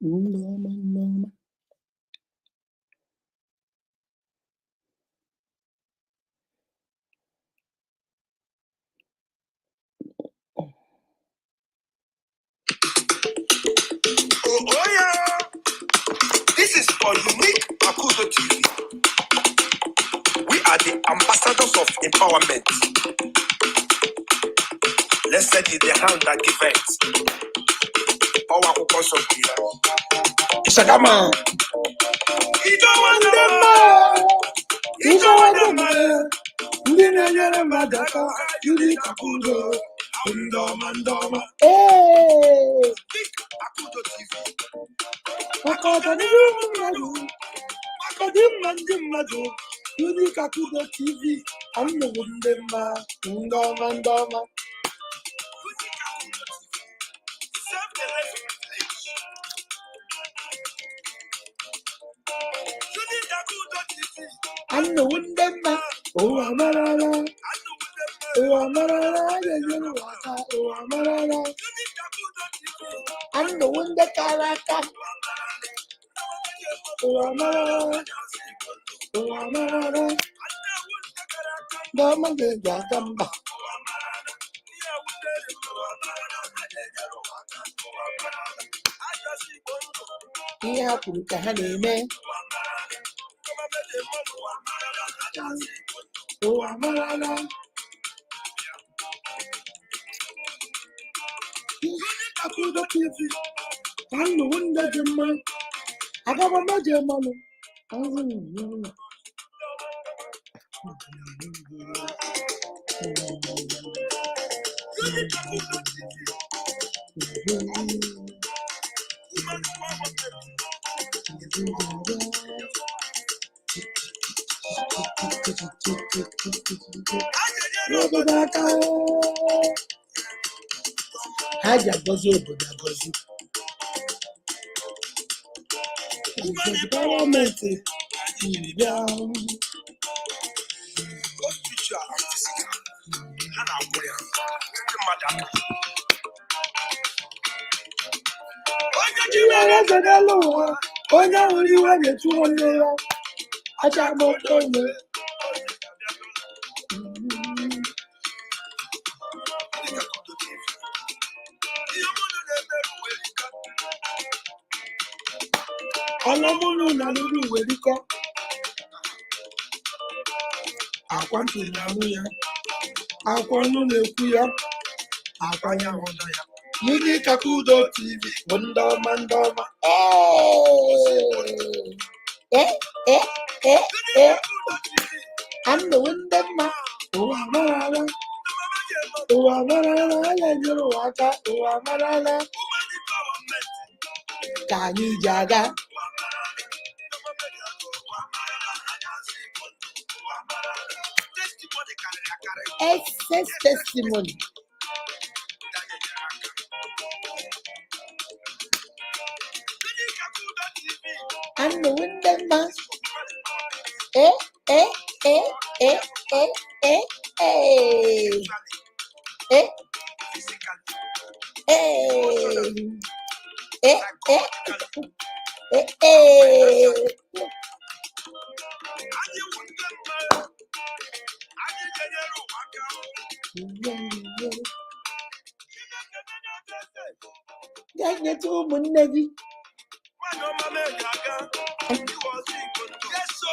Oh yeah, this is for Unique Akudo TV. We are the ambassadors of empowerment. Let's set it the hand that give it. Power who consumption. Ishagama. You don't want them. You don't want them. Unique Akudo. Mandoma. Hey. Akudo TV. Unique Akudo TV. I'm the Wundema. Mandoma. I'm the Wundema. Oh, Amarala. Oh, Amarala. Oh, Amarala. I'm the Wunda Karaka. Oh, Amarala. Oh, Amarala. Dama de Gamba. Yeah, Pukahane. Oh, Amarala. Akudo TV. I'm the Wunda German. I got a German. Haja gozi obodo gozi. Empowerment. Ọlọ́múlù na lórí ìwé kíkọ́. Àkwántì na-amụ ya. Akwa ọnụ na-ekwu ya. Akwa ya ọdọ ya. Unique Akudo TV. Ndọma. I'm the Wundema. Oh, Amarala. Oh, Amarala. Ya nyere waka. Oh, Amarala. Ka anyị ji aga. Excess testimony. I'm the Wundema. Yes, so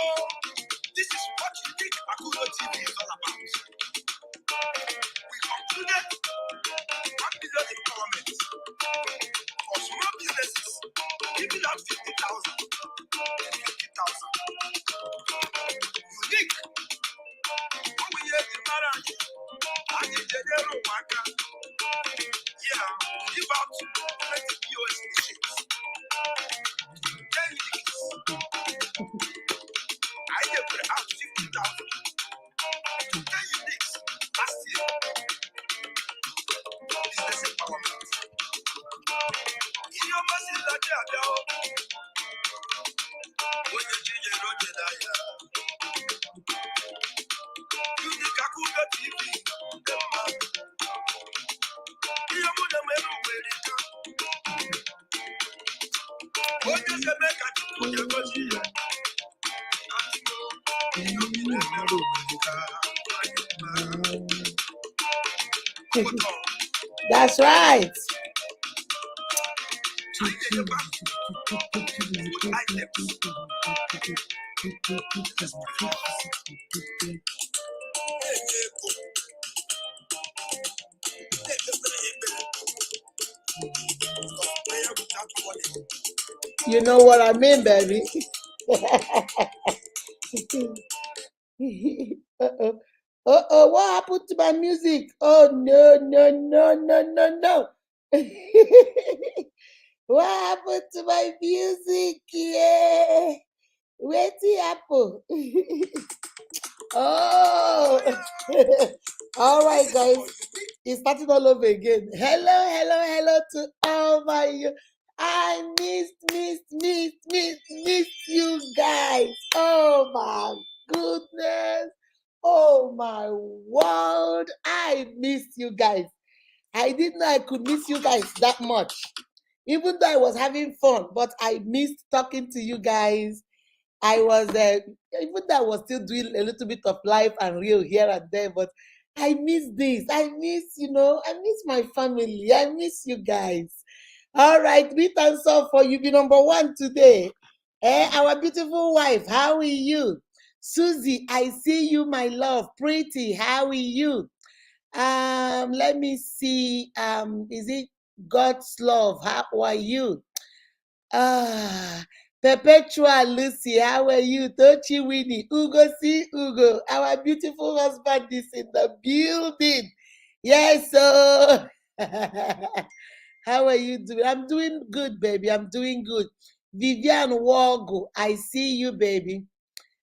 this is what Unique Akudo TV is all about. We concluded 1 billion empowerment for small businesses, giving out 50,000 and 50,000. Unique. When we hear the marriage, and the general worker, yeah, give out 20 POS machines. 10 weeks. I did put out 50,000. 10 uniques last year. Business empowerment. In your mercy, when you change your road, Unique Akudo TV. That's right. You know what I mean, baby? Uh-oh. Uh-oh, what happened to my music? Oh, no, no, no, no, no, no. What happened to my music? Yeah. Where's the apple? Oh. All right, guys. It's starting all over again. Hello, hello, hello to all my... I missed you guys. Oh, my goodness. Oh, my world. I missed you guys. I didn't know I could miss you guys that much. Even though I was having fun, but I missed talking to you guys. I was, even though I was still doing a little bit of life and real here and there, but I miss this. I miss, I miss my family. I miss you guys. All right, we thank so for you be number one today. Our beautiful wife, how are you? Susie, I see you, my love. Pretty, how are you? Let me see. Is it God's love? How are you? Perpetual Lucy, how are you? Tochi Winnie, Ugo, see Ugo. Our beautiful husband is in the building. Yes, so how are you doing? I'm doing good, baby. I'm doing good. Vivian Wogo, I see you, baby.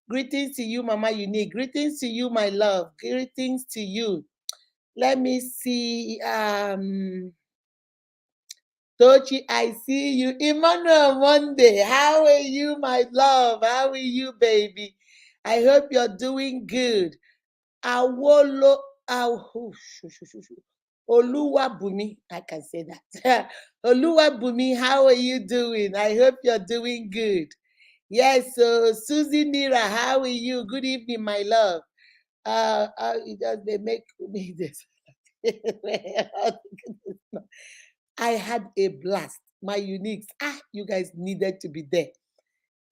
Greetings to you, Mama Unique. Greetings to you, my love. Greetings to you. Let me see. Tochi, I see you. Emmanuel Monday, how are you, my love? How are you, baby? I hope you're doing good. Awolo, Oluwabumi, I can say that. Oluwabumi, how are you doing? I hope you're doing good. Yes, so Susie Nira, how are you? Good evening, my love. They make me this. I had a blast. My uniques. You guys needed to be there.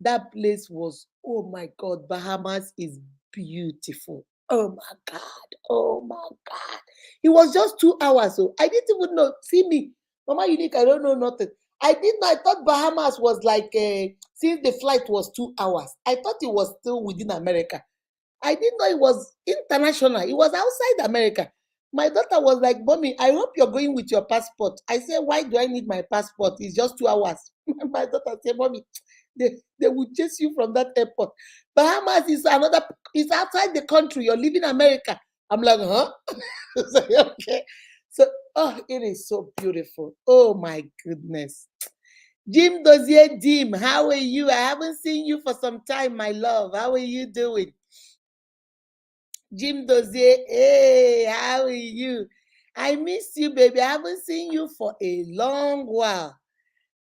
That place was, oh my God, Bahamas is beautiful. Oh my God. Oh my God. It was just 2 hours. So I didn't even know. See me, Mama Unique, I don't know nothing. I didn't know. I thought Bahamas was like, since the flight was 2 hours, I thought it was still within America. I didn't know it was international. It was outside America. My daughter was like, Mommy, I hope you're going with your passport. I said, why do I need my passport? It's just 2 hours. My daughter said, Mommy, they will chase you from that airport. Bahamas is it's outside the country. You're leaving America. I'm like, huh? So, okay. So, it is so beautiful. Oh my goodness. Jim Dozier, Jim, how are you? I haven't seen you for some time, my love. How are you doing? Jim Dozier, hey, how are you? I miss you, baby. I haven't seen you for a long while.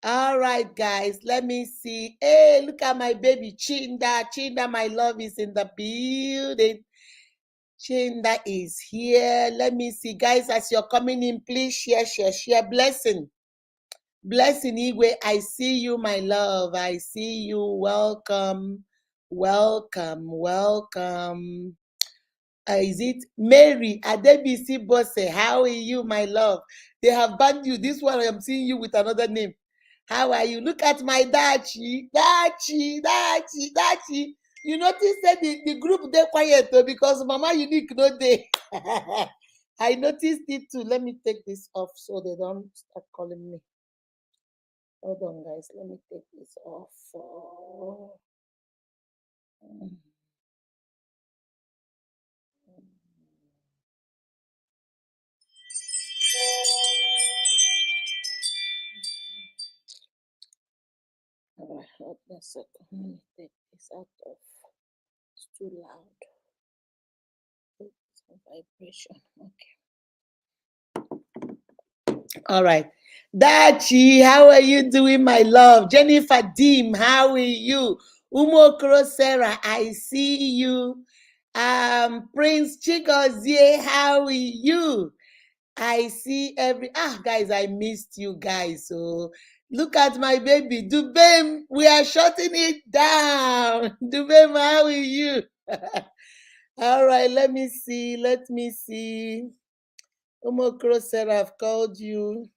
All right, guys, let me see. Hey, look at my baby, Chinda. Chinda, my love, is in the building. Chinda is here. Let me see. Guys, as you're coming in, please share. Blessing. Blessing, Igwe, I see you, my love. I see you. Welcome. Is it Mary Adebisi Bose? How are you, my love? They have banned you. This one I'm seeing you with another name. How are you? Look at my Dachi. You notice that the group they quiet though, because Mama Unique no day. I noticed it too. Let me take this off so they don't start calling me. Hold on, guys. Let me take this off. All right, hold on a second. Let me take this out of. It's too loud. It's on vibration. Okay. All right. Dachi, how are you doing, my love? Jennifer Deem, how are you? Umokro Sarah, I see you. Prince Chigozie, how are you? I see guys, I missed you guys. So look at my baby. Dubem, we are shutting it down. Dubem, how are you? All right, let me see. Umokro Sarah, I've called you.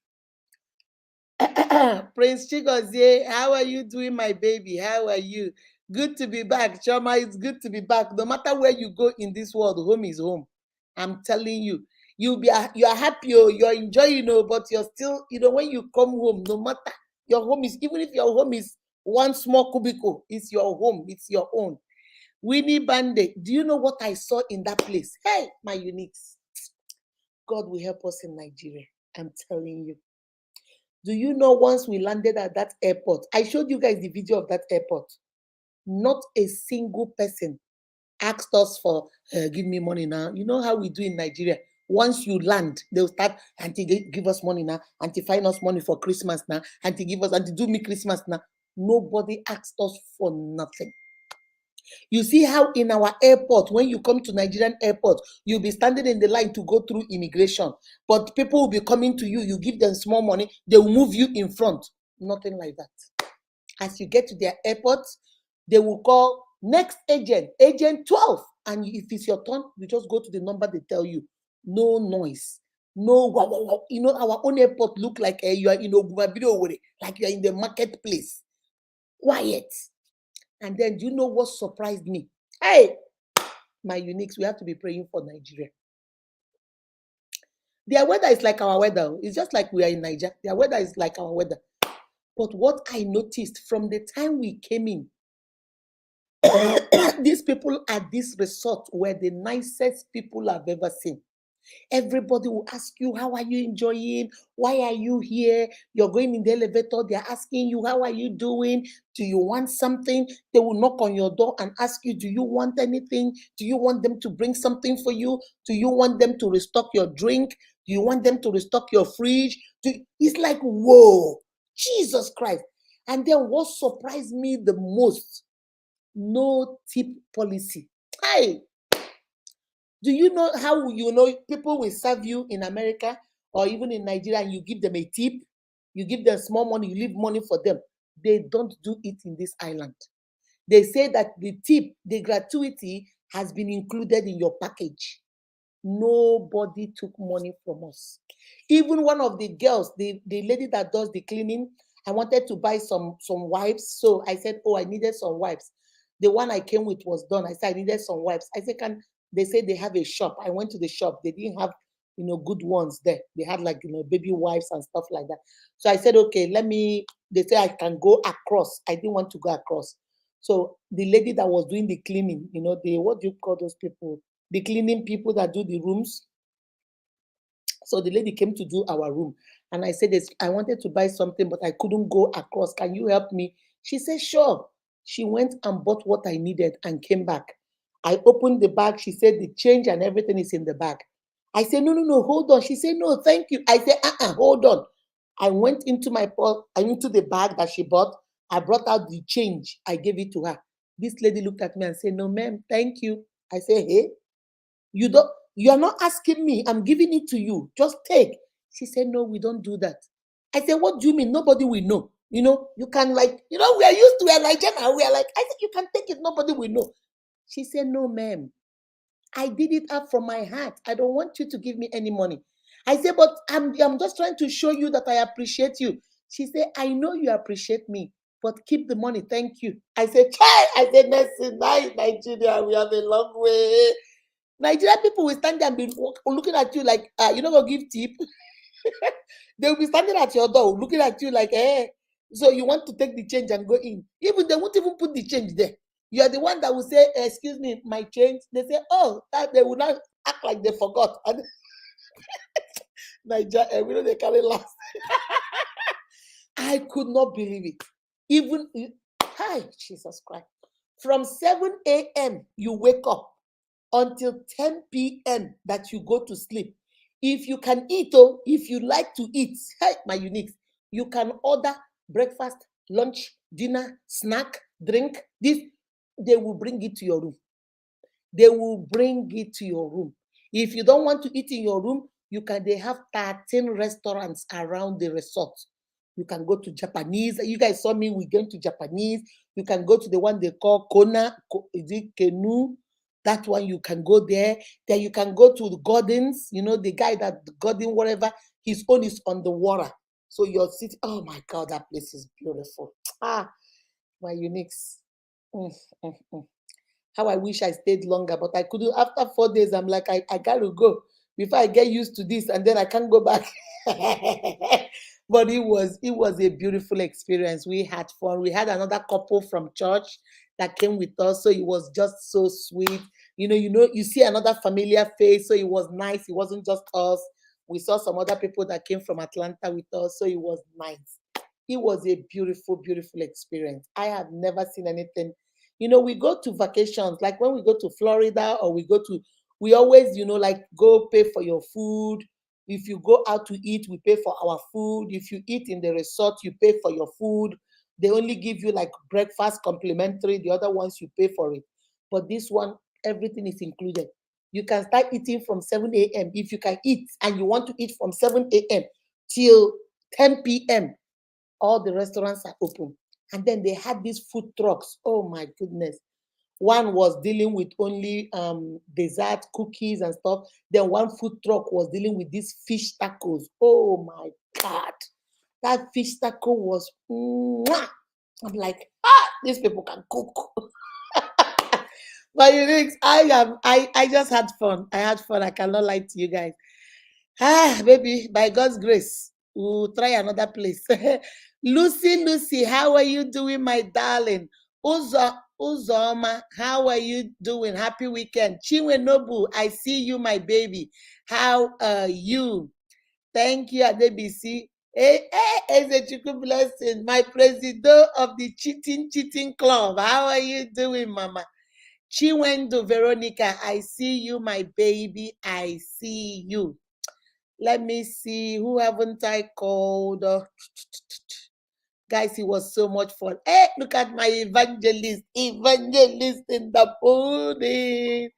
Prince Chigozie, how are you doing, my baby? How are you? Good to be back. Choma, it's good to be back. No matter where you go in this world, home is home. I'm telling you. You are happy, you're enjoying, but you're still, when you come home, no matter your home is, even if your home is one small cubicle, it's your home, it's your own. Winnie Bande, do you know what I saw in that place? Hey, my uniques. God will help us in Nigeria. I'm telling you. Do you know once we landed at that airport, I showed you guys the video of that airport. Not a single person asked us for, give me money now. You know how we do in Nigeria. Once you land, they'll start, auntie, give us money now. Auntie, find us money for Christmas now. Auntie, do me Christmas now. Nobody asked us for nothing. You see how in our airport, when you come to Nigerian airport, you'll be standing in the line to go through immigration. But people will be coming to you, you give them small money, they will move you in front. Nothing like that. As you get to their airport, they will call next agent, agent 12. And if it's your turn, you just go to the number they tell you. No noise. No, wow, wow, wow. Our own airport look like you are in Ogumabiro, like you are in the marketplace. Quiet. And then, do you know what surprised me? Hey, my uniques, we have to be praying for Nigeria. Their weather is like our weather. It's just like we are in Nigeria. Their weather is like our weather. But what I noticed from the time we came in, these people at this resort were the nicest people I've ever seen. Everybody will ask you, how are you enjoying? Why are you here? You're going in the elevator. They're asking you, how are you doing? Do you want something? They will knock on your door and ask you, do you want anything? Do you want them to bring something for you? Do you want them to restock your drink? Do you want them to restock your fridge? It's like, whoa, Jesus Christ. And then what surprised me the most, no tip policy. Hey, do you know how people will serve you in America or even in Nigeria and you give them a tip? You give them small money, you leave money for them. They don't do it in this island. They say that the tip, the gratuity has been included in your package. Nobody took money from us. Even one of the girls, the lady that does the cleaning, I wanted to buy some wipes. So I said, oh, I needed some wipes. The one I came with was done. I said, I needed some wipes. I said, they said they have a shop. I went to the shop. They didn't have, good ones there. They had like, baby wipes and stuff like that. So I said, okay, they said I can go across. I didn't want to go across. So the lady that was doing the cleaning, what do you call those people? The cleaning people that do the rooms. So the lady came to do our room. And I said, I wanted to buy something, but I couldn't go across. Can you help me? She said, sure. She went and bought what I needed and came back. I opened the bag. She said, the change and everything is in the bag. I said, no, hold on. She said, no, thank you. I said, hold on. I went into into the bag that she bought. I brought out the change. I gave it to her. This lady looked at me and said, no, ma'am, thank you. I said, hey, you are not asking me. I'm giving it to you. Just take. She said, no, we don't do that. I said, what do you mean? Nobody will know. You can we are used to it like Jenna. We are like, I said, you can take it. Nobody will know. She said, no, ma'am. I did it up from my heart. I don't want you to give me any money. I said, but I'm just trying to show you that I appreciate you. She said, I know you appreciate me, but keep the money. Thank you. I said, try. I said, Nigeria, we have a long way. Nigerian people will stand there and be looking at you like, you're not going to give tip. They will be standing at your door looking at you like, so you want to take the change and go in. Even they won't even put the change there. You are the one that will say, excuse me, my change. They say, oh, that they will not act like they forgot. And Nigeria, we know they carry last. I could not believe it. Even, hi, Jesus Christ. From 7 a.m., you wake up until 10 p.m. that you go to sleep. If you can eat, oh, if you like to eat, hey, my uniques, you can order breakfast, lunch, dinner, snack, drink. This, they will bring it to your room. They will bring it to your room. If you don't want to eat in your room, you can. They have 13 restaurants around the resort. You can go to Japanese. You guys saw me. We going to Japanese. You can go to the one they call Kona. Is it Kenu? That one you can go there. Then you can go to the gardens. You know the guy that the garden, whatever. His own is on the water. So your city. Oh my God, that place is beautiful. Ah, my uniques. Mm, mm, mm. How I wish I stayed longer, but I couldn't. After 4 days, I'm like, I gotta go before I get used to this, and then I can't go back. But it was a beautiful experience. We had fun. We had another couple from church that came with us, so it was just so sweet. You see another familiar face, so it was nice. It wasn't just us. We saw some other people that came from Atlanta with us, so it was nice. It was a beautiful, beautiful experience. I have never seen anything. We go to vacations, like when we go to Florida or we always, like go pay for your food. If you go out to eat, we pay for our food. If you eat in the resort, you pay for your food. They only give you like breakfast complimentary. The other ones, you pay for it. But this one, everything is included. You can start eating from 7 a.m. If you can eat and you want to eat from 7 a.m. till 10 p.m., all the restaurants are open. And then they had these food trucks. Oh my goodness. One was dealing with only dessert, cookies, and stuff. Then one food truck was dealing with these fish tacos. Oh my God. That fish taco was, mwah! I'm like, these people can cook. But I just had fun. I had fun. I cannot lie to you guys. Baby, by God's grace, we'll try another place. Lucy, how are you doing, my darling? Uzoma, how are you doing? Happy weekend. Chinwe Nobu, I see you, my baby. How are you? Thank you, Adebisi. Hey, Ezechukwu blessing, my president of the cheating club. How are you doing, Mama? Chinwendo Veronica, I see you, my baby. I see you. Let me see. Who haven't I called? Guys, it was so much fun. Hey, look at my evangelist. Evangelist in the building.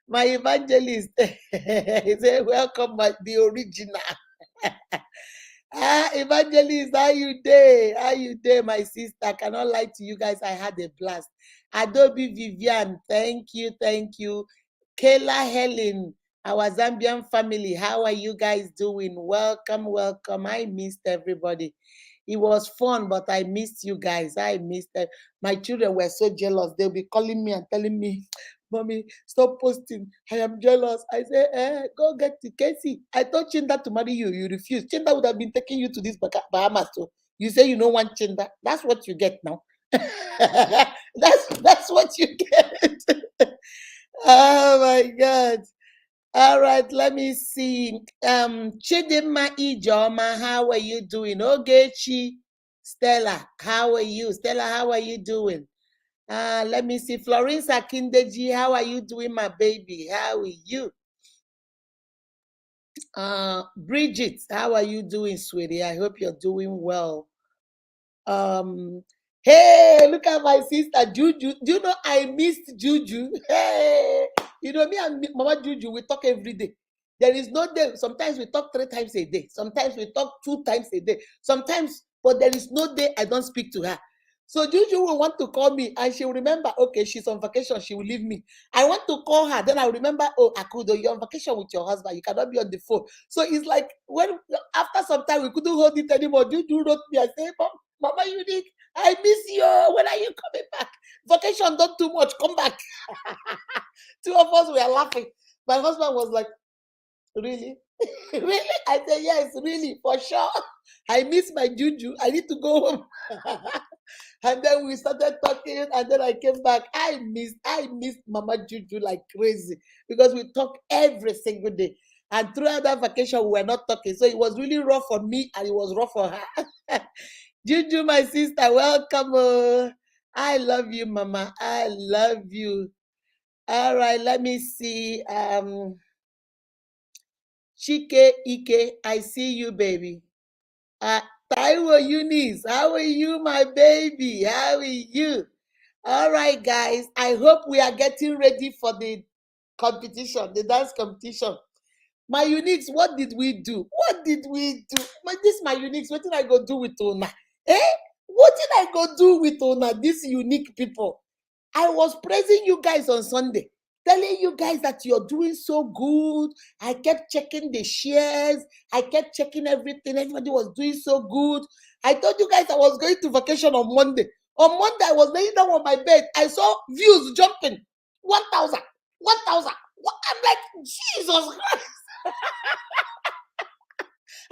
My evangelist. He said, welcome, the original. Evangelist, how you day? How you day, my sister? I cannot lie to you guys. I had a blast. Adobe Vivian, thank you, thank you. Kayla Helen, our Zambian family, how are you guys doing? Welcome, welcome. I missed everybody. It was fun, but I missed you guys. I missed it. My children were so jealous. They'll be calling me and telling me, Mommy, stop posting. I am jealous. I say, go get to Casey. I told Chinda to marry you. You refused. Chinda would have been taking you to this Bahamas. So you say you don't want Chinda. That's what you get now. that's what you get. Oh my God. All right, let me see. Chidima Ijoma, how are you doing? Ogechi, Stella, how are you? Stella, how are you doing? Let me see. Florence Akindeji, how are you doing, my baby? How are you? Bridget, how are you doing, sweetie? I hope you're doing well. Um, hey, look at my sister Juju. Do you know I missed Juju? Hey, me and Mama Juju, we talk every day. There is no day. Sometimes we talk 3 times a day. Sometimes we talk 2 times a day. Sometimes, but there is no day I don't speak to her. So Juju will want to call me and she will remember, okay, she's on vacation, she will leave me. I want to call her, then I will remember, oh, Akudo, you're on vacation with your husband, you cannot be on the phone. So it's like when after some time we couldn't hold it anymore. Juju wrote me and said, Mama Unique, I miss you. When are you coming back? Vacation done too much. Come back. Two of us were laughing. My husband was like, really? Really? I said, yes, really, for sure. I miss my Juju. I need to go home. And then we started talking, and then I came back. I missed Mama Juju like crazy because we talk every single day. And throughout that vacation, we were not talking. So it was really rough for me and it was rough for her. Juju, my sister, welcome. I love you, Mama. I love you. All right, let me see. Chike Ike, I see you, baby. Taiwo Eunice, how are you, my baby? How are you? All right, guys. I hope we are getting ready for the competition, the dance competition. My uniques, what did we do? What did we do? My uniques, what did I go do with Ona? What did I go do with Ona? These unique people. I was praising you guys on Sunday, telling you guys that you're doing so good. I kept checking the shares. I kept checking everything. Everybody was doing so good. I told you guys I was going to vacation on Monday. On Monday, I was laying down on my bed. I saw views jumping. 1,000. 1,000. I'm like, Jesus Christ.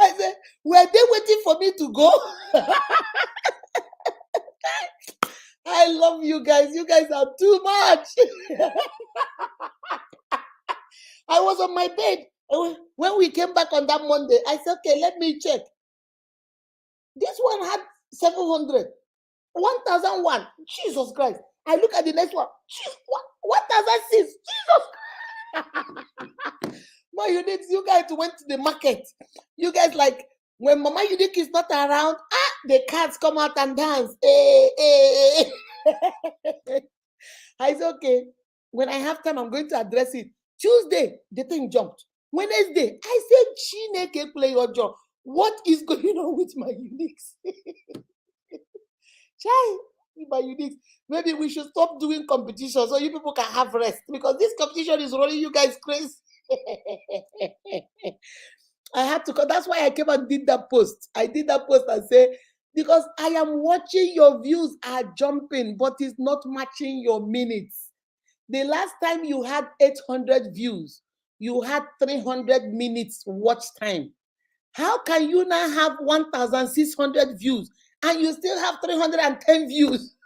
I said, were they waiting for me to go? I love you guys. You guys are too much. I was on my bed. When we came back on that Monday, I said, okay, let me check. This one had 700. 1,001. Jesus Christ. I look at the next one. 1,006. Jesus. My unique, you guys went to the market. You guys, like, when Mama Unique is not around, the cats come out and dance. I said, okay, when I have time, I'm going to address it. Tuesday, the thing jumped. Wednesday, I said, Chineke play your job. What is going on with my uniques? Chai, my uniques. Maybe we should stop doing competition so you people can have rest, because this competition is rolling you guys crazy. I had to, that's why I came and did that post. I did that post and say, because I am watching your views are jumping, but it's not matching your minutes. The last time you had 800 views, you had 300 minutes watch time. How can you now have 1,600 views and you still have 310 views?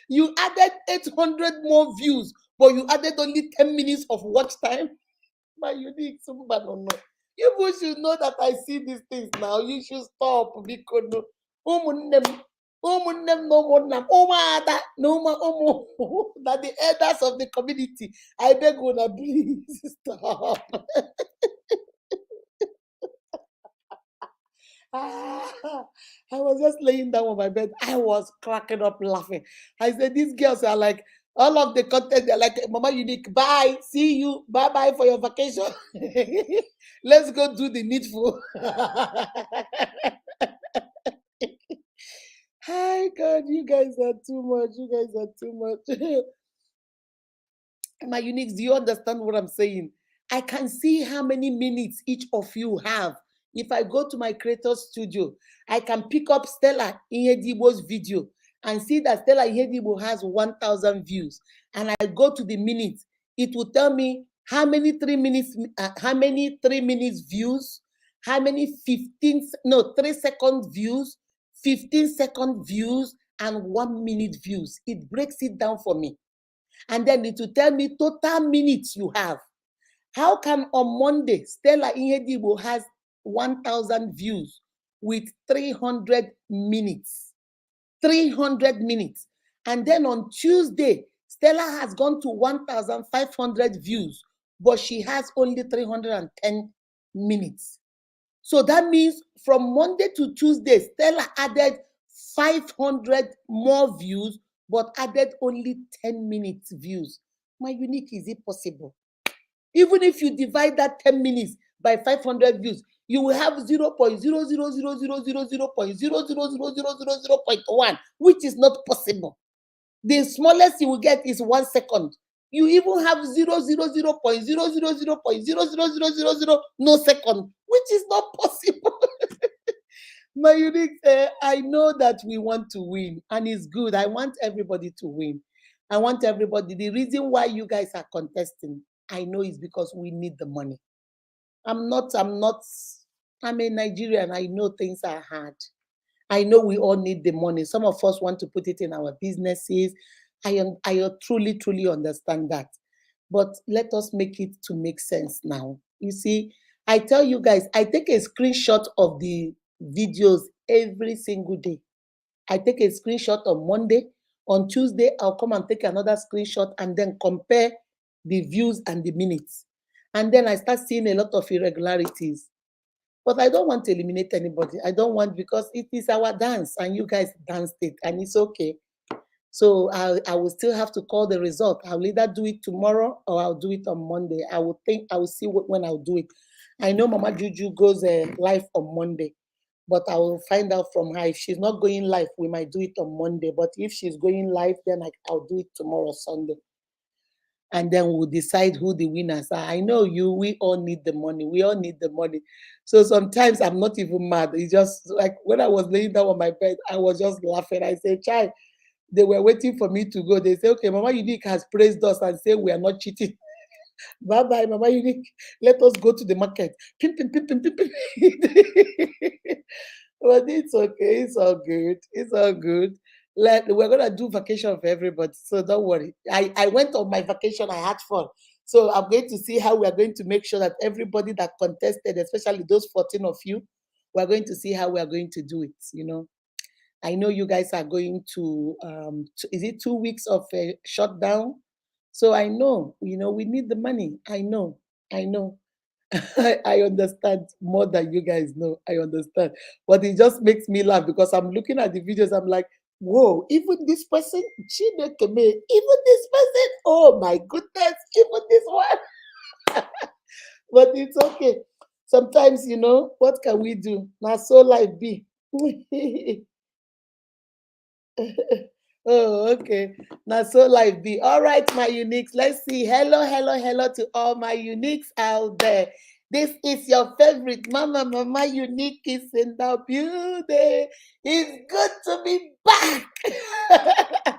You added 800 more views, but you added only 10 minutes of watch time. My unique, somebody don't know. You people should know that I see these things now. You should stop because no, that the elders of the community. I beg you, please stop. I was just laying down on my bed. I was cracking up laughing. I said, these girls are like, all of the content, they're like, Mama Unique, bye, see you, bye-bye for your vacation. Let's go do the needful. Hi, God, you guys are too much. You guys are too much. My uniques, do you understand what I'm saying? I can see how many minutes each of you have. If I go to my creator studio, I can pick up Stella Ihedibo's video and see that Stella Ihedibo has 1,000 views. And I go to the minutes. It will tell me how many 3 minutes views, how many 3-second views, 15-second views, and 1 minute views. It breaks it down for me. And then it will tell me total minutes you have. How can on Monday, Stella Ihedibo has 1,000 views with 300 minutes? 300 minutes. And then on Tuesday, Stella has gone to 1,500 views, but she has only 310 minutes. So that means from Monday to Tuesday, Stella added 500 more views, but added only 10 minutes views. My unique, is it possible? Even if you divide that 10 minutes by 500 views, you will have 0.0000000.0000000.1, which is not possible. The smallest you will get is 1 second. You even have 0.000000000 no second, which is not possible. My unique, I know that we want to win, and it's good. I want everybody to win. I want everybody. The reason why you guys are contesting, I know, is because we need the money. I'm a Nigerian. I know things are hard. I know we all need the money. Some of us want to put it in our businesses. I truly, truly understand that. But let us make it to make sense now. You see, I tell you guys, I take a screenshot of the videos every single day. I take a screenshot on Monday. On Tuesday, I'll come and take another screenshot and then compare the views and the minutes. And then I start seeing a lot of irregularities. But I don't want to eliminate anybody. I don't want, because it is our dance and you guys danced it and it's okay. So I will still have to call the result. I'll either do it tomorrow or I'll do it on Monday. I will see when I'll do it. I know Mama Juju goes live on Monday, but I will find out from her. If she's not going live, we might do it on Monday. But if she's going live, then I'll do it tomorrow, Sunday. And then we'll decide who the winners are. I know we all need the money. We all need the money. So sometimes I'm not even mad. It's just like when I was laying down on my bed, I was just laughing. I said, child, they were waiting for me to go. They say, okay, Mama Unique has praised us and say we are not cheating. Bye bye, Mama Unique. Let us go to the market. Pim, pim, pim, pim, pim, pim. But it's okay. It's all good. It's all good. We're gonna do vacation for everybody, so don't worry. I went on my vacation. I had fun. So I'm going to see how we are going to make sure that everybody that contested, especially those 14 of you, we're going to see how we are going to do it. I know you guys are going is it 2 weeks of a shutdown? So I know, we need the money. I know. I understand more than you guys know. I understand. But it just makes me laugh because I'm looking at the videos. I'm like, whoa, even this person, Chineke me, even this person, oh my goodness, even this one. But it's okay. Sometimes, what can we do? Now, so life be. Oh, okay. Now, so life be. All right, my uniques. Let's see. Hello, hello, hello to all my uniques out there. This is your favorite Mama Unique is in the building. It's good to be back.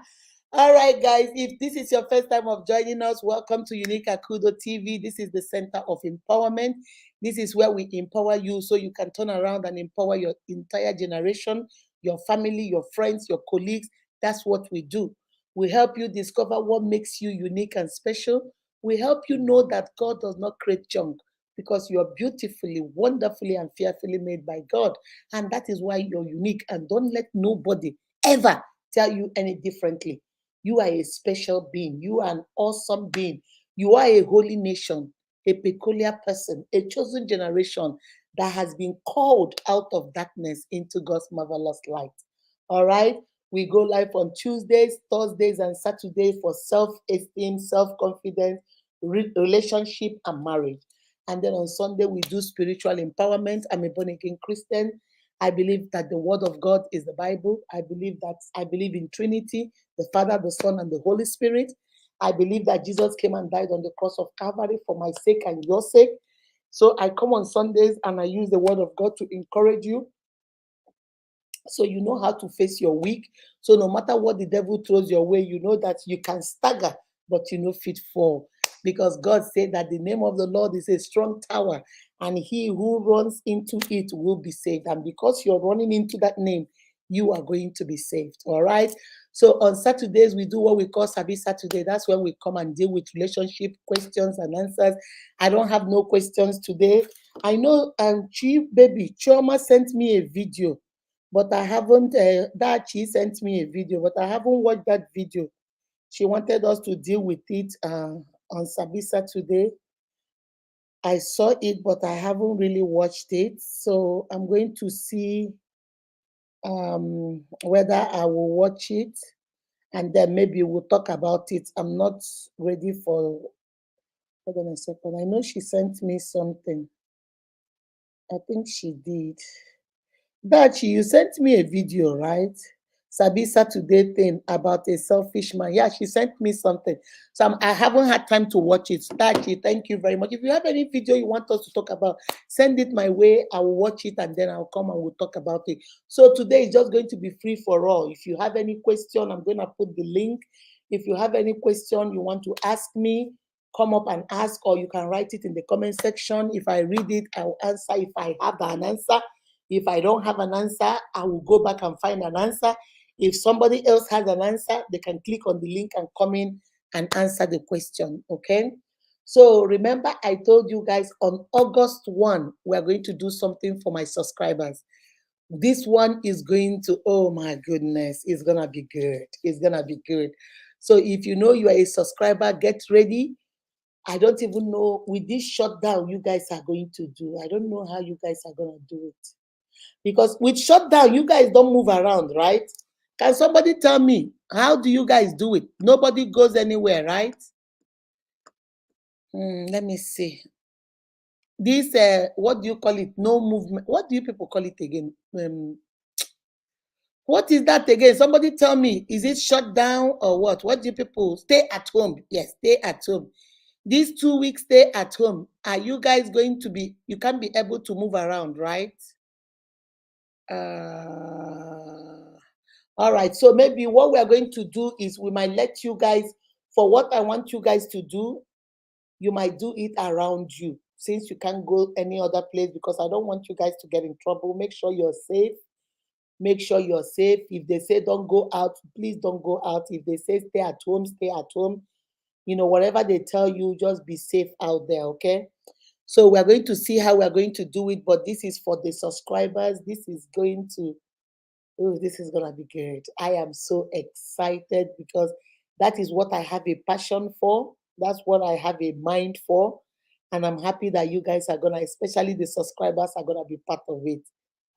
All right, guys. If this is your first time of joining us, welcome to Unique Akudo TV. This is the center of empowerment. This is where we empower you so you can turn around and empower your entire generation, your family, your friends, your colleagues. That's what we do. We help you discover what makes you unique and special. We help you know that God does not create junk because you are beautifully, wonderfully, and fearfully made by God. And that is why you're unique. And don't let nobody ever tell you any differently. You are a special being. You are an awesome being. You are a holy nation, a peculiar person, a chosen generation that has been called out of darkness into God's marvelous light. All right? We go live on Tuesdays, Thursdays, and Saturdays for self-esteem, self-confidence, relationship, and marriage. And then on Sunday, we do spiritual empowerment. I'm a born-again Christian. I believe that the word of God is the Bible. I believe in Trinity, the Father, the Son, and the Holy Spirit. I believe that Jesus came and died on the cross of Calvary for my sake and your sake. So I come on Sundays and I use the word of God to encourage you, so you know how to face your week. So no matter what the devil throws your way, you know that you can stagger, but you know fit fall. Because God said that the name of the Lord is a strong tower, and he who runs into it will be saved. And because you're running into that name, you are going to be saved. All right. So on Saturdays, we do what we call Sabi Saturday. That's when we come and deal with relationship questions and answers. I don't have no questions today. I know baby Chioma sent me a video, but I haven't, that she sent me a video, but I haven't watched that video. She wanted us to deal with it on Sabisa today. I saw it, but I haven't really watched it. So I'm going to see whether I will watch it, and then maybe we'll talk about it. I'm not ready for, hold on a second. I know she sent me something. I think she did. Dachi, you sent me a video, right? Sabi Saturday thing about a selfish man. Yeah, she sent me something. So I haven't had time to watch it. Dachi, thank you very much. If you have any video you want us to talk about, send it my way. I will watch it and then I'll come and we'll talk about it. So today is just going to be free for all. If you have any question, I'm going to put the link. If you have any question you want to ask me, come up and ask, or you can write it in the comment section. If I read it, I'll answer if I have an answer. If I don't have an answer, I will go back and find an answer. If somebody else has an answer, they can click on the link and come in and answer the question, okay? So remember, I told you guys on August 1, we're going to do something for my subscribers. This one is going to, oh my goodness, it's going to be good. It's going to be good. So if you know you are a subscriber, get ready. I don't even know with this shutdown you guys are going to do. I don't know how you guys are going to do it. Because with shutdown, you guys don't move around, right? Can somebody tell me, how do you guys do it? Nobody goes anywhere, right? Let me see. This, what do you call it? No movement. What do you people call it again? What is that again? Somebody tell me. Is it shut down or what? What do you people stay at home? Yes, stay at home. These 2 weeks, stay at home. Are you guys going to be? You can't be able to move around, right? All right. So maybe what we are going to do is we might let you guys, for what I want you guys to do, you might do it around you since you can't go any other place, because I don't want you guys to get in trouble. Make sure you're safe. Make sure you're safe. If they say don't go out, please don't go out. If they say stay at home, stay at home. You know, whatever they tell you, just be safe out there, okay? So we're going to see how we're going to do it, but this is for the subscribers. This is going to, oh, this is going to be good. I am so excited because that is what I have a passion for. That's what I have a mind for. And I'm happy that you guys are going to, especially the subscribers, are going to be part of it.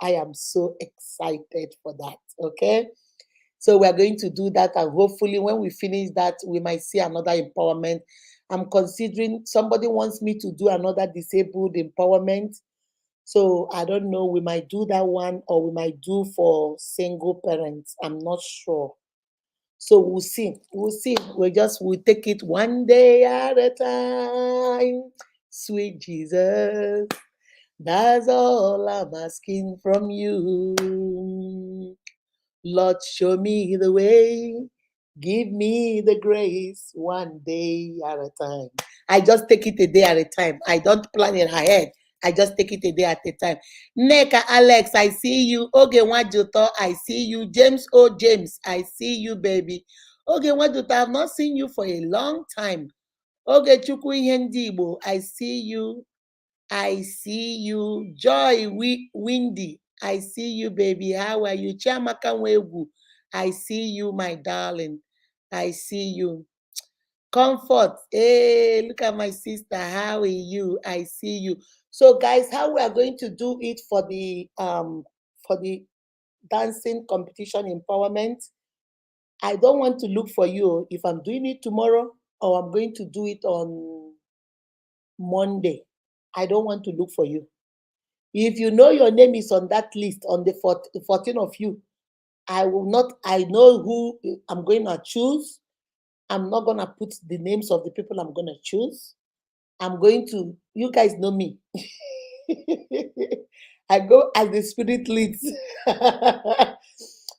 I am so excited for that, okay? So we're going to do that, and hopefully when we finish that, we might see another empowerment. I'm considering, somebody wants me to do another disabled empowerment. So I don't know, we might do that one, or we might do for single parents. I'm not sure. So we'll see. We'll see. We'll take it one day at a time. Sweet Jesus, that's all I'm asking from you. Lord, show me the way. Give me the grace one day at a time. I just take it a day at a time. I don't plan it ahead. I just take it a day at a time. Neka Alex, I see you. Oge Wajuto, I see you. James O. James, I see you, baby. Oge Wajuto, I've not seen you for a long time. Oge Chukwu Hendibo, I see you. I see you. Joy Windy, I see you, baby. How are you? Chiamaka Wegu, I see you, my darling. I see you. Comfort. Hey, look at my sister. How are you? I see you. So, guys, how we are going to do it for the dancing competition empowerment? I don't want to look for you if I'm doing it tomorrow or I'm going to do it on Monday. I don't want to look for you. If you know your name is on that list, on the 14 of you, I will not, I know who I'm going to choose. I'm not going to put the names of the people I'm going to choose. I'm going to, you guys know me. I go as the spirit leads.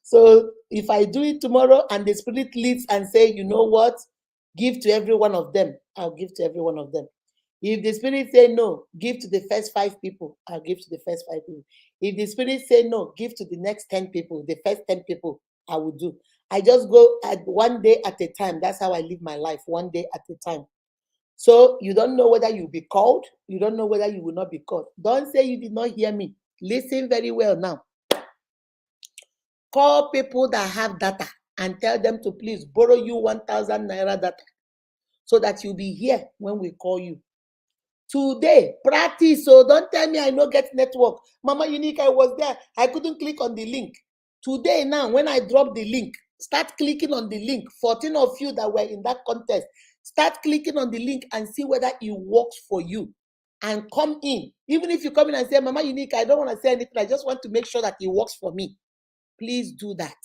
So if I do it tomorrow and the spirit leads and say, you know what, give to every one of them, I'll give to every one of them. If the spirit say no, give to the first 5 people, I'll give to the first 5 people. If the spirit say no, give to the next 10 people, the first 10 people, I will do. I just go at one day at a time. That's how I live my life, one day at a time. So you don't know whether you'll be called. You don't know whether you will not be called. Don't say you did not hear me. Listen very well now. Call people that have data and tell them to please borrow you 1,000 naira data so that you'll be here when we call you. Today, practice. So don't tell me I no get network. Mama Unique, I was there. I couldn't click on the link. Today now, when I drop the link, start clicking on the link. 14 of you that were in that contest, start clicking on the link and see whether it works for you. And come in. Even if you come in and say, Mama Unique, I don't want to say anything. I just want to make sure that it works for me. Please do that.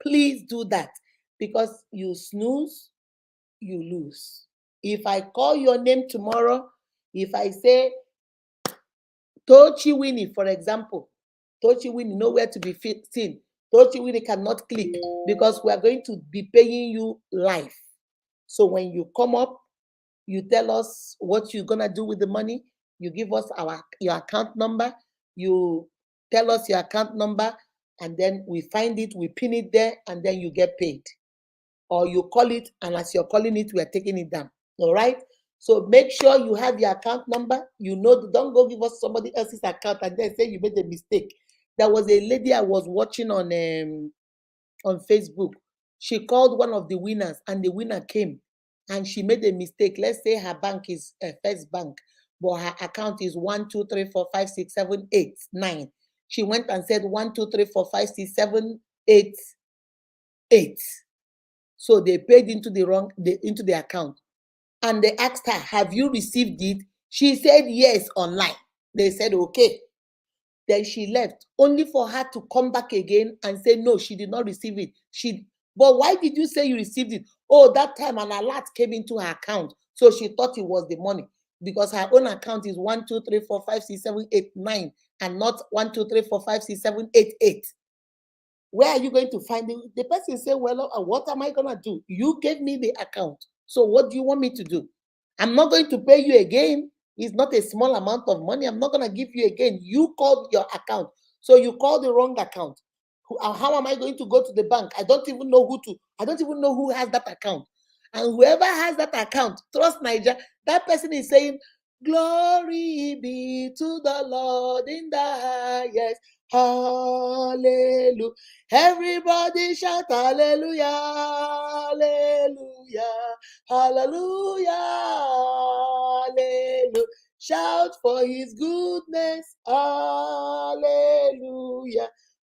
Please do that. Because you snooze, you lose. If I call your name tomorrow, if I say Tochi Winnie, for example, Tochi Winnie nowhere to be seen. Tochi Winnie cannot click because we are going to be paying you live. So when you come up, you tell us what you're gonna do with the money. You give us your account number. You tell us your account number, and then we find it, we pin it there, and then you get paid. Or you call it, and as you're calling it, we are taking it down. All right. So make sure you have your account number. You know, don't go give us somebody else's account and then say you made a mistake. There was a lady I was watching on Facebook. She called one of the winners, and the winner came. and she made a mistake. Let's say her bank is First Bank, but her account is 1, 2, 3, 4, 5, 6, 7, 8, 9. She went and said 1, 2, 3, 4, 5, 6, 7, 8, 8. So they paid into the account, and they asked her, "Have you received it?" She said yes online. They said okay. Then she left, only for her to come back again and say no, she did not receive it. But why did you say you received it? Oh, that time an alert came into her account, so she thought it was the money, because her own account is 1, 2, 3, 4, 5, 6, 7, 8, 9, and not 1, 2, 3, 4, 5, 6, 7, 8, 8. Where are you going to find it? The person say, well, what am I gonna do? You gave me the account, so what do you want me to do? I'm not going to pay you again. It's not a small amount of money. I'm not gonna give you again. You called your account, so you called the wrong account. How am I going to go to the bank? I don't even know who has that account. And whoever has that account, trust Niger, that person is saying, "Glory be to the Lord in the highest. Hallelujah." Everybody shout hallelujah, hallelujah, hallelujah, hallelujah. Shout for his goodness, hallelujah.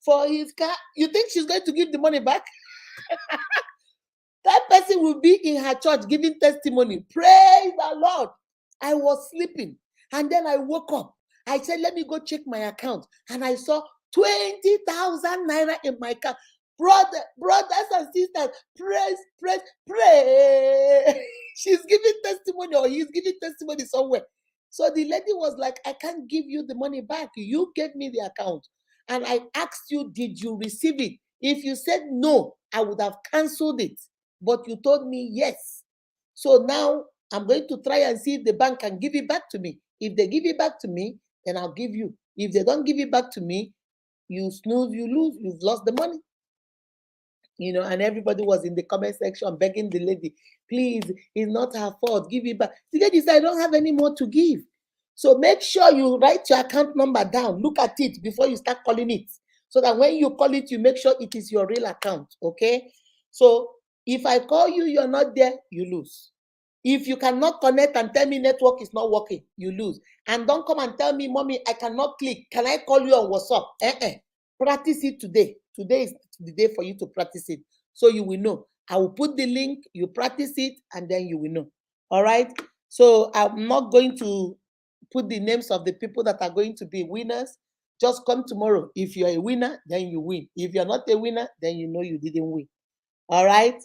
For his car. You think she's going to give the money back? That person will be in her church giving testimony. Praise the Lord. I was sleeping, and then I woke up. I said, let me go check my account. And I saw 20,000 naira in my account. Brothers and sisters, praise. She's giving testimony, or he's giving testimony somewhere. So the lady was like, I can't give you the money back. You gave me the account. And I asked you, did you receive it? If you said no, I would have canceled it. But you told me yes. So now I'm going to try and see if the bank can give it back to me. If they give it back to me, then I'll give you. If they don't give it back to me, you snooze, you lose, you've lost the money. And everybody was in the comment section begging the lady, please, it's not her fault, give it back. The lady said, I don't have any more to give. So make sure you write your account number down, look at it before you start calling it, so that when you call it, you make sure it is your real account, okay? So if I call you, you're not there, you lose. If you cannot connect and tell me network is not working, you lose. And don't come and tell me, mommy, I cannot click. Can I call you on WhatsApp? Practice it today. Today is the day for you to practice it, so you will know. I will put the link, you practice it, and then you will know. All right? So I'm not going to put the names of the people that are going to be winners. Just come tomorrow. If you're a winner, then you win. If you're not a winner, then you know you didn't win. All right?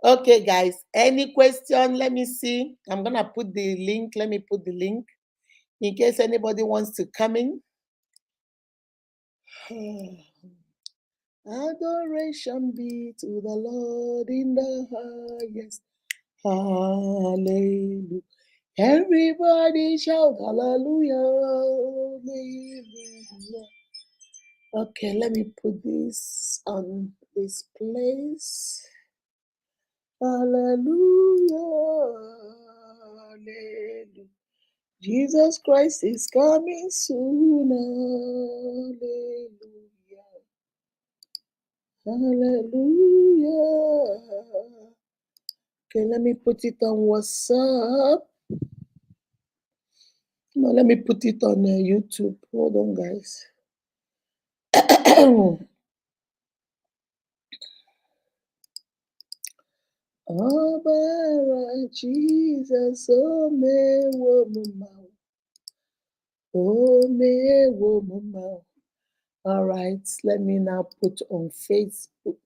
Okay, guys. Any question? Let me see. I'm going to put the link. Let me put the link in case anybody wants to come in. Adoration be to the Lord in the highest. Hallelujah. Everybody shout hallelujah. Hallelujah. Okay, let me put this on this place. Hallelujah. Hallelujah. Jesus Christ is coming soon. Hallelujah. Hallelujah. Okay, let me put it on WhatsApp. No, let me put it on YouTube. Hold on, guys. Ọbara Jesus, o mewo m mma, o mewo m mma. All right, let me now put on Facebook.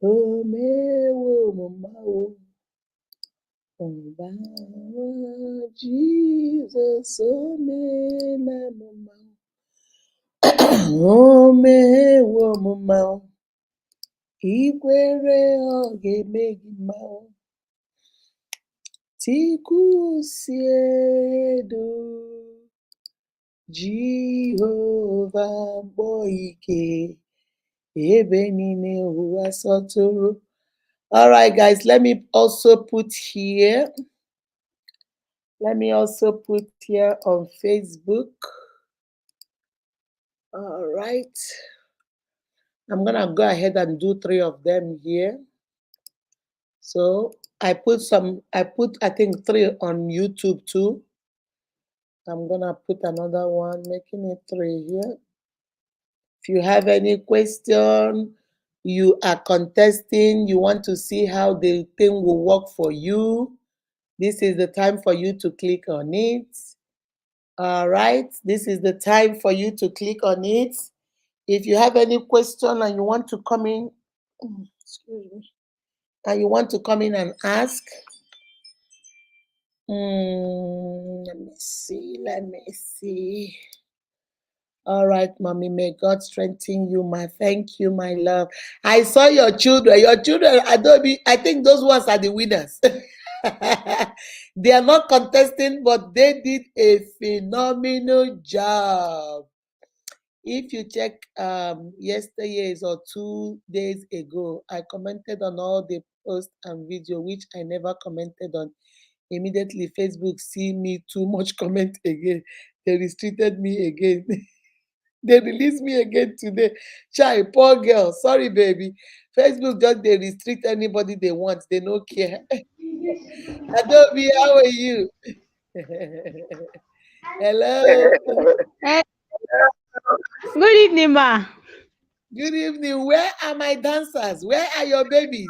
O mewo m mma, Ọbara Jesus, o meela m mma, o mewo m mma. Ikwere ọ ga-eme gị mma. Tikusiedu Jehova mkpọ ike, ebe niile ụwa sọtụrụ. All right, guys, let me also put here. Let me also put here on Facebook. All right. I'm going to go ahead and do 3 of them here. So I put I think 3 on YouTube too. I'm gonna put another one, making it 3 here. If you have any question, you are contesting, you want to see how the thing will work for you, this is the time for you to click on it. All right, this is the time for you to click on it. If you have any question and you want to come in, excuse me, and you want to come in and ask, let me see, All right, mommy, may God strengthen you, my thank you, my love. I saw your children. Your children, I think those ones are the winners. They are not contesting, but they did a phenomenal job. If you check yesterday's or 2 days ago, I commented on all the posts and video, which I never commented on. Immediately, Facebook see me too much comment again. They restricted me again. They release me again today. Chai, poor girl. Sorry, baby. Facebook just they restrict anybody they want. They don't care. Adobe, how are you? Hello. Eh, Good evening, ma. Good evening. Where are my dancers? Where are your babies?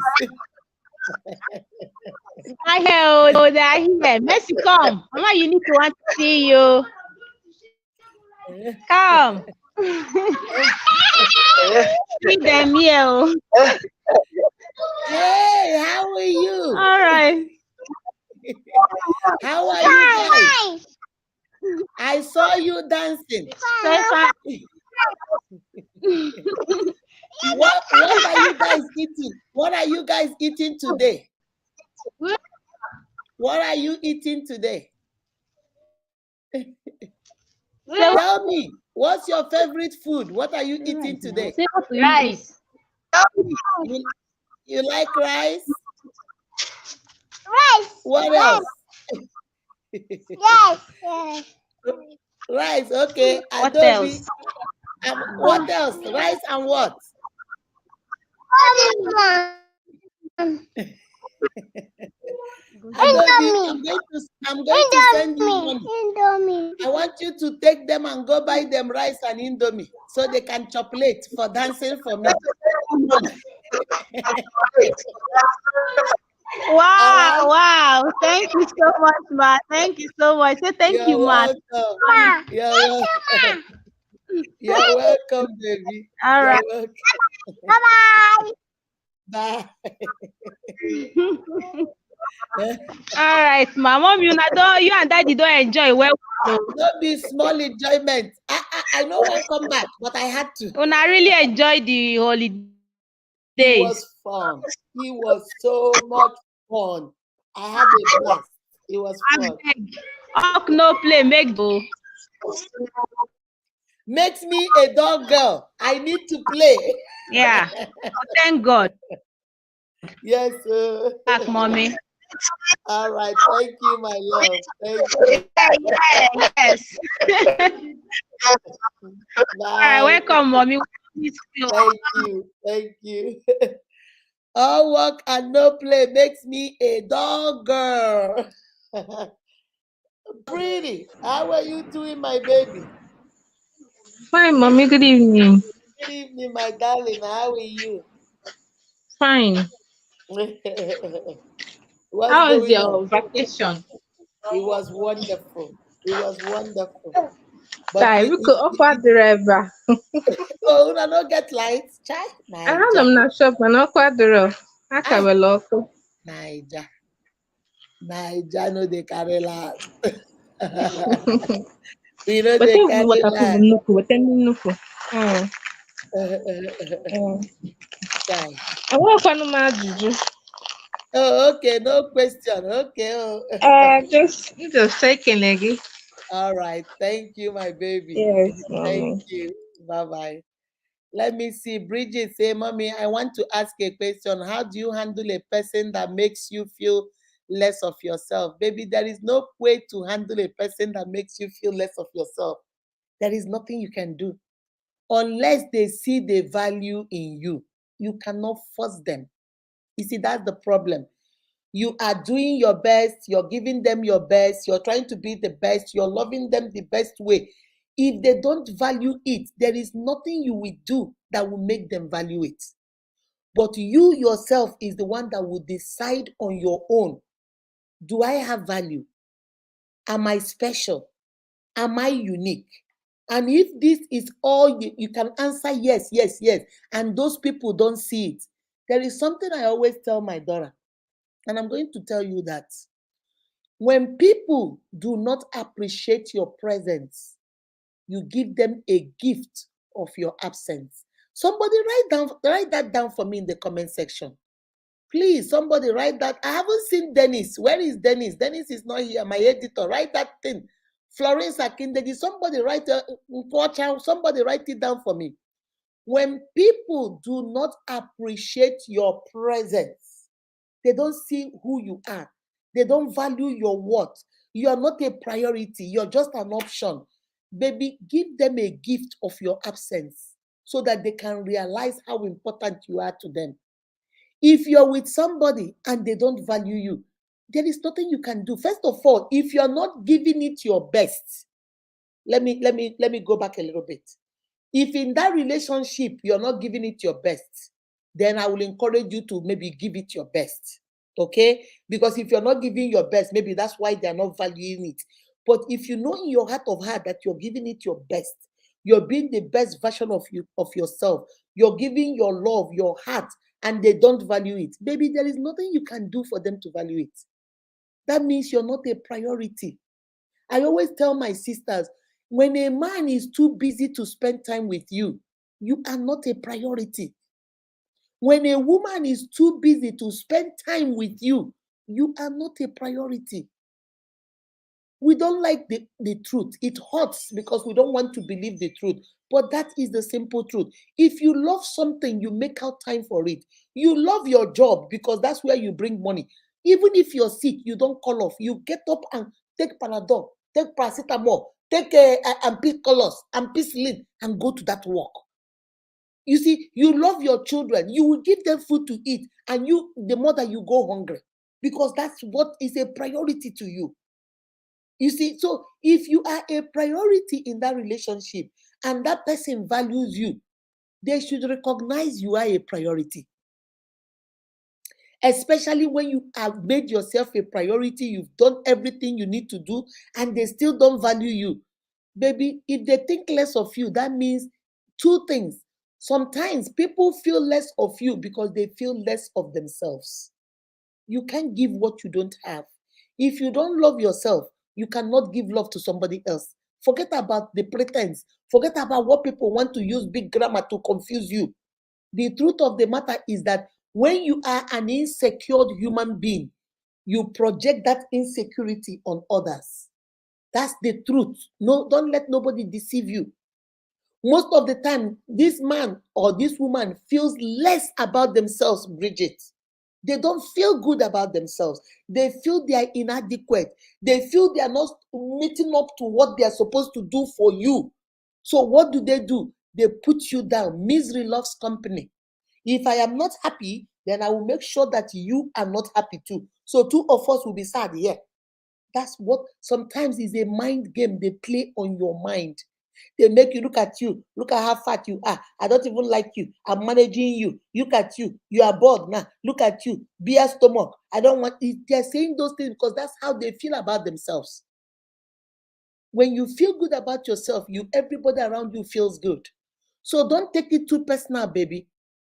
I hear oh, they are here. Mercy, come. Mama, you need to want to see you. Come. See them here. Oh. Hey, how are you? All right. How are you guys? I saw you dancing. So far. What are you guys eating? What are you guys eating today? What are you eating today? So, Tell me, what's your favorite food? What are you eating today? say what will you eat? You, you like rice? Rice. What Yes. else? Yes. Yes. Rice, okay. What Adobe. else? What else? Rice and what? Adobe, I'm going to send you money. Indomie. I want you to take them and go buy them rice and indomie so they can chocolate for dancing for me. Wow, All right. wow. Thank you so much, ma. Thank you so much. Say thank you, You're ma. welcome. Ma. You're welcome. You're welcome, baby. All You're right. welcome. Bye-bye. Bye. All right, ma. Mom, you and daddy don't enjoy well. No be small enjoyment. I know one come back, but I had to. Una really enjoy the holidays. It was fun. It was so much fun. I had a blast. It was fun. Talk no play, make do. Makes me a dog girl. I need to play. Yeah. Thank God. Yes, Back, mommy. All right. Thank you, my love. Thank you. Yes. All right, Bye. welcome, mommy. Thank you. Thank you. All work and no play makes me a dog girl. Pretty. How are you doing, my baby? Fine, mommy. Good evening. Good evening, my darling. How are you? Fine. What's How was going on? your vacation? It was wonderful. It was wonderful. But Chai, we could offer driver. oh, una no get lights, chai, Anọ Naija, m na shop mana ọkụ adịrọ. A ka ah, were ọkụ. Naija, Naija no dey carry last. We no Weta dey carry waterproof last. nnukwu, weta ndị nnukwu. Chai. Enwekwanụ m ajụjụ. Oh, okay, no question. Okay. Oh. Just ekele gị. All right. Thank you, my baby. Yes, Thank mommy. you. Bye bye. Let me see. Bridget say, Mommy, I want to ask a question. How do you handle a person that makes you feel less of yourself? Baby, there is no way to handle a person that makes you feel less of yourself. There is nothing you can do. Unless they see the value in you, you cannot force them. You see, that's the problem. You are doing your best, you're giving them your best, you're trying to be the best, you're loving them the best way. If they don't value it, there is nothing you will do that will make them value it. But you yourself is the one that will decide on your own. Do I have value? Am I special? Am I unique? And if this is all you can answer yes, yes, yes, and those people don't see it, there is something I always tell my daughter, and I'm going to tell you that when people do not appreciate your presence, you give them a gift of your absence. Somebody write that down for me in the comment section. Please, somebody write that. I haven't seen Dennis. Where is Dennis? Dennis is not here. My editor, write that thing. Florence Akindegi, somebody write somebody write it down for me. When people do not appreciate your presence, they don't see who you are. They don't value your worth. You are not a priority. You're just an option. Baby, give them a gift of your absence so that they can realize how important you are to them. If you're with somebody and they don't value you, there is nothing you can do. First of all, if you're not giving it your best, let me go back a little bit. If in that relationship you're not giving it your best, then I will encourage you to maybe give it your best. Okay? Because if you're not giving your best, maybe that's why they're not valuing it. But if you know in your heart of heart that you're giving it your best, you're being the best version of you of yourself, you're giving your love, your heart, and they don't value it, baby, there is nothing you can do for them to value it. That means you're not a priority. I always tell my sisters, when a man is too busy to spend time with you, you are not a priority. When a woman is too busy to spend time with you, you are not a priority. We don't like the truth. It hurts because we don't want to believe the truth. But that is the simple truth. If you love something, you make out time for it. You love your job because that's where you bring money. Even if you're sick, you don't call off. You get up and take Panadol, take paracetamol, take ampicillus, ampicillin, and go to that work. You see, you love your children. You will give them food to eat, and you, the mother, you go hungry because that's what is a priority to you. You see, so if you are a priority in that relationship and that person values you, they should recognize you are a priority. Especially when you have made yourself a priority, you've done everything you need to do, and they still don't value you. Baby, if they think less of you, that means two things. Sometimes people feel less of you because they feel less of themselves. You can't give what you don't have. If you don't love yourself, you cannot give love to somebody else. Forget about the pretense. Forget about what people want to use big grammar to confuse you. The truth of the matter is that when you are an insecure human being, you project that insecurity on others. That's the truth. No, don't let nobody deceive you. Most of the time, this man or this woman feels less about themselves, Bridget. They don't feel good about themselves. They feel they are inadequate. They feel they are not meeting up to what they are supposed to do for you. So what do? They put you down. Misery loves company. If I am not happy, then I will make sure that you are not happy too. So two of us will be sad here. That's what sometimes is a mind game they play on your mind. They make you look at you. Look at how fat you are. I don't even like you. I'm managing you. Look at you. You are bored now. Look at you. Beer stomach. I don't want it. They're saying those things because that's how they feel about themselves. When you feel good about yourself, everybody around you feels good. So don't take it too personal, baby.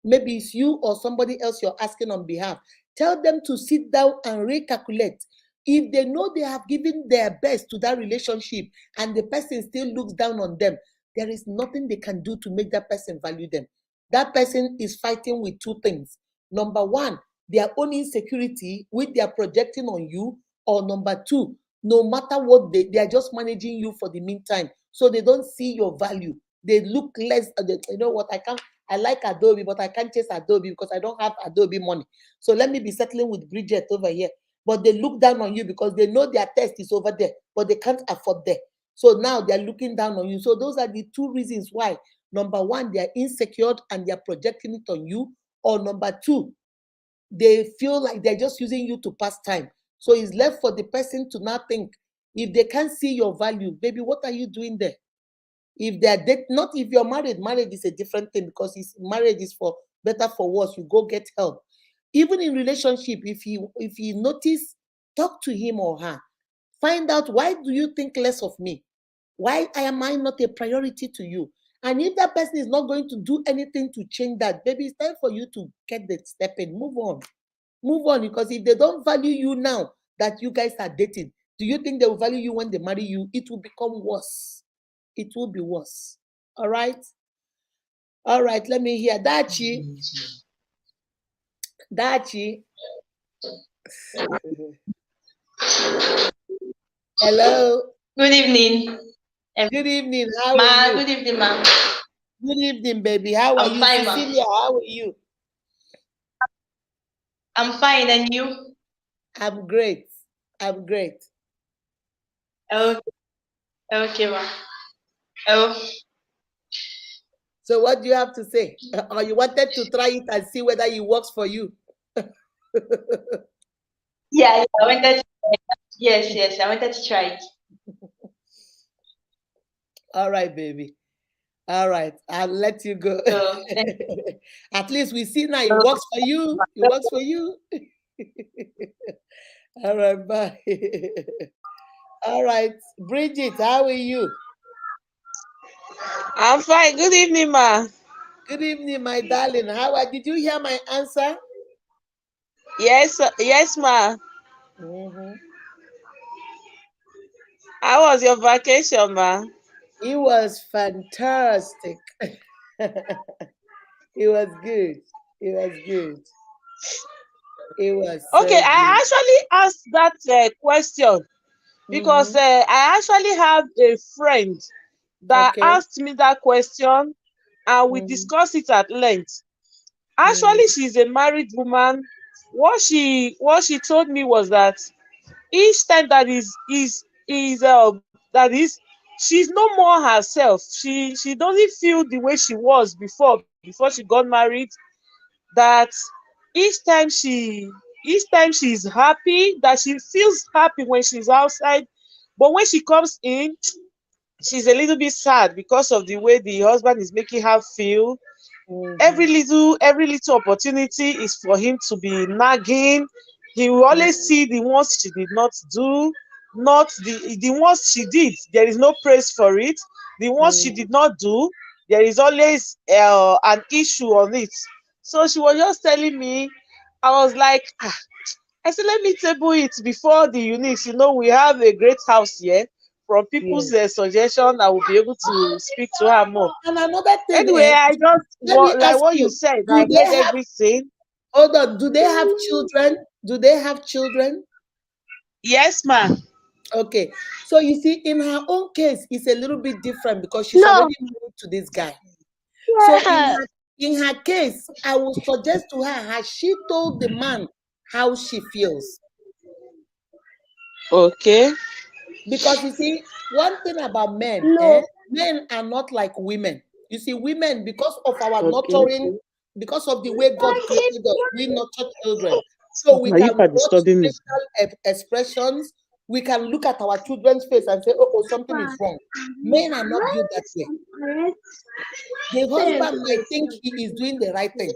Maybe it's you or somebody else you're asking on behalf. Tell them to sit down and recalculate. If they know they have given their best to that relationship and the person still looks down on them, there is nothing they can do to make that person value them. That person is fighting with two things. Number one, their own insecurity, which they are projecting on you, or number two, no matter what, they are just managing you for the meantime. So they don't see your value. They look less, you know what, I like Adobe, but I can't chase Adobe because I don't have Adobe money. So let me be settling with Bridget over here. But they look down on you because they know their test is over there, but they can't afford that. So now they're looking down on you. So those are the two reasons why. Number one, they're insecure and they're projecting it on you. Or number two, they feel like they're just using you to pass time. So it's left for the person to now think, if they can't see your value, baby, what are you doing there? If they're not if you're married, marriage is a different thing, because marriage is for better, for worse. You go get help. Even in relationship, if you notice, talk to him or her. Find out, why do you think less of me? Why am I not a priority to you? And if that person is not going to do anything to change that, baby, it's time for you to get the step in. Move on. Move on, because if they don't value you now that you guys are dating, do you think they will value you when they marry you? It will become worse. It will be worse. All right? All right, let me hear. Dachi. Dachi. Hello. Good evening. Good evening. How are you? Good evening, ma'am. Good evening, baby. How are I'm you? fine, ma'am. Cecilia, how are you? I'm fine, and you? I'm great. I'm great. Okay, okay, ma'am. Oh, So what do you have to say? Or you wanted to try it and see whether it works for you? yeah, I wanted to, yes, I wanted to try it. All right, baby. All right, I'll let you go. So, At least we see now it works for you. It works for you. All right, bye. All right, Bridget, how are you? I'm fine. Good evening, ma. Good evening, my darling. Did you hear my answer? Yes, ma. Mm-hmm. How was your vacation, ma? It was fantastic. It was good. It was good. It was Okay, so I good. actually asked that question because Mm-hmm. I actually have a friend that Okay. asked me that question, and we Mm-hmm. discussed it at length. Mm-hmm. Actually, she's a married woman. What she told me was that each time that is she's no more herself. She doesn't feel the way she was before she got married. That each time she each time she's happy, that she feels happy when she's outside, but when she comes in, she's a little bit sad because of the way the husband is making her feel. Mm-hmm. Every little opportunity is for him to be nagging. He will always see the ones she did not do, not the ones she did. There is no praise for it. The ones she did not do, there is always an issue on it. So she was just telling me. I was like, I said, let me table it before the uniques. We have a great house here. From people's Yes. suggestion, I will be able to speak to her more. And another thing, Anyway, I just let me like ask what you you, said. I do they heard have, everything. hold on, do they have children? Do they have children? Yes, ma'am. Okay. So you see, in her own case, it's a little bit different because she's No. already married to this guy. So in her case, I would suggest to her, has she told the man how she feels? Okay. Because you see, one thing about men, No. men are not like women. You see, women, because of our Okay. nurturing, because of the way God created us, we nurture children. So we Now you can are watch disturbing me. facial expressions. We can look at our children's face and say, oh, something is wrong. Men are not built that way. The husband might think he is doing the right thing,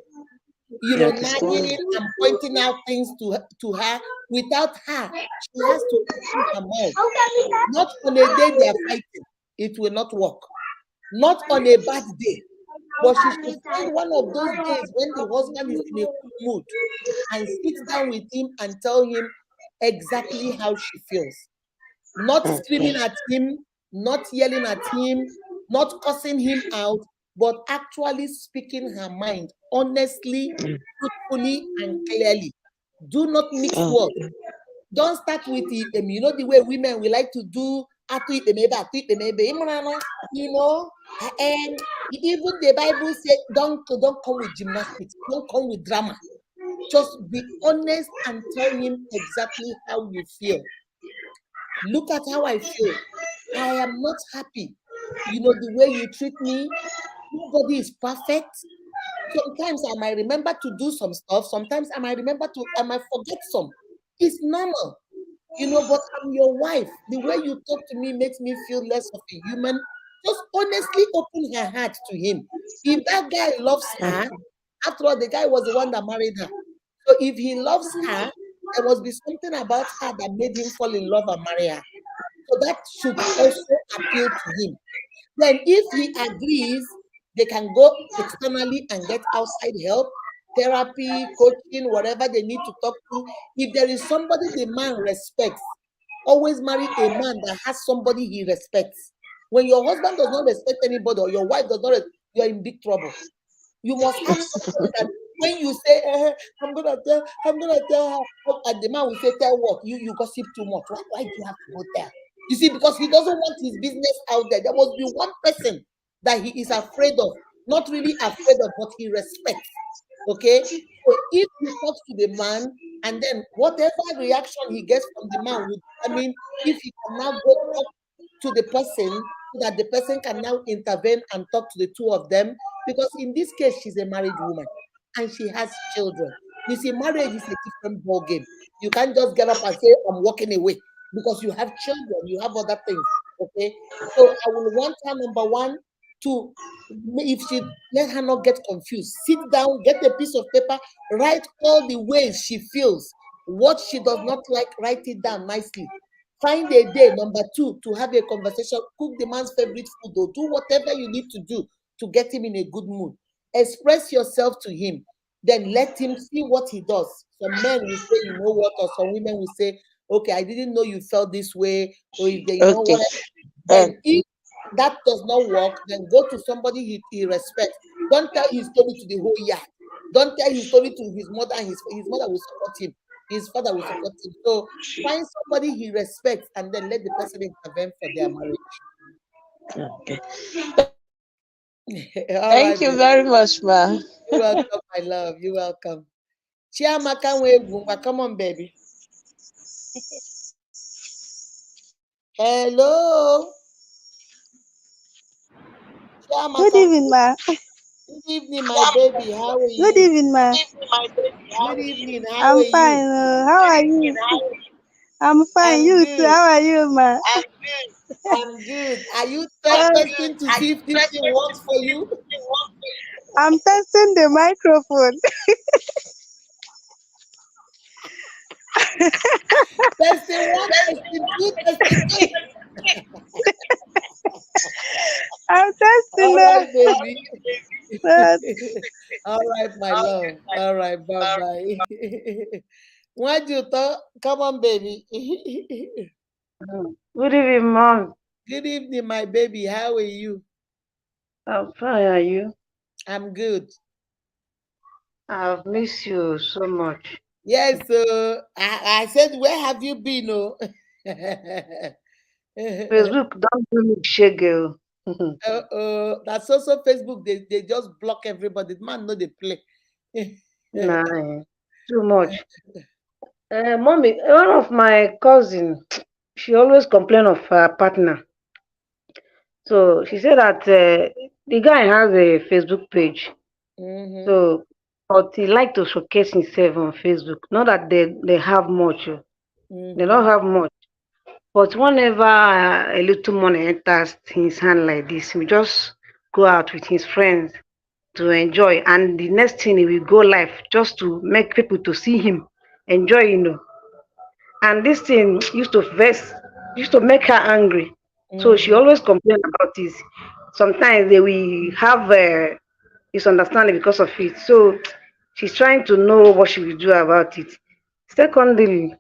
You are disturbing nagging me. and pointing out things to her. Without her, she has to open her mouth. Not on a day they are fighting, it will not work. Not on a bad day, but she should find one of those days when the husband is in a good mood and sit down with him and tell him exactly how she feels. Not screaming at him, not yelling at him, not cussing him out, but actually speaking her mind honestly, truthfully, and clearly. Do not mix Oh, words. Don't start with the way women we like to do atu ikpemebe, atu ikpemebe. And even the Bible said, don't come with gymnastics, don't come with drama. Just be honest and tell him exactly how you feel. Look at how I feel. I am not happy. The way you treat me, nobody is perfect. sometimes I might remember to do some stuff. Sometimes I might forget some. It's normal, but I'm your wife. The way you talk to me makes me feel less of a human. Just honestly open her heart to him. If that guy loves her, after all, the guy was the one that married her. So if he loves her, there must be something about her that made him fall in love and marry her. So that should also appeal to him. Then if he agrees, they can go externally and get outside help, therapy, coaching, whatever they need to talk to. If there is somebody the man respects, always marry a man that has somebody he respects. When your husband does not respect anybody or your wife does not, you are in big trouble. You must have somebody that when you say, I'm gonna tell her, and the man will say, tell what? You gossip too much. Why do you have to go there? You see, because he doesn't want his business out there. There must be one person that he is afraid of, not really afraid of, but he respects. Okay? So if he talks to the man, and then whatever reaction he gets from the man would, if he can now go talk to the person so that the person can now intervene and talk to the two of them. Because in this case, she's a married woman and she has children. You see, marriage is a different ball game. You can't just get up and say, I'm walking away, because you have children, you have other things. Okay. So I will want her, number one, to, if she, let her not get confused. Sit down, get a piece of paper, write all the ways she feels. What she does not like, write it down nicely. Find a day, number two, to have a conversation. Cook the man's favorite food, or do whatever you need to do to get him in a good mood. Express yourself to him. Then let him see what he does. Some men will say, you know what, or some women will say, okay, I didn't know you felt this way, or if they, Okay. then if that does not work, then go to somebody he respects. Don't tell his story to the whole yard. Don't tell his story to his mother, and his mother will support him. His father will support him. So find somebody he respects and then let the person intervene for their marriage. Okay. All Thank right, you baby. very much, ma. You're welcome, my love. You're welcome. Chiamaka Nwegwu, come on, baby. Hello. Good Chiamaka. evening, ma. Good evening, my baby. How are Good you? evening, ma. Good evening. How I'm are you? fine. How are you? I'm fine. I'm You too. good. How are you, ma? I'm good. Are you Uh, testing to see if this thing works for you? I'm testing the microphone. Testing one, testing two, testing three. I'm testing All right, baby. the. All right, my love. All right, bye bye. What you thought? Come on, baby. Good evening, Mom. Good evening, my baby. How are you? I'm fine. Are you? I'm good. I've missed you so much. Yes, I said, where have you been? Oh, Facebook don't do me shaggy. that's also Facebook. They just block everybody. The man know they play. Nah, too much. Mommy, one of my cousin, she always complain of her partner. So she said that the guy has a Facebook page. Mm-hmm, So, but he like to showcase himself on Facebook. Not that they have much. They mm-hmm, don't have much. But whenever a little money enters his hand like this, we just go out with his friends to enjoy. And the next thing he will go live just to make people to see him enjoy. And this thing used to make her angry. So she mm-hmm, always complain about this. Sometimes they will have misunderstanding because of it. So she's trying to know what she will do about it. Secondly,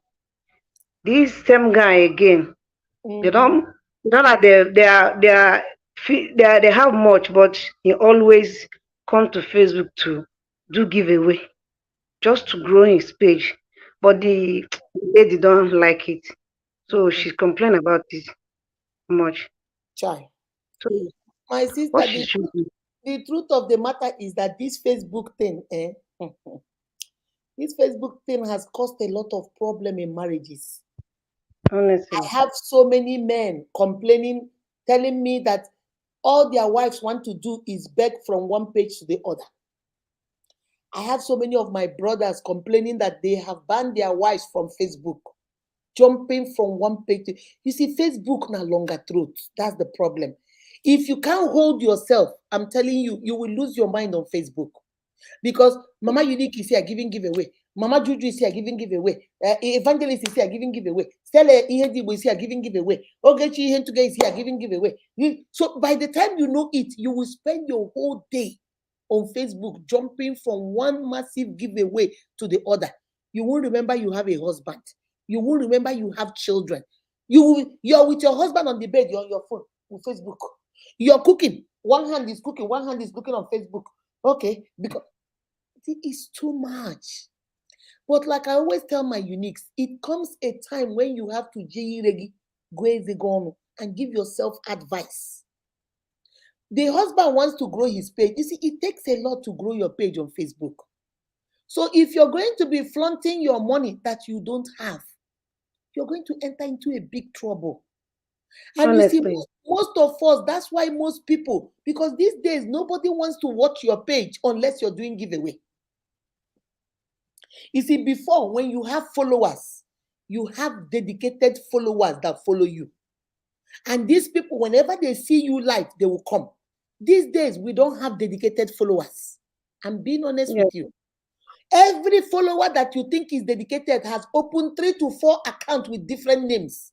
this same guy again, they mm-hmm. don't you know that they have much, but he always come to Facebook to do giveaway just to grow his page. But the lady don't like it. So Mm-hmm. she complain about it much. Chai. So My what sister, she should do, the truth of the matter is that this Facebook thing, this Facebook thing has caused a lot of problem in marriages. honestly. I have so many men complaining, telling me that all their wives want to do is beg from one page to the other. I have so many of my brothers complaining that they have banned their wives from Facebook, jumping from one page to, you see, Facebook no longer truth. That's the problem. If you can't hold yourself, I'm telling you, you will lose your mind on Facebook. Because Mama Unique is here giving giveaway. Mama Juju is here giving giveaway. Evangelist is here giving giveaway. Stella Ihedibo is here giving giveaway. Ogechi Ihentuge is here giving giveaway. So by the time you know it, you will spend your whole day on Facebook jumping from one massive giveaway to the other. You won't remember you have a husband. You won't remember you have children. You're with your husband on the bed, you're on your phone on Facebook. You're cooking. One hand is cooking, one hand is looking on Facebook. Okay, because it is too much. But like I always tell my uniques, it comes a time when you have to go and give yourself advice. The husband wants to grow his page. You see, it takes a lot to grow your page on Facebook. So if you're going to be flaunting your money that you don't have, you're going to enter into a big trouble. And Honestly. you see, most of us, that's why most people, because these days nobody wants to watch your page unless you're doing giveaway. You see, before, when you have followers, you have dedicated followers that follow you. And these people, whenever they see you live, they will come. These days, we don't have dedicated followers. I'm being honest with you. Every follower that you think is dedicated has opened 3 to 4 accounts with different names.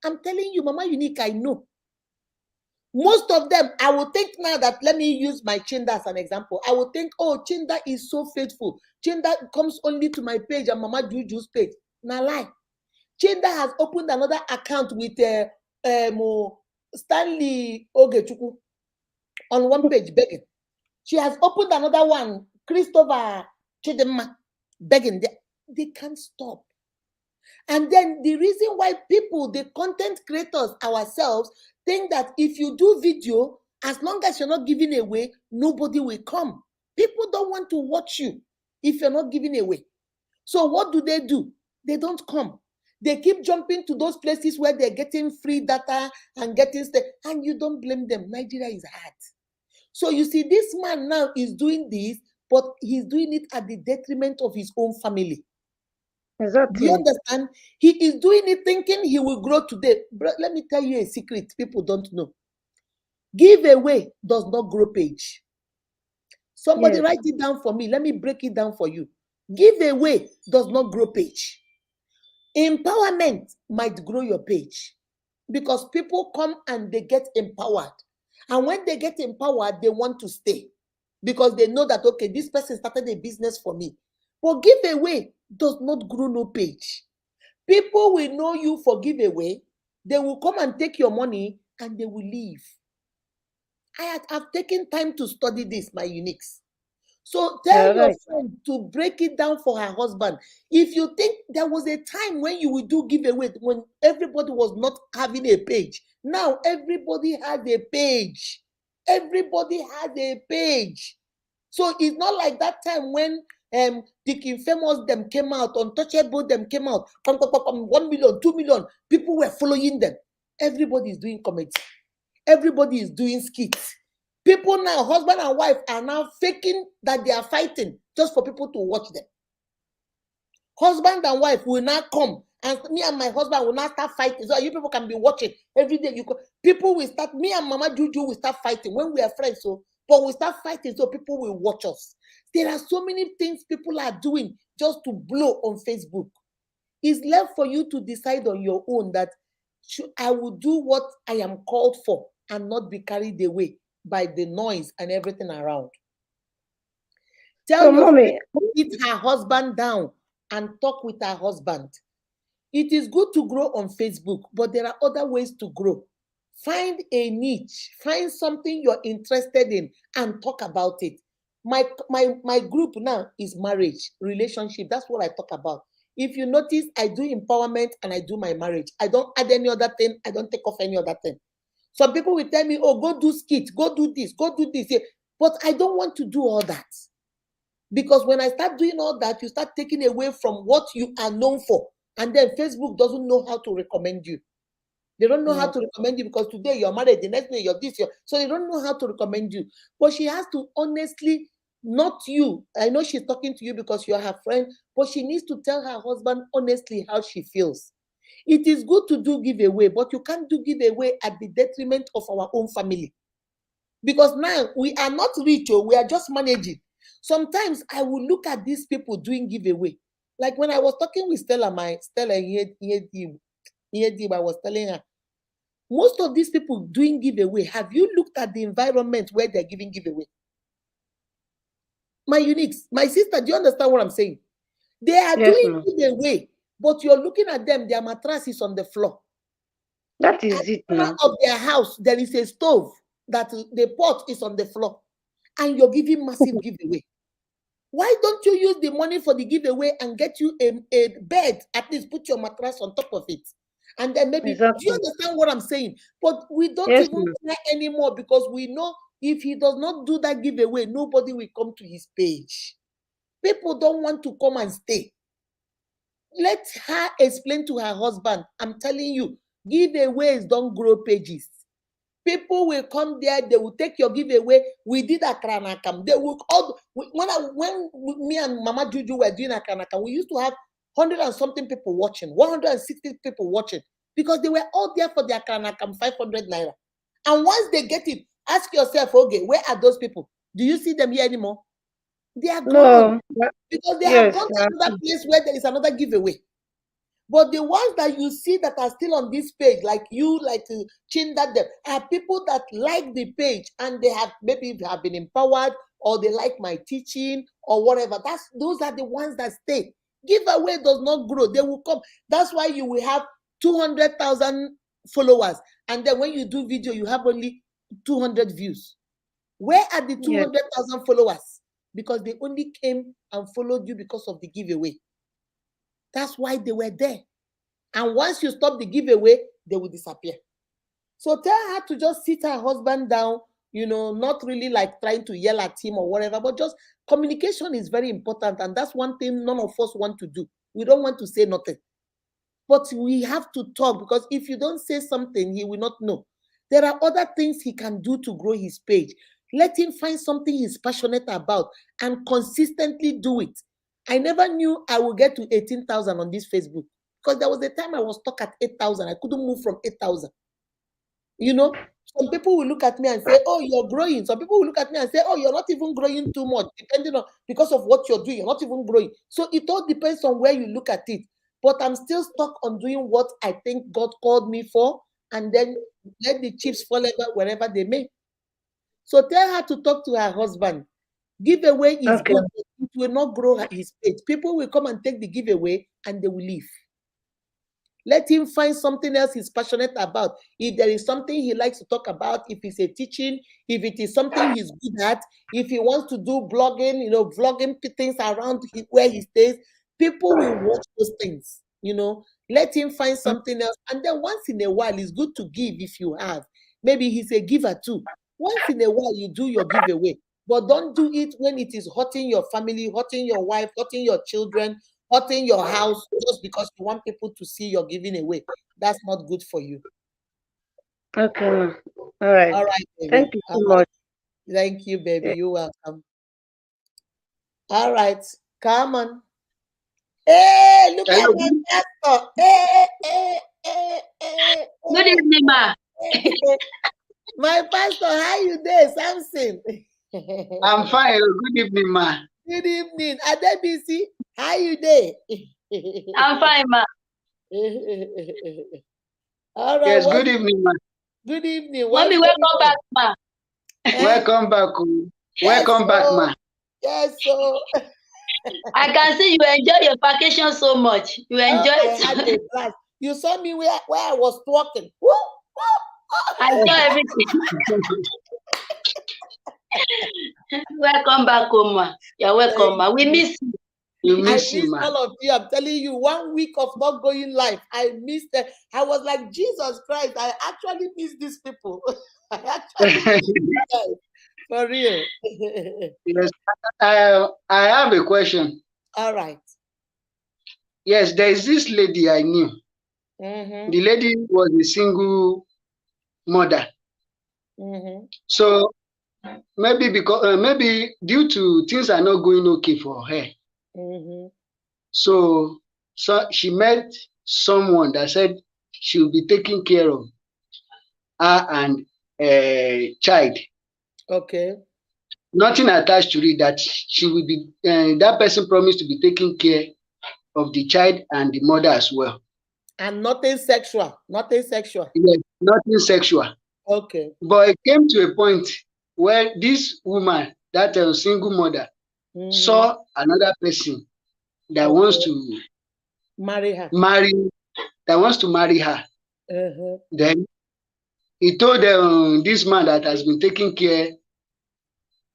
I'm telling you, Mama Unique, I know. Most of them, I will think now that, let me use my Chinda as an example. I will think, oh, Chinda is so faithful. Chinda comes only to my page and Mama Juju's page. Now lie. Chinda has opened another account with Stanley Ogechuku on one page begging. She has opened another one, Christopher Chidema, begging. They can't stop. And then the reason why people, the content creators ourselves, think that if you do video, as long as you're not giving away, nobody will come. People don't want to watch you if you're not giving away. So what do? They don't come. They keep jumping to those places where they're getting free data and getting stuff, and you don't blame them. Nigeria is hard. So you see, this man now is doing this, but he's doing it at the detriment of his own family. Exactly. Do you understand? He is doing it thinking he will grow today. But let me tell you a secret people don't know. Giveaway does not grow page. Somebody write it down for me. Let me break it down for you. Giveaway does not grow page. Empowerment might grow your page because people come and they get empowered. And when they get empowered, they want to stay because they know that, okay, this person started a business for me. But giveaway does not grow no page. People will know you for giveaway. They will come and take your money and they will leave. I've taken time to study this, my uniques. So tell your friend to break it down for her husband. If you think there was a time when you would do giveaway, when everybody was not having a page. Now everybody has a page. Everybody has a page. So it's not like that time when the Infamous them came out, Untouchable them came out, 1 million, 2 million, people were following them. Everybody is doing comedy. Everybody is doing skits. People now, husband and wife, are now faking that they are fighting just for people to watch them. Husband and wife will now come, and me and my husband will now start fighting. So you people can be watching every day. People will start, me and Mama Juju will start fighting when we are friends. But we start fighting so people will watch us. There are so many things people are doing just to blow on Facebook. It's left for you to decide on your own that I will do what I am called for and not be carried away by the noise and everything around. Tell your friend to sit her husband down and talk with her husband. It is good to grow on Facebook, but there are other ways to grow. Find a niche, find something you're interested in and talk about it. My group now is marriage, relationship. That's what I talk about. If you notice, I do empowerment and I do my marriage. I don't add any other thing. I don't take off any other thing. Some people will tell me, oh, go do skits, go do this, go do this. But I don't want to do all that. Because when I start doing all that, you start taking away from what you are known for. And then Facebook doesn't know how to recommend you. They don't know how to recommend you because today you're married, the next day you're this. So they don't know how to recommend you. But she has to honestly Not you. I know she's talking to you because you're her friend, but she needs to tell her husband honestly how she feels. It is good to do giveaway, but you can't do giveaway at the detriment of our own family. Because now we are not rich, we are just managing. Sometimes I will look at these people doing giveaway. Like when I was talking with Stella, I was telling her, most of these people doing giveaway, have you looked at the environment where they're giving giveaway? My uniques, my sister, do you understand what I'm saying? They are doing giveaway, but you're looking at them, their mattress is on the floor. That is it now. Of their house, there is a stove that the pot is on the floor, and you're giving massive giveaway. Why don't you use the money for the giveaway and get you a bed? At least put your mattress on top of it. And then maybe, do you understand what I'm saying? But we don't even care anymore because we know if he does not do that giveaway, nobody will come to his page. People don't want to come and stay. Let her explain to her husband, I'm telling you, giveaways don't grow pages. People will come there, they will take your giveaway. We did a kranakam. They will all when me and Mama Juju were doing a kranakam, we used to have 100 and something people watching, 160 people watching, because they were all there for their kranakam, 500 naira. And once they get it, ask yourself, okay, where are those people? Do you see them here anymore? They are gone. Because they have gone to another place where there is another giveaway. But the ones that you see that are still on this page, like you, like Chinda, them, are people that like the page and they have maybe have been empowered or they like my teaching or whatever. Those are the ones that stay. Giveaway does not grow. They will come. That's why you will have 200,000 followers. And then when you do video, you have only 200 views. Where are the 200,000 followers? Because they only came and followed you because of the giveaway. That's why they were there. And once you stop the giveaway, they will disappear. So tell her to just sit her husband down, not really like trying to yell at him or whatever, but just communication is very important. And that's one thing none of us want to do. We don't want to say nothing. But we have to talk, because if you don't say something, he will not know. There are other things he can do to grow his page. Let him find something he's passionate about and consistently do it. I never knew I would get to 18,000 on this Facebook, because there was a time I was stuck at 8,000. I couldn't move from 8,000. Some people will look at me and say, oh, you're growing. Some people will look at me and say, oh, you're not even growing too much, depending on, because of what you're doing, you're not even growing. So it all depends on where you look at it. But I'm still stuck on doing what I think God called me for, and then let the chips fall wherever they may. So tell her to talk to her husband. Giveaway is good, but it will not grow his page. People will come and take the giveaway and they will leave. Let him find something else he's passionate about. If there is something he likes to talk about, if it's a teaching, if it is something he's good at, if he wants to do blogging, vlogging things around where he stays, people will watch those things, Let him find something else. And then once in a while, it's good to give if you have. Maybe he's a giver too. Once in a while, you do your giveaway. But don't do it when it is hurting your family, hurting your wife, hurting your children, hurting your house, just because you want people to see you're giving away. That's not good for you. Okay, all right. All right, baby. Thank you so much. Thank you, baby. Yeah. You're welcome. All right, come on. Hey, look at my pastor. Hey. Good evening, ma. My pastor, how you there, Samson? I'm fine. Good evening, ma. Good evening. Adebisi, how you there? I'm fine, ma. All right. Yes, good evening, ma. Good evening. Mommy, welcome back, ma. Welcome back. Welcome back, ma. Yes, so. I can see you enjoy your vacation so much. You enjoy it. I had a blast. You saw me where I was talking. I saw everything. Welcome back home, ma. You're welcome, ma. We miss you. You miss you, ma. All of you. I'm telling you, 1 week of not going live. I missed them. I was like, Jesus Christ, I actually miss these people. I actually miss them. For real. Yes, I have a question. All right. Yes, there is this lady I knew. Mm-hmm. The lady was a single mother. Mm-hmm. So maybe because maybe due to things are not going okay for her. Mm-hmm. So she met someone that said she will be taking care of her and child. Okay. Nothing attached to it, that she will be that person promised to be taking care of the child and the mother as well. And nothing sexual. Nothing sexual. Yes, nothing sexual. Okay. But it came to a point where this woman, that single mother, Mm-hmm. saw another person that Okay. wants to Marry her. marry, her. Uh-huh. Then he told this man that has been taking care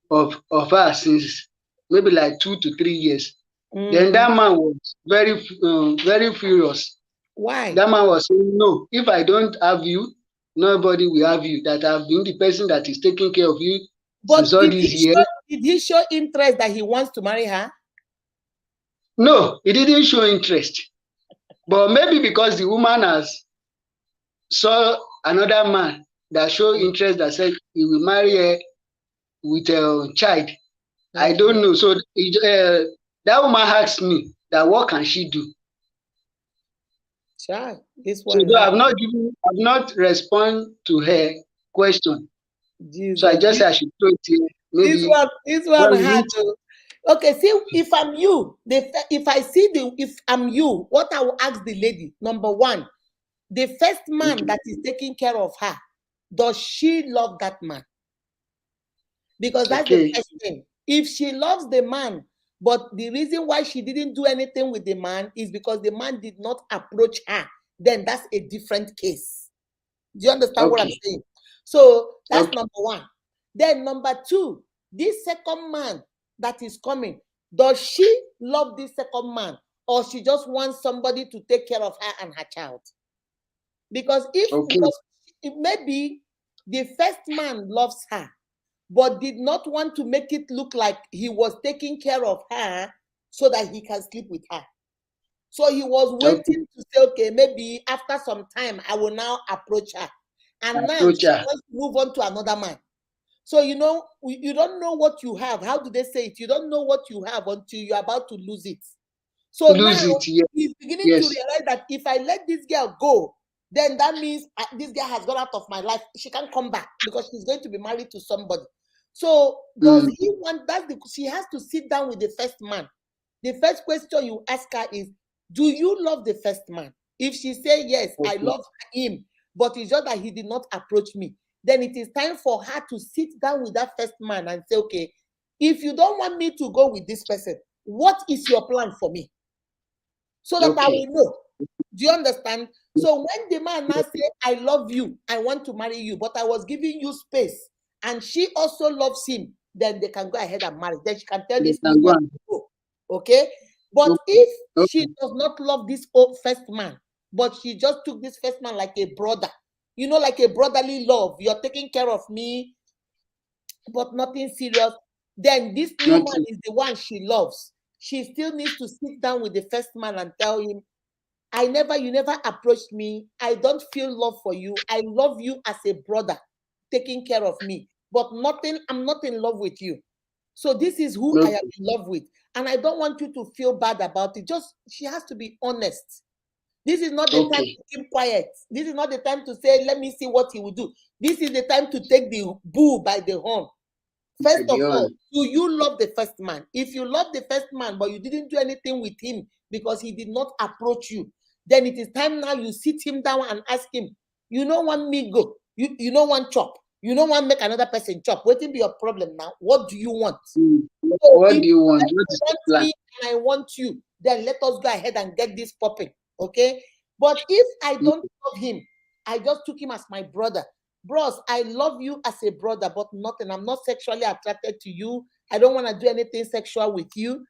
of her since maybe like 2 to 3 years. Then Mm-hmm. that man was very furious. Why? That man was saying, no, if I don't have you, nobody will have you. That I've been the person that is taking care of you since But all these years. did he show interest that he wants to marry her? No, he didn't show interest. But maybe because the woman has saw another man that showed interest, that said he will marry her with a child. I don't know. So that woman asked me that what can she do? Child, this So one though hard. I've not respond to her question. So I Jesus. just said I should throw it here. Maybe This when one we hard. meet. Oh. Okay, see, if I'm you, if I'm you, what I will ask the lady, number one, the first man that is taking care of her, does she love that man? Because that's the Okay. first thing. If she loves the man, but the reason why she didn't do anything with the man is because the man did not approach her, then that's a different case. Do you understand what I'm Okay. saying? So that's Okay. number one. Then number two, this second man that is coming, does she love this second man, or she just wants somebody to take care of her and her child? Because Okay. if maybe the first man loves her, but did not want to make it look like he was taking care of her so that he can sleep with her. So he was Okay. waiting to say, okay, maybe after some time, I will now approach her. And now Approach she her. wants to move on to another man. So, you don't know what you have. How do they say it? You don't know what you have until you're about to lose it. So now Lose it. Yes. he's beginning to Yes. realize that if I let this girl go, then that means this girl has gone out of my life. She can't come back because she's going to be married to somebody. So does he want that? She has to sit down with the first man. The first question you ask her is, do you love the first man? If she say yes, I Okay. love him, but it's just that he did not approach me, then it is time for her to sit down with that first man and say, okay, if you don't want me to go with this person, what is your plan for me? So that I will know. Do you understand? So when the man now say, I love you, I want to marry you, but I was giving you space, and she also loves him, then they can go ahead and marry. Then she can tell You this new can go man and to go. Okay? But okay. if she Okay. does not love this old first man, but she just took this first man like a brother, like a brotherly love, you're taking care of me, but nothing serious, then this new man Nothing. is the one she loves. She still needs to sit down with the first man and tell him, you never approached me. I don't feel love for you. I love you as a brother, taking care of me. But I'm not in love with you. So this is who I am Okay. in love with. And I don't want you to feel bad about it. She has to be honest. This is not the time Okay. to keep quiet. This is not the time to say, let me see what he will do. This is the time to take the bull by the horn. First of all, do you love the first man? If you love the first man, but you didn't do anything with him because he did not approach you, then it is time now you sit him down and ask him, you don't want me go, you don't want chop, you don't want make another person chop. What will be your problem now? What do you want? So What if do you you want? What is the want plan? me and I want you, then let us go ahead and get this popping. Okay? But if I don't love him, I just took him as my brother. Bros, I love you as a brother, but nothing. I'm not sexually attracted to you. I don't want to do anything sexual with you.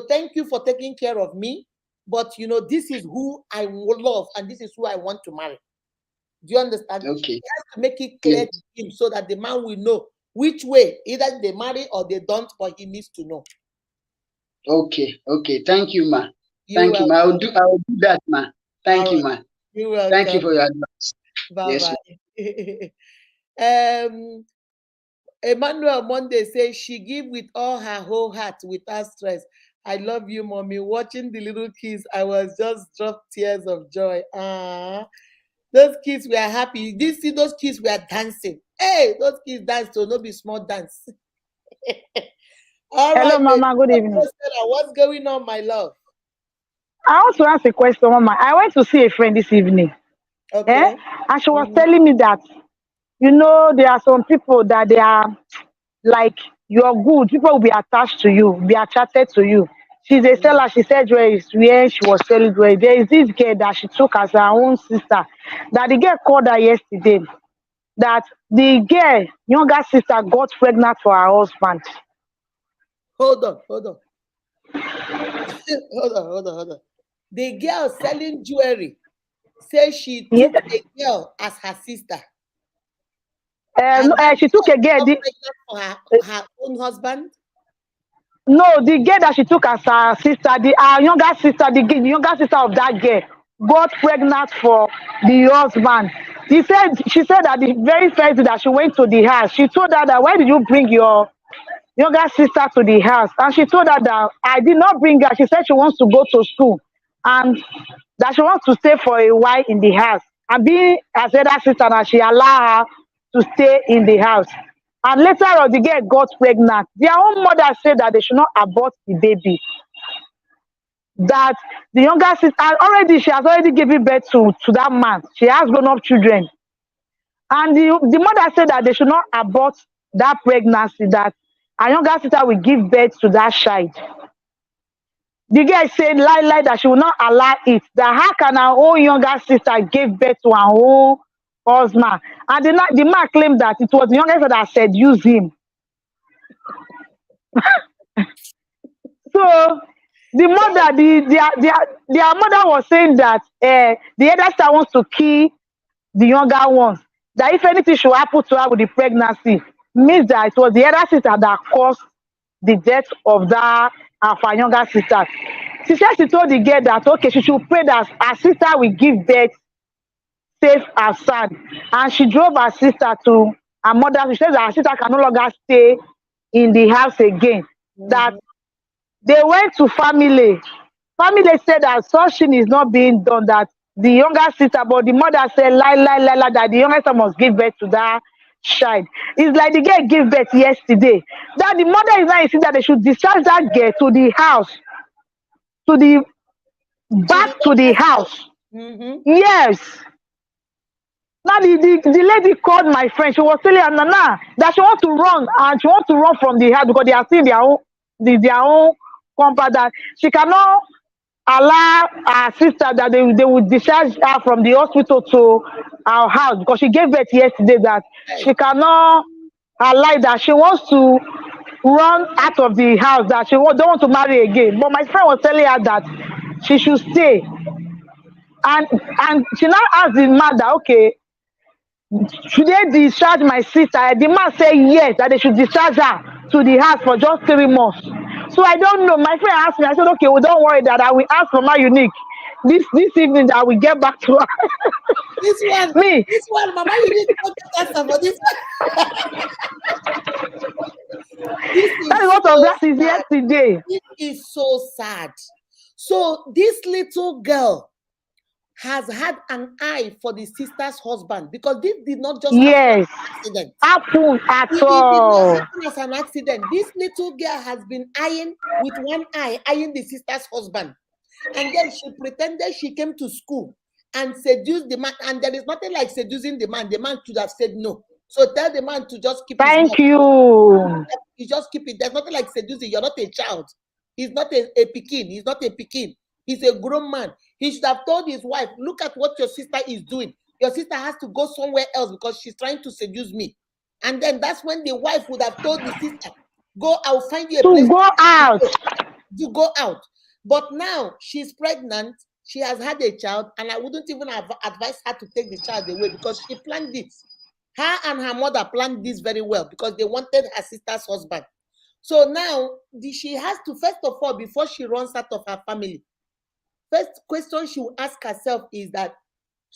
Thank you for taking care of me. But this is who I love and this is who I want to marry. Do you understand? Okay. He has to make it clear Yes. to him so that the man will know which way. Either they marry or they don't, but he needs to know. Okay. Okay. Thank you, ma. You're Thank you, ma. welcome. I will do that, ma. Thank All you, right. ma. You're Thank you welcome. for your advice. Yes, ma. Bye-bye. um Emmanuel Monday says she give with all her whole heart without stress. I love you, mommy. Watching the little kids, I was just dropped tears of joy. Ah, those kids were happy. Did you see those kids were dancing? Hey, those kids dance to no be small dance. All Hello, right, baby. Mama. Good evening. What's going on, my love? I want to ask a question, Mama. I went to see a friend this evening, Okay. and she was Mhm. telling me that there are some people that they are like you're good. People will be attached to you, be attracted to you. She's a seller. She said where she was selling jewelry. There is this girl that she took as her own sister. That the girl called her yesterday. That the girl, younger sister, got pregnant for her husband. Hold on. hold on, hold on. The girl selling jewelry says she Yeah. took a girl as her sister, No, and that she took girl a girl. got pregnant for her own husband. No, the girl that she took as her sister, her younger sister, the younger sister of that girl, got pregnant for the husband. She said that the very first day that she went to the house, she told her that why did you bring your younger sister to the house? And she told her that I did not bring her. She said she wants to go to school and that she wants to stay for a while in the house. And being as elder sister, that she allow her to stay in the house. And later on, the girl got pregnant. Their own mother said that they should not abort the baby. That the younger sister she has already given birth to that man. She has grown up children. And the mother said that they should not abort that pregnancy, that her younger sister will give birth to that child. The girl said lie that she will not allow it. That how can her own younger sister give birth to her own husband? And the man claimed that it was the younger sister that seduced him. So the mother, their mother was saying that the elder sister wants to kill the younger ones. That if anything should happen to her with the pregnancy, means that it was the elder sister that caused the death of her younger sister. She told the girl that okay, she should pray that her sister will give birth safe and sound. And she drove her sister to her mother. She says that her sister can no longer stay in the house again. That they went to family. Family said that such thing is not being done, that the younger sister, but the mother said lie, that the younger sister must give birth to that child. It's like the girl gave birth yesterday. That the mother is now insisting that they should discharge that girl to the house, to the back to the house. Mm-hmm. Yes. Now the lady called my friend. She was telling her Nana that she wants to run, and she wants to run from the house because they are still their own compound, that she cannot allow her sister that they would discharge her from the hospital to our house because she gave birth yesterday, that she cannot allow that. She wants to run out of the house, that she don't want to marry again. But my friend was telling her that she should stay. And she now asked the man that okay, should they discharge my sister? The man said yes, that they should discharge her to the house for just 3 months. So I don't know. My friend asked me, I said, okay, well, don't worry that I will ask for my unique this evening that I will get back to her. This one, Mama, you need to get answer for this one. That is what of that is yesterday. This is so sad. So this little girl has had an eye for the sister's husband, because this did not just happen as an accident. Happen at It all. did not happen as an accident. This little girl has been eyeing with one eye, eyeing the sister's husband. And then she pretended she came to school and seduced the man. And there is nothing like seducing the man. The man should have said no. So tell the man to just keep his mouth. Thank you. You just keep it. There's nothing like seducing. You're not a child. He's not a pikin. He's not a pikin. He's a grown man. He should have told his wife, look at what your sister is doing. Your sister has to go somewhere else because she's trying to seduce me. And then that's when the wife would have told the sister, go, I'll find you a place to go out. To go out. But now she's pregnant. She has had a child, and I wouldn't even have advised her to take the child away because she planned this. Her and her mother planned this very well because they wanted her sister's husband. So now she has to, first of all, before she runs out of her family, first question she will ask herself is that,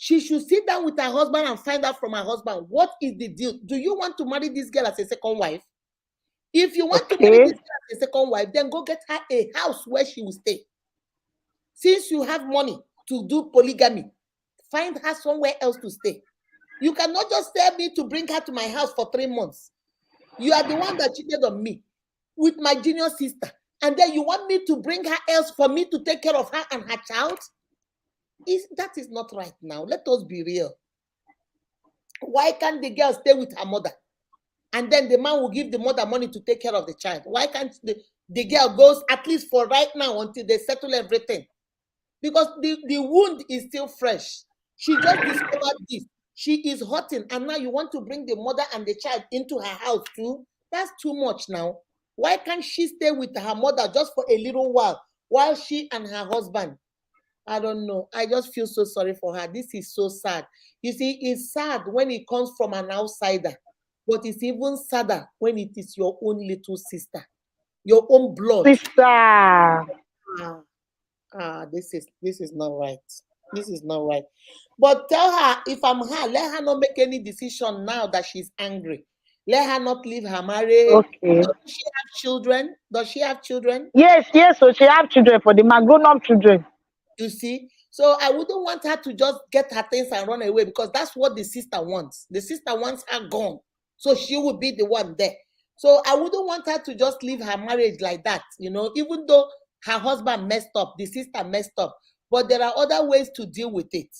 She should sit down with her husband and find out from her husband what is the deal. Do you want to marry this girl as a second wife? If you want to marry this girl as a second wife, then go get her a house where she will stay. Since you have money to do polygamy, find her somewhere else to stay. You cannot just tell me to bring her to my house for 3 months. You are the one that cheated on me with my junior sister. And then you want me to bring her else for me to take care of her and her child? That is not right now. Let us be real. Why can't the girl stay with her mother? And then the man will give the mother money to take care of the child. Why can't the girl goes at least for right now until they settle everything? Because the wound is still fresh. She just discovered this. She is hurting, and now you want to bring the mother and the child into her house too? That's too much now. Why can't she stay with her mother just for a little while she and her husband? I don't know. I just feel so sorry for her. This is so sad. You see, it's sad when it comes from an outsider, but it's even sadder when it is your own little sister, your own blood. Sister. This is not right. This is not right. But tell her, if I'm her, let her not make any decision now that she's angry. Let her not leave her marriage. Okay. Does she have children? Does she have children? Yes. So she have children, for the grown-up children. You see? So I wouldn't want her to just get her things and run away, because that's what the sister wants. The sister wants her gone. So she will be the one there. So I wouldn't want her to just leave her marriage like that, even though her husband messed up, the sister messed up. But there are other ways to deal with it.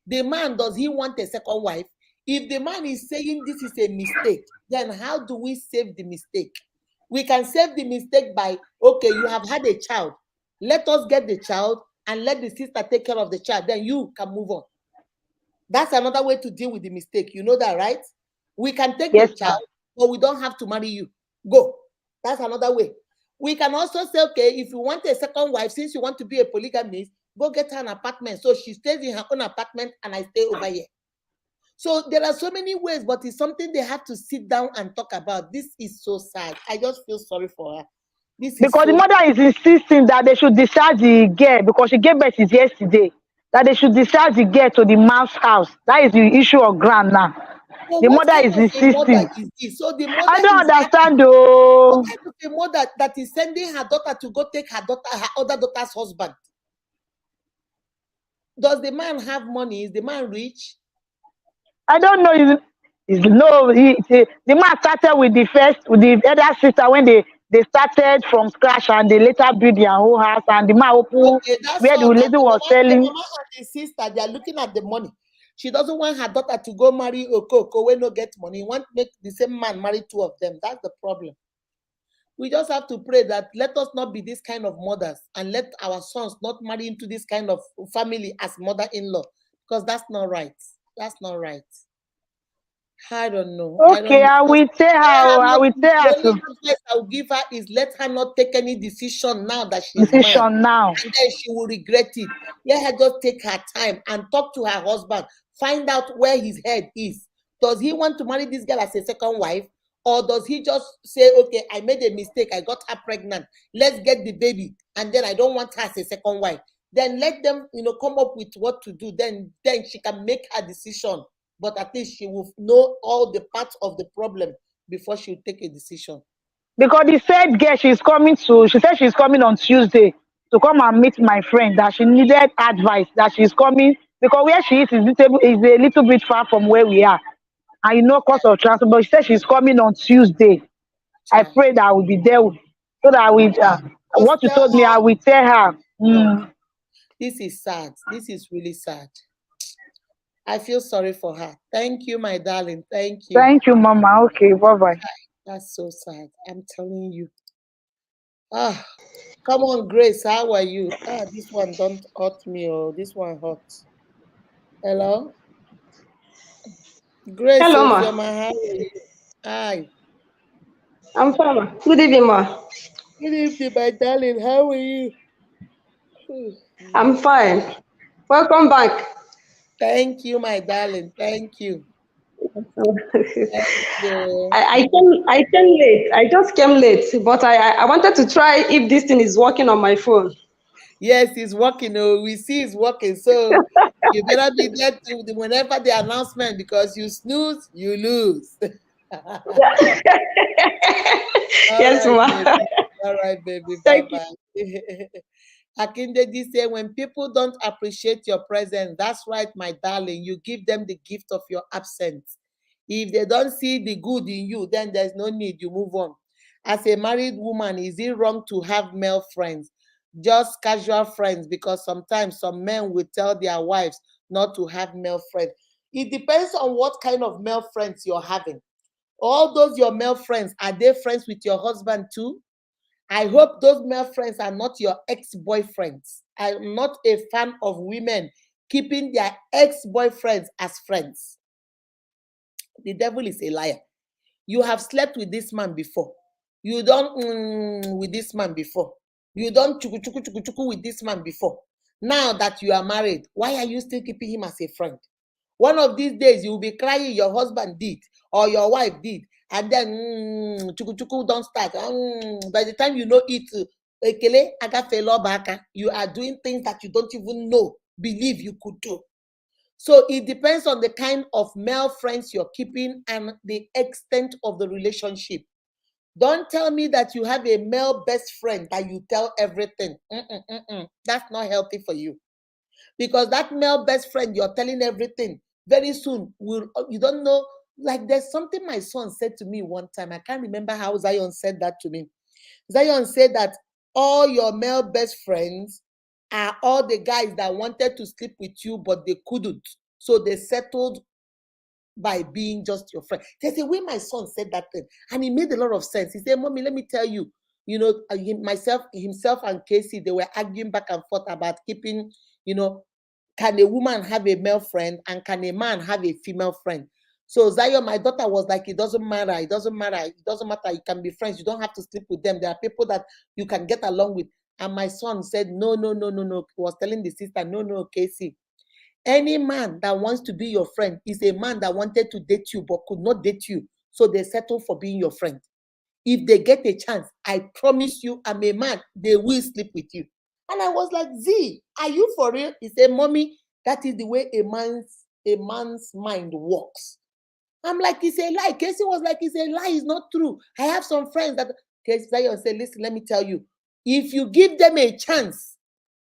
The man, does he want a second wife? If the man is saying this is a mistake, then how do we save the mistake? We can save the mistake by, okay, you have had a child. Let us get the child and let the sister take care of the child. Then you can move on. That's another way to deal with the mistake. You know that, right? We can take the child, but we don't have to marry you. Go. That's another way. We can also say, okay, if you want a second wife, since you want to be a polygamist, go get her an apartment. So she stays in her own apartment and I stay over here. So there are so many ways, but it's something they have to sit down and talk about. This is so sad. I just feel sorry for her. Because the mother is insisting that they should discharge the girl, because she gave birth yesterday, that they should discharge the girl to the man's house. That is the issue of ground now. Well, the mother is insisting. So the mother I don't understand though. What kind of a mother that is sending her daughter to go take her other daughter's husband? Does the man have money? Is the man rich? I don't know. The man started with the other sister when they started from scratch, and they later built their whole house, and the man opened where the lady was selling. The mama and the sister, they are looking at the money. She doesn't want her daughter to go marry Okoko when no get money. He wants to make the same man marry two of them. That's the problem. We just have to pray that let us not be this kind of mothers, and let our sons not marry into this kind of family as mother-in-law, because that's not right. That's not right. I don't know. Okay, I will tell her. I will tell her. The only advice I will give her is let her not take any decision now that she's decision now, and then she will regret it. Let her just take her time and talk to her husband. Find out where his head is. Does he want to marry this girl as a second wife, or does he just say, okay, I made a mistake, I got her pregnant, let's get the baby, and then I don't want her as a second wife? Then let them, come up with what to do. Then she can make her decision. But at least she will know all the parts of the problem before she will take a decision. Because the said girl she said she's coming on Tuesday to come and meet my friend, that she needed advice, that she's coming, because where she is a little bit far from where we are. And cost of transport, but she said she's coming on Tuesday. I pray that I will be there, so that I will, what you told me, I will tell her. This is sad. This is really sad. I feel sorry for her. Thank you, my darling. Thank you. Thank you, Mama. Okay, bye-bye. That's so sad. I'm telling you. Come on, Grace. How are you? This one don't hurt me. This one hurts. Hello? Grace. Hello, Ma. How are you? Hi. I'm fine, Ma. Good evening, Ma. Good evening, my darling. How are you? I'm fine. Welcome back. Thank you, my darling. Thank you. I came late. I just came late, but I wanted to try if this thing is working on my phone. Yes, it's working. We see it's working. So You better be there whenever the announcement, because you snooze, you lose. All Yes, right, ma. baby. All right, baby. Thank you. Bye-bye. Akindeji say, when people don't appreciate your presence, that's right, my darling. You give them the gift of your absence. If they don't see the good in you, then there's no need. You move on. As a married woman, is it wrong to have male friends? Just casual friends, because sometimes some men will tell their wives not to have male friends. It depends on what kind of male friends you're having. All those your male friends, are they friends with your husband too? I hope those male friends are not your ex-boyfriends. I'm not a fan of women keeping their ex-boyfriends as friends. The devil is a liar. You have slept with this man before. You don't with this man before. You don't chuku chuku chuku chuku with this man before. Now that you are married, why are you still keeping him as a friend? One of these days, you will be crying your husband did or your wife did, and then chuku chuku don't start. By the time you know it, ekele agafelo baka, you are doing things that you don't even know, believe you could do. So it depends on the kind of male friends you're keeping and the extent of the relationship. Don't tell me that you have a male best friend that you tell everything. That's not healthy for you. Because that male best friend you're telling everything, very soon you don't know. Like, there's something my son said to me one time. I can't remember how Zion said that to me. Zion said that all your male best friends are all the guys that wanted to sleep with you, but they couldn't. So they settled by being just your friend. There's a way my son said that thing, and it made a lot of sense. He said, Mommy, let me tell you, himself and Casey, they were arguing back and forth about keeping, can a woman have a male friend and can a man have a female friend? So Zion, my daughter, was like, it doesn't matter. It doesn't matter. It doesn't matter. You can be friends. You don't have to sleep with them. There are people that you can get along with. And my son said, no, no, no, no, no. He was telling the sister, no, no, Casey. Any man that wants to be your friend is a man that wanted to date you but could not date you. So they settle for being your friend. If they get a chance, I promise you, I'm a man, they will sleep with you. And I was like, Z, are you for real? He said, Mommy, that is the way a man's mind works. I'm like, it's a lie. Casey was like, it's a lie. It's not true. I have some friends that Casey said, listen, let me tell you, if you give them a chance,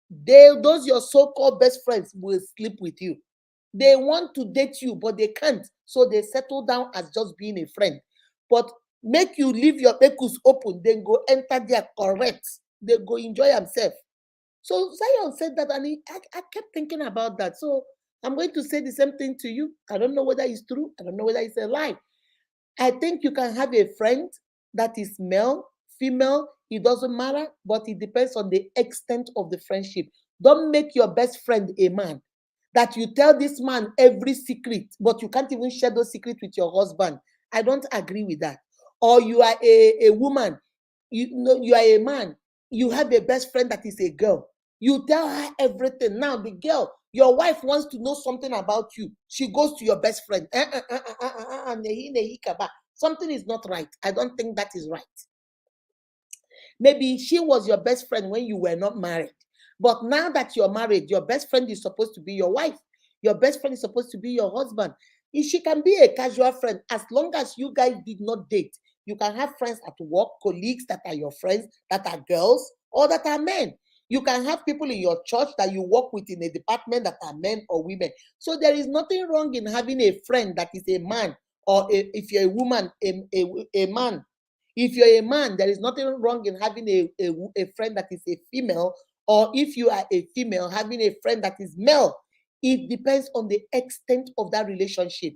those your so-called best friends will sleep with you. They want to date you, but they can't. So they settle down as just being a friend. But make you leave your ekus open, then go enter their correct. They go enjoy themselves. So Zion said that, and I kept thinking about that. So I'm going to say the same thing to you. I don't know whether it's true. I don't know whether it's a lie. I think you can have a friend that is male, female, it doesn't matter, but it depends on the extent of the friendship. Don't make your best friend a man that you tell this man every secret, but you can't even share those secrets with your husband. I don't agree with that. Or you are a woman, you are a man, you have a best friend that is a girl. You tell her everything. Now the girl, your wife wants to know something about you. She goes to your best friend. Something is not right. I don't think that is right. Maybe she was your best friend when you were not married. But now that you're married, your best friend is supposed to be your wife. Your best friend is supposed to be your husband. She can be a casual friend as long as you guys did not date. You can have friends at work, colleagues that are your friends, that are girls, or that are men. You can have people in your church that you work with in a department that are men or women. So there is nothing wrong in having a friend that is a man, or if you're a woman, a man. If you're a man, there is nothing wrong in having a friend that is a female, or if you are a female, having a friend that is male. It depends on the extent of that relationship.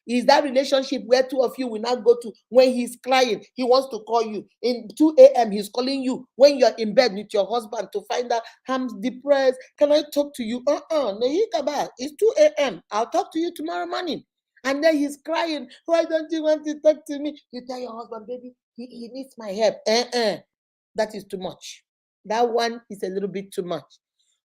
Is that relationship where two of you will not go to when he's crying, he wants to call you. In 2 a.m., he's calling you when you're in bed with your husband to find out, I'm depressed. Can I talk to you? It's 2 a.m. I'll talk to you tomorrow morning. And then he's crying. Why don't you want to talk to me? You tell your husband, baby, he needs my help. That is too much. That one is a little bit too much.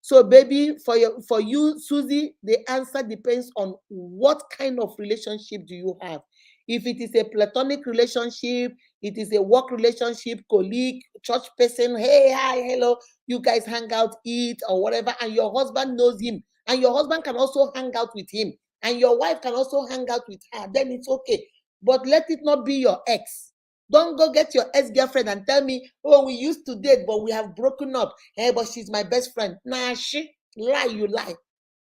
So, baby, for you, Susie, the answer depends on what kind of relationship do you have. If it is a platonic relationship, it is a work relationship, colleague, church person, hey, hi, hello, you guys hang out, eat, or whatever, and your husband knows him and your husband can also hang out with him, and your wife can also hang out with her, then it's okay. But let it not be your ex. Don't go get your ex-girlfriend and tell me, oh, we used to date, but we have broken up. Hey, but she's my best friend. Nah, she lie, you lie.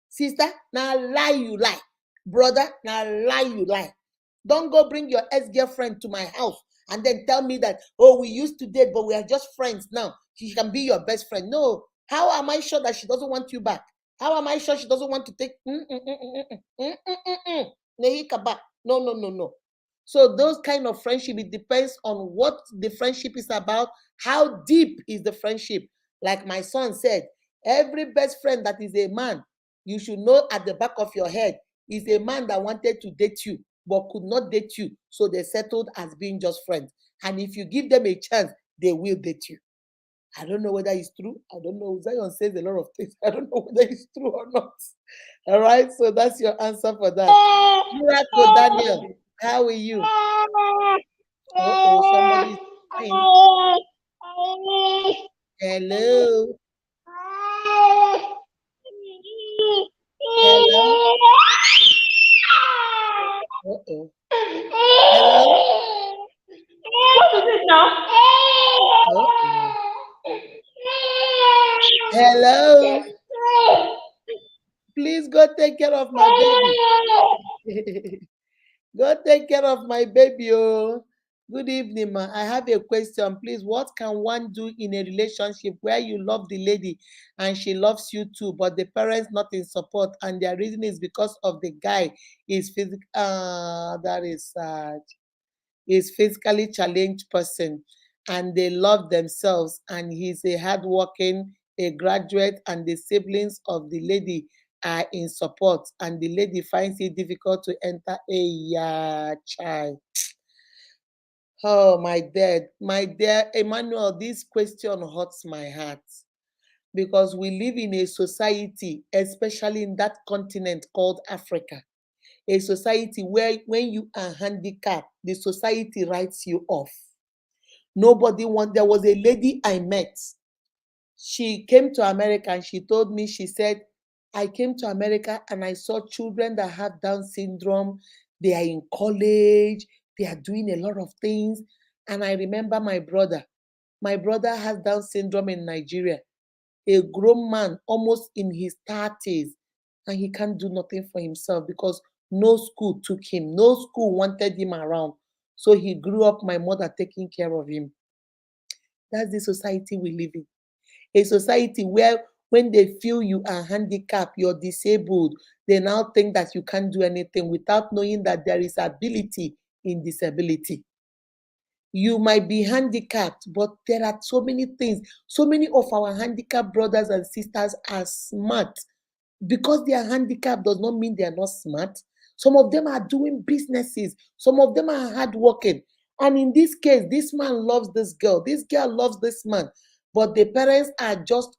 Sister, now lie, you lie. Brother, now lie, you lie. Don't go bring your ex-girlfriend to my house and then tell me that, oh, we used to date, but we are just friends now. She can be your best friend. No. How am I sure that she doesn't want you back? How am I sure she doesn't want to take? No, no, no, no. So those kind of friendship, it depends on what the friendship is about. How deep is the friendship? Like my son said, every best friend that is a man, you should know at the back of your head, is a man that wanted to date you but could not date you. So they settled as being just friends. And if you give them a chance, they will date you. I don't know whether it's true. I don't know. Zion says a lot of things. I don't know whether it's true or not. All right. So that's your answer for that. Miracle Daniel, how are you? Uh-oh, somebody's crying. Hello. Hello. Uh-oh. Hello. What is it now? Uh-oh. Hello. Please go take care of my baby. Go take care of my baby. Oh. Good evening, ma. I have a question. Please, what can one do in a relationship where you love the lady and she loves you too, but the parents not in support, and their reason is because of the guy is physical? That is sad. Is physically challenged person, and they love themselves, and he's a hardworking, a graduate, and the siblings of the lady are in support, and the lady finds it difficult to enter a child. Oh, my dear Emmanuel, this question hurts my heart because we live in a society, especially in that continent called Africa, a society where when you are handicapped, the society writes you off. Nobody want. There was a lady I met. She came to America and she told me, she said, I came to America and I saw children that have Down syndrome. They are in college. They are doing a lot of things. And I remember my brother. My brother has Down syndrome in Nigeria, a grown man, almost in his 30s, and he can't do nothing for himself because no school took him. No school wanted him around. So he grew up, my mother taking care of him. That's the society we live in. A society where when they feel you are handicapped, you're disabled, they now think that you can't do anything without knowing that there is ability in disability. You might be handicapped, but there are so many things. So many of our handicapped brothers and sisters are smart. Because they are handicapped does not mean they are not smart. Some of them are doing businesses. Some of them are hardworking. And in this case, this man loves this girl. This girl loves this man. But the parents are just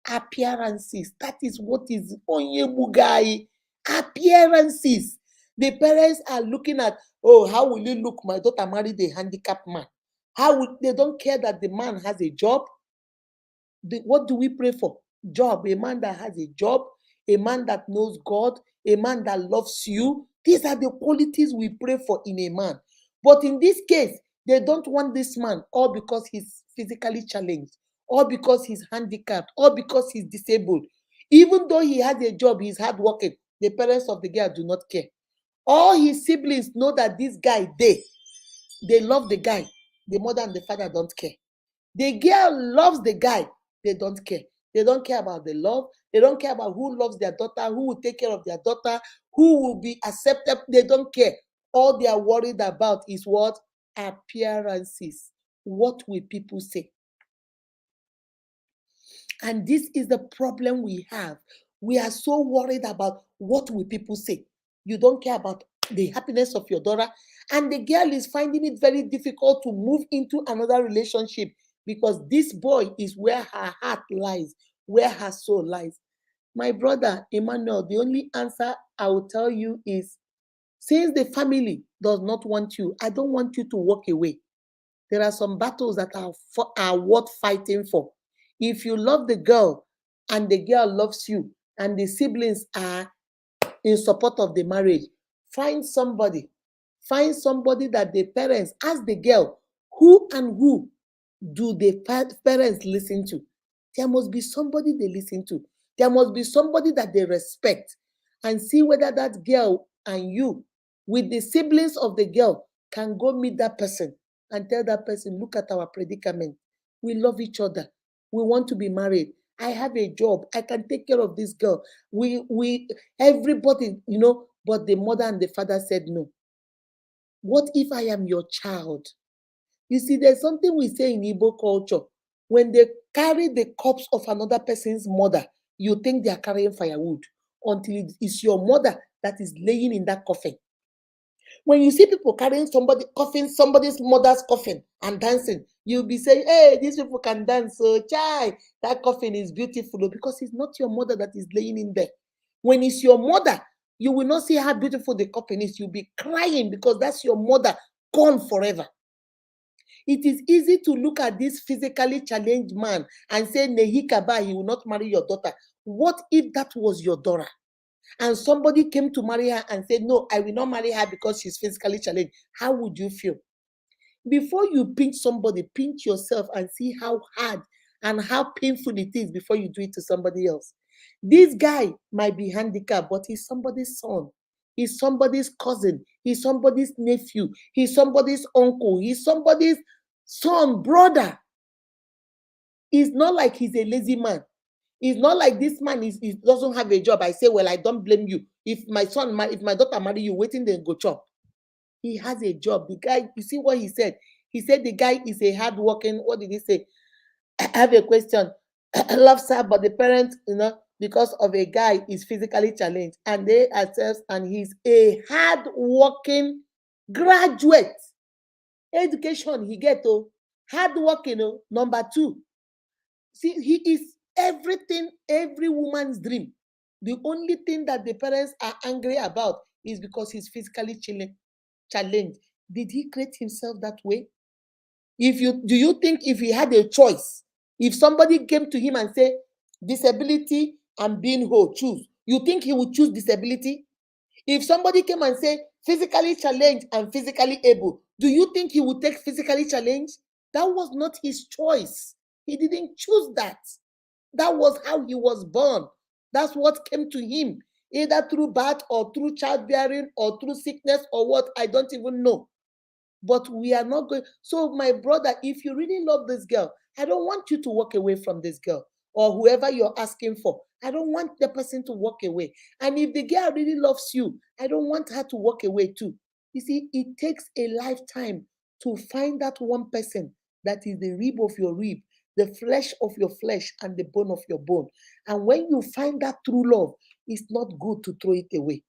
appearances. That is what is Onyemugai. Appearances. The parents are looking at, oh, how will you look? My daughter married a handicapped man. How would they don't care that the man has a job? What do we pray for? Job. A man that has a job, a man that knows God, a man that loves you. These are the qualities we pray for in a man. But in this case, they don't want this man, all because he's physically challenged, or because he's handicapped, or because he's disabled. Even though he has a job, he's hardworking. The parents of the girl do not care. All his siblings know that this guy, they love the guy. The mother and the father don't care. The girl loves the guy. They don't care. They don't care about the love. They don't care about who loves their daughter, who will take care of their daughter, who will be accepted. They don't care. All they are worried about is what? Appearances. What will people say? And this is the problem we have. We are so worried about what will people say. You don't care about the happiness of your daughter. And the girl is finding it very difficult to move into another relationship because this boy is where her heart lies, where her soul lies. My brother, Emmanuel, the only answer I will tell you is, since the family does not want you, I don't want you to walk away. There are some battles that are worth fighting for. If you love the girl and the girl loves you, and the siblings are in support of the marriage, find somebody that the parents ask the girl, who and who do the parents listen to? There must be somebody they listen to. There must be somebody that they respect, and see whether that girl and you, with the siblings of the girl, can go meet that person and tell that person, look at our predicament. We love each other. We want to be married. I have a job. I can take care of this girl. Everybody, but the mother and the father said no. What if I am your child? You see, there's something we say in Igbo culture. When they carry the corpse of another person's mother, you think they are carrying firewood until it is your mother that is laying in that coffin. When you see people carrying somebody's mother's coffin and dancing, you'll be saying, hey, these people can dance. So, chai, that coffin is beautiful, because it's not your mother that is laying in there. When it's your mother, you will not see how beautiful the coffin is. You'll be crying because that's your mother gone forever. It is easy to look at this physically challenged man and say, Nehikaba, he will not marry your daughter. What if that was your daughter? And somebody came to marry her and said, no, I will not marry her because she's physically challenged. How would you feel? Before you pinch somebody, pinch yourself and see how hard and how painful it is before you do it to somebody else. This guy might be handicapped, but he's somebody's son. He's somebody's cousin. He's somebody's nephew. He's somebody's uncle. He's somebody's son, brother. It's not like he's a lazy man. It's not like this man doesn't have a job. I say, well, I don't blame you. If my daughter marry you, waiting then go chop. He has a job. The guy, you see what he said? He said the guy is a hardworking, what did he say? I have a question. I love sir, but the parents, because of a guy is physically challenged, and they accept, and he's a hardworking graduate. Education he get, hardworking, number 2. See, he is everything, every woman's dream. The only thing that the parents are angry about is because he's physically challenged. Did he create himself that way? Do you think if he had a choice, if somebody came to him and say, disability and being whole, choose, you think he would choose disability? If somebody came and say, physically challenged and physically able, do you think he would take physically challenged? That was not his choice. He didn't choose that. That was how he was born. That's what came to him, either through birth or through childbearing or through sickness or what, I don't even know. But we are not going. So my brother, if you really love this girl, I don't want you to walk away from this girl or whoever you're asking for. I don't want the person to walk away. And if the girl really loves you, I don't want her to walk away too. You see, it takes a lifetime to find that one person that is the rib of your rib, the flesh of your flesh, and the bone of your bone. And when you find that true love, it's not good to throw it away.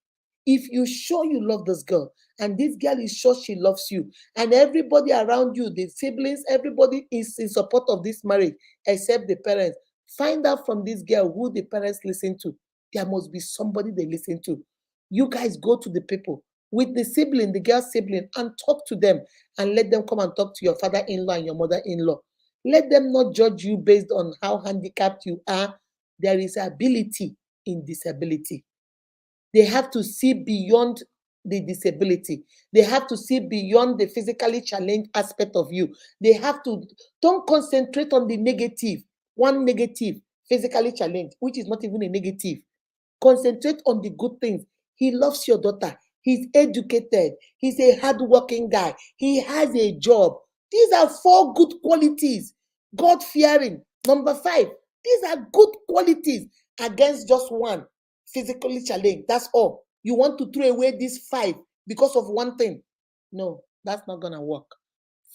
If you sure you love this girl, and this girl is sure she loves you, and everybody around you, the siblings, everybody is in support of this marriage, except the parents, find out from this girl who the parents listen to. There must be somebody they listen to. You guys go to the people with the sibling, the girl's sibling, and talk to them, and let them come and talk to your father-in-law and your mother-in-law. Let them not judge you based on how handicapped you are. There is ability in disability. They have to see beyond the disability. They have to see beyond the physically challenged aspect of you. They have to, don't concentrate on the negative. One negative, physically challenged, which is not even a negative. Concentrate on the good things. He loves your daughter. He's educated. He's a hardworking guy. He has a job. These are 4 good qualities. God-fearing. Number 5. These are good qualities against just one. Physically challenged. That's all. You want to throw away these 5 because of one thing. No, that's not going to work.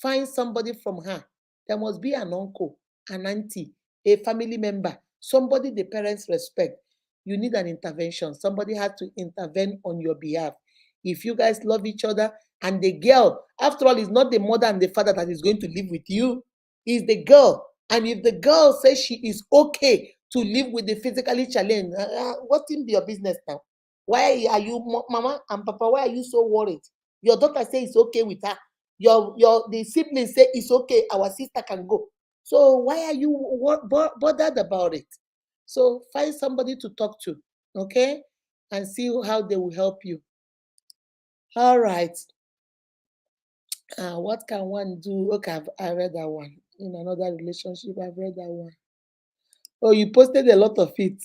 Find somebody from her. There must be an uncle, an auntie, a family member, somebody the parents respect. You need an intervention. Somebody has to intervene on your behalf. If you guys love each other, and the girl, after all, is not the mother and the father that is going to live with you, is the girl. And if the girl says she is okay to live with the physically challenged, what in your business now? Why are you, mama and papa, why are you so worried? Your daughter says it's okay with her. The siblings say it's okay, our sister can go. So why are you bothered about it? So find somebody to talk to, okay? And see how they will help you. All right. What can one do? Okay, I read that one. In another relationship, I've read that one. Oh, you posted a lot of it.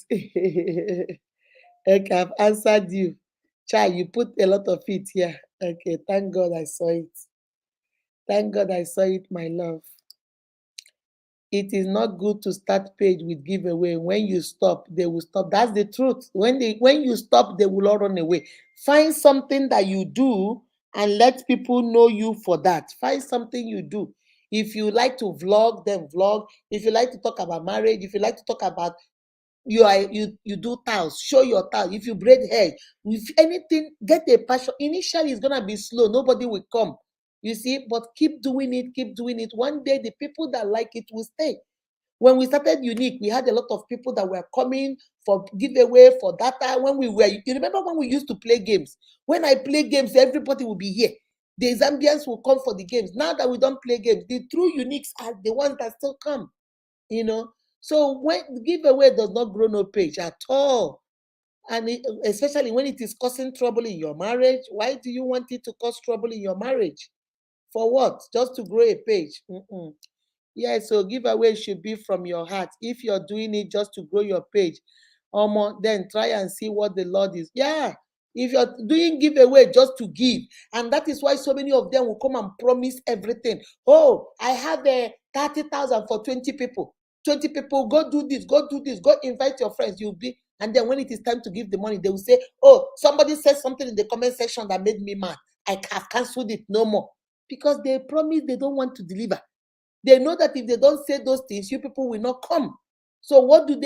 Okay, I've answered you. Child, you put a lot of it here. Okay, thank God I saw it. Thank God I saw it, my love. It is not good to start page with giveaway. When you stop, they will stop. That's the truth. When you stop, they will all run away. Find something that you do and let people know you for that. Find something you do. If you like to vlog, then vlog. If you like to talk about marriage, if you like to talk about you do tiles, show your tiles. If you braid hair, if anything, get a passion. Initially, it's gonna be slow. Nobody will come. You see, but keep doing it, keep doing it. One day, the people that like it will stay. When we started Unique, we had a lot of people that were coming for giveaway, for data. When we were, you remember when we used to play games? When I play games, everybody will be here. The Zambians will come for the games. Now that we don't play games, the true Uniques are the ones that still come, you know. So when giveaway does not grow no page at all, and especially when it is causing trouble in your marriage, why do you want it to cause trouble in your marriage? For what? Just to grow a page? Yeah, so giveaway should be from your heart. If you're doing it just to grow your page, then try and see what the Lord is. Yeah, if you're doing giveaway just to give, and that is why so many of them will come and promise everything. Oh, I have a 30,000 for 20 people. 20 people, go do this, go do this, go invite your friends. You'll be, and then when it is time to give the money, they will say, oh, somebody said something in the comment section that made me mad. I have cancelled it, no more. Because they promise they don't want to deliver. They know that if they don't say those things, you people will not come. So what do?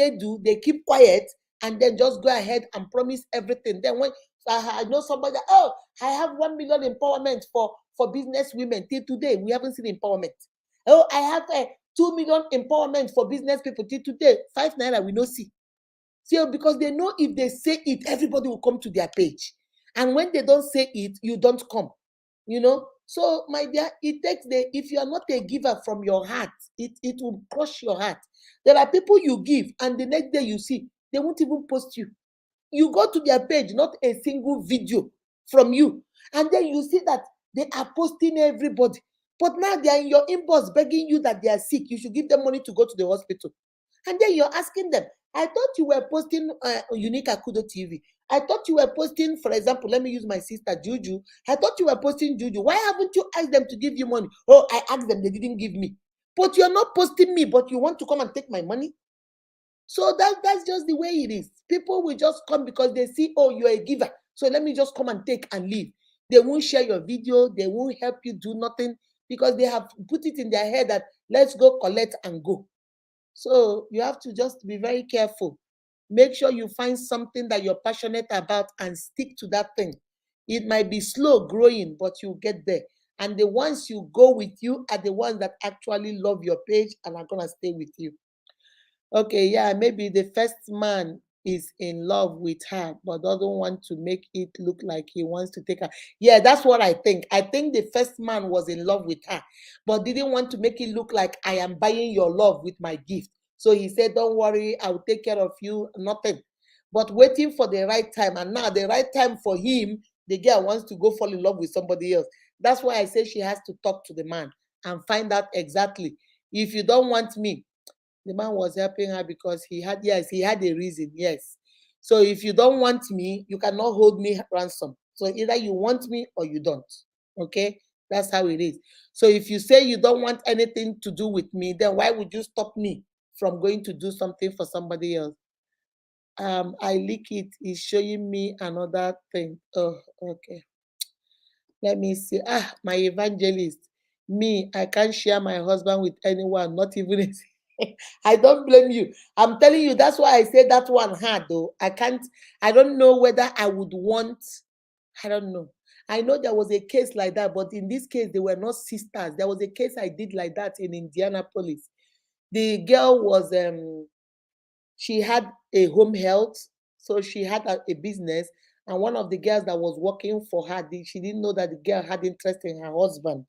They keep quiet and then just go ahead and promise everything. Then when I know somebody, oh, I have 1 million empowerment for business women. Till today, we haven't seen empowerment. Oh, I have a 2 million empowerment for business people. Till today, 5 naira we no see. See, because they know if they say it, everybody will come to their page. And when they don't say it, you don't come. You know, so my dear, it takes if you are not a giver from your heart, it will crush your heart. There are people you give, and the next day you see, they won't even post you. You go to their page, not a single video from you, and then you see that they are posting everybody. But now they are in your inbox begging you that they are sick. You should give them money to go to the hospital. And then you're asking them, I thought you were posting Unique Akudo TV. I thought you were posting, for example, let me use my sister Juju. I thought you were posting Juju. Why haven't you asked them to give you money? Oh, I asked them, they didn't give me. But you're not posting me, but you want to come and take my money? So that's just the way it is. People will just come because they see, oh, you're a giver. So let me just come and take and leave. They won't share your video. They won't help you do nothing because they have put it in their head that let's go collect and go. So you have to just be very careful. Make sure you find something that you're passionate about and stick to that thing. It might be slow growing, but you'll get there. And the ones you go with you are the ones that actually love your page and are going to stay with you. Okay, yeah, maybe the first man is in love with her, but doesn't want to make it look like he wants to take her. Yeah, that's what I think. I think the first man was in love with her, but didn't want to make it look like I am buying your love with my gift. So he said, don't worry, I'll take care of you, nothing. But waiting for the right time. And now the right time for him, the girl wants to go fall in love with somebody else. That's why I say she has to talk to the man and find out exactly. If you don't want me, the man was helping her because he had a reason. Yes. So if you don't want me, you cannot hold me ransom. So either you want me or you don't. Okay, that's how it is. So if you say you don't want anything to do with me, then why would you stop me from going to do something for somebody else? I leak it. It's showing me another thing. Oh, okay. Let me see. My evangelist. Me, I can't share my husband with anyone, not even I don't blame you. I'm telling you, that's why I say that one hard though. I don't know whether I would want, I don't know. I know there was a case like that, but in this case, they were not sisters. There was a case I did like that in Indianapolis. The girl was, she had a home health, so she had a business, and one of the girls that was working for her, she didn't know that the girl had interest in her husband.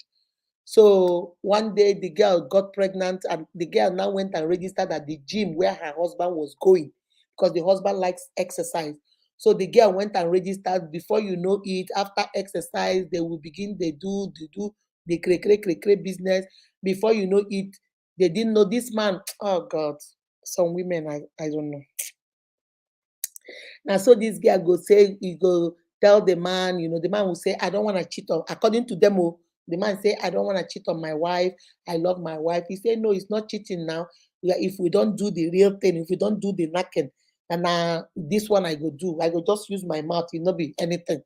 So one day the girl got pregnant, and the girl now went and registered at the gym where her husband was going, because the husband likes exercise. So the girl went and registered. Before you know it, after exercise, they will begin, they do the cray business. Before you know it, they didn't know this man. Oh God, some women, I don't know. Now, so this girl go say, he go tell the man, the man will say, I don't want to cheat on, according to them, the man say, I don't want to cheat on my wife. I love my wife. He say, no, it's not cheating now. If we don't do the real thing, if we don't do the knocking, and this one I go do, I go just use my mouth, it not be anything.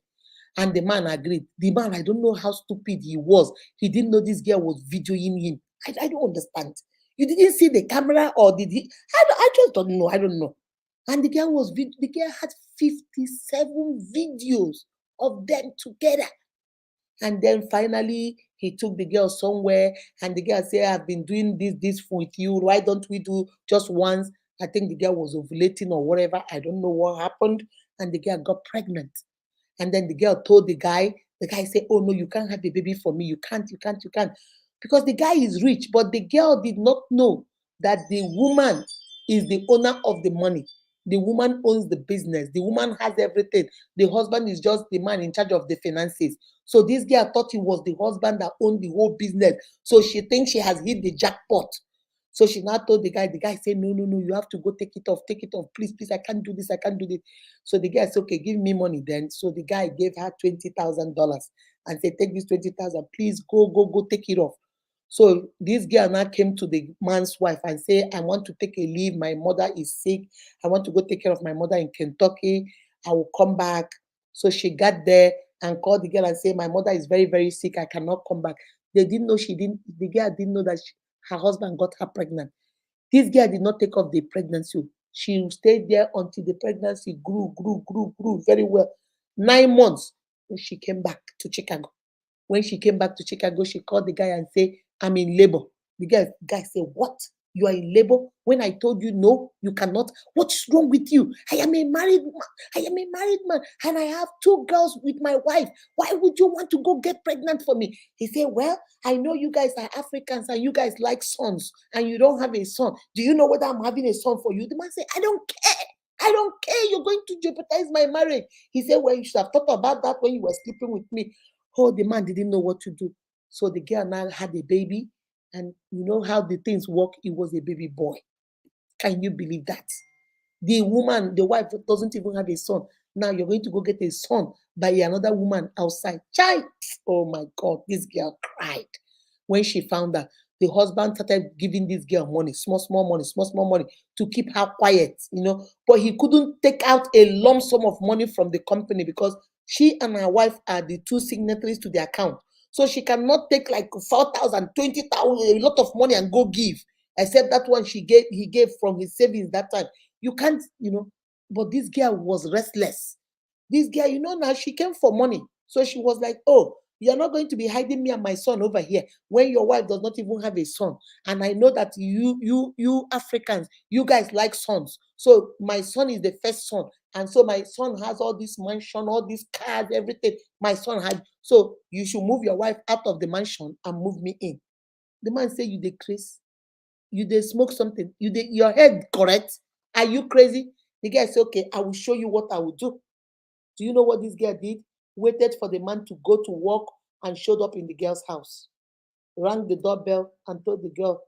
And the man agreed. The man, I don't know how stupid he was. He didn't know this girl was videoing him. I don't understand. You didn't see the camera, or did he? I just don't know. I don't know. And the girl had 57 videos of them together. And then finally, he took the girl somewhere, and the girl said, I've been doing this with you. Why don't we do just once? I think the girl was ovulating or whatever. I don't know what happened. And the girl got pregnant. And then the girl told the guy said, oh no, you can't have the baby for me. You can't. Because the guy is rich, but the girl did not know that the woman is the owner of the money. The woman owns the business. The woman has everything. The husband is just the man in charge of the finances. So this girl thought it was the husband that owned the whole business. So she thinks she has hit the jackpot. So she now told the guy said, no, you have to go take it off, please, I can't do this. So the guy said, okay, give me money then. So the guy gave her $20,000 and said, take this 20,000, please go take it off. So this girl now came to the man's wife and said, I want to take a leave. My mother is sick. I want to go take care of my mother in Kentucky. I will come back. So she got there and called the girl and said, my mother is very, very sick. I cannot come back. The girl didn't know that her husband got her pregnant. This girl did not take off the pregnancy. She stayed there until the pregnancy grew very well. 9 months. When she came back to Chicago. When she came back to Chicago, she called the guy and said, I'm in labor. The guy said, what? You are in labor? When I told you no, you cannot. What's wrong with you? I am a married man, and I have 2 girls with my wife. Why would you want to go get pregnant for me? He said, well, I know you guys are Africans and you guys like sons, and you don't have a son. Do you know whether I'm having a son for you? The man said, I don't care. You're going to jeopardize my marriage. He said, well, you should have thought about that when you were sleeping with me. Oh, the man didn't know what to do. So the girl now had a baby, and you know how the things work. It was a baby boy. Can you believe that? The woman, the wife, doesn't even have a son. Now you're going to go get a son by another woman outside. Child, oh my God, this girl cried when she found out. The husband started giving this girl money, small money to keep her quiet, But he couldn't take out a lump sum of money from the company because she and her wife are the 2 signatories to the account. So she cannot take like 4,000, 20,000, a lot of money and go give, except that one he gave from his savings that time. You can't, but this girl was restless. This girl, now she came for money. So she was like, oh, you're not going to be hiding me and my son over here when your wife does not even have a son. And I know that you Africans, you guys like sons. So my son is the first son. And so my son has all this mansion, all these cars, everything my son had. So you should move your wife out of the mansion and move me in. The man said, you decrease. You dey smoke something. Your head correct? Are you crazy? The guy said, okay, I will show you what I will do. Do you know what this girl did? Waited for the man to go to work and showed up in the girl's house. Rang the doorbell and told the girl,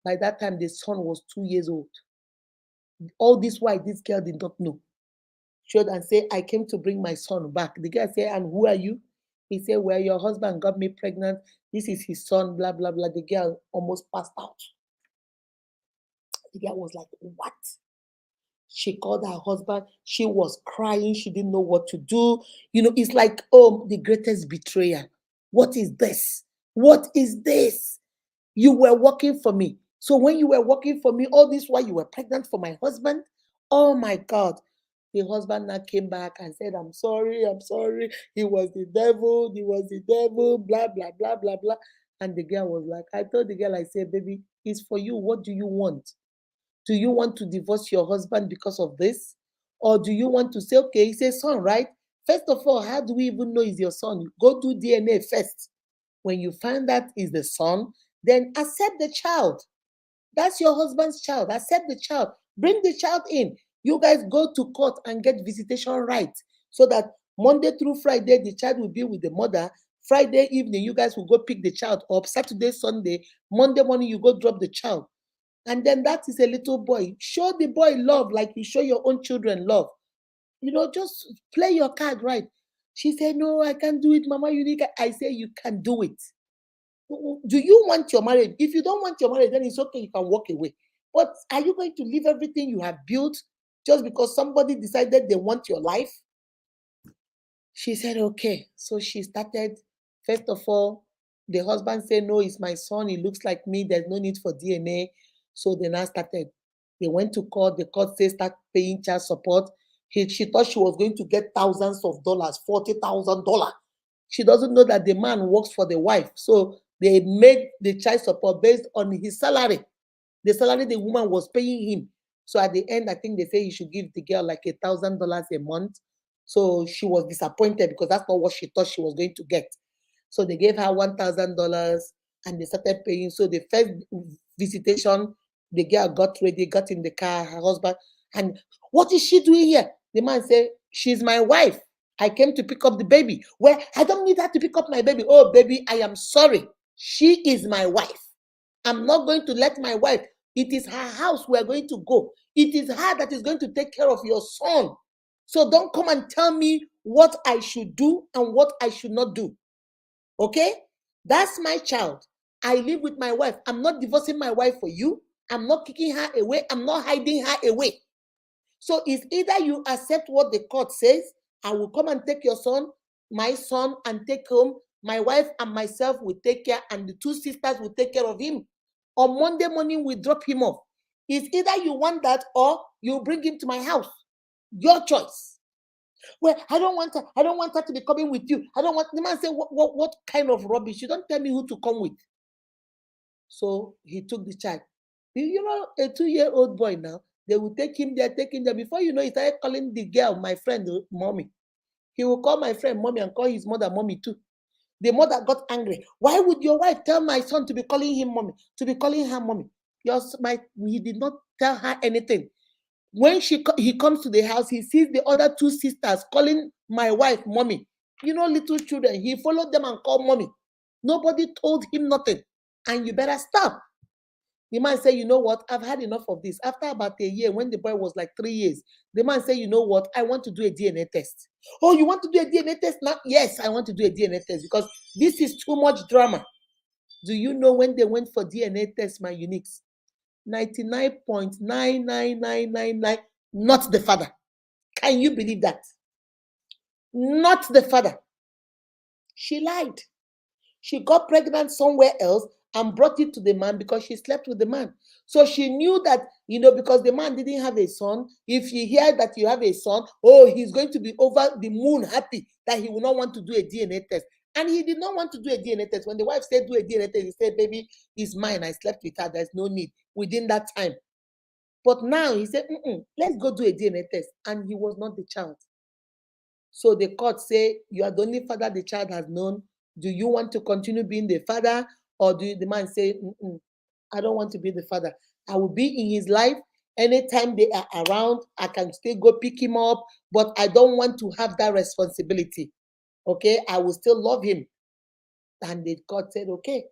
by that time the son was 2 years old. All this while this girl did not know. Showed and said, I came to bring my son back. The girl said, and who are you? He said, well, your husband got me pregnant. This is his son, blah, blah, blah. The girl almost passed out. The girl was like, what? She called her husband. She was crying. She didn't know what to do. It's like, oh, the greatest betrayal. What is this? What is this? You were working for me. So when you were working for me, all this while you were pregnant for my husband? Oh my God. The husband now came back and said, I'm sorry. He was the devil, blah, blah, blah, blah, blah. And the girl was like, I told the girl, I said, baby, it's for you. What do you want? Do you want to divorce your husband because of this? Or do you want to say, okay, he's a son, right? First of all, how do we even know he's your son? Go do DNA first. When you find that is the son, then accept the child. That's your husband's child. Accept the child. Bring the child in. You guys go to court and get visitation rights so that Monday through Friday, the child will be with the mother. Friday evening, you guys will go pick the child up. Saturday, Sunday, Monday morning, you go drop the child. And then that is a little boy. Show the boy love like you show your own children love. Just play your card right. She said, no, I can't do it, Mama Unique. I say, you can do it. Do you want your marriage? If you don't want your marriage, then it's okay, you can walk away. But are you going to leave everything you have built just because somebody decided they want your life? She said, okay. So she started, first of all, the husband said, no, it's my son. He looks like me. There's no need for DNA. So they now started. They went to court. The court said, start paying child support. She thought she was going to get thousands of dollars, $40,000. She doesn't know that the man works for the wife. So they made the child support based on his salary, the salary the woman was paying him. So at the end, I think they say he should give the girl like $1,000 a month. So she was disappointed because that's not what she thought she was going to get. So they gave her $1,000 and they started paying. So the first visitation, the girl got ready, got in the car, her husband, and what is she doing here? The man said, she's my wife. I came to pick up the baby. Well, I don't need her to pick up my baby. Oh, baby, I am sorry. She is my wife. I'm not going to let my wife. It is her house we are going to go. It is her that is going to take care of your son. So don't come and tell me what I should do and what I should not do. Okay? That's my child. I live with my wife. I'm not divorcing my wife for you. I'm not kicking her away. I'm not hiding her away. So it's either you accept what the court says, I will come and take your son, my son, and take home. My wife and myself will take care, and the two sisters will take care of him. On Monday morning, we drop him off. It's either you want that or you bring him to my house. Your choice. Well, I don't want her to be coming with you. I don't want. The man said, what kind of rubbish? You don't tell me who to come with. So he took the child. A 2-year-old boy now, they will take him there. Before you know, he started calling the girl, my friend, mommy. He will call my friend mommy and call his mother mommy too. The mother got angry. Why would your wife tell my son to be calling him mommy, to be calling her mommy? He did not tell her anything. When he comes to the house, he sees the other two sisters calling my wife mommy. Little children, he followed them and called mommy. Nobody told him nothing. And you better stop. The man said, you know what? I've had enough of this. After about a year, when the boy was like 3 years, the man said, you know what? I want to do a DNA test. Oh, you want to do a DNA test now? Yes, I want to do a DNA test because this is too much drama. Do you know when they went for DNA test, my uniques? 99.99999, not the father. Can you believe that? Not the father. She lied. She got pregnant somewhere else and brought it to the man because she slept with the man. So she knew that, because the man didn't have a son, if you hear that you have a son, he's going to be over the moon happy that he will not want to do a DNA test. And he did not want to do a DNA test. When the wife said, do a DNA test, he said, baby, it's mine. I slept with her. There's no need within that time. But now he said, let's go do a DNA test. And he was not the child. So the court say, you are the only father the child has known. Do you want to continue being the father? Or do the man say, I don't want to be the father. I will be in his life. Anytime they are around, I can still go pick him up, but I don't want to have that responsibility. Okay, I will still love him. And the court said, okay.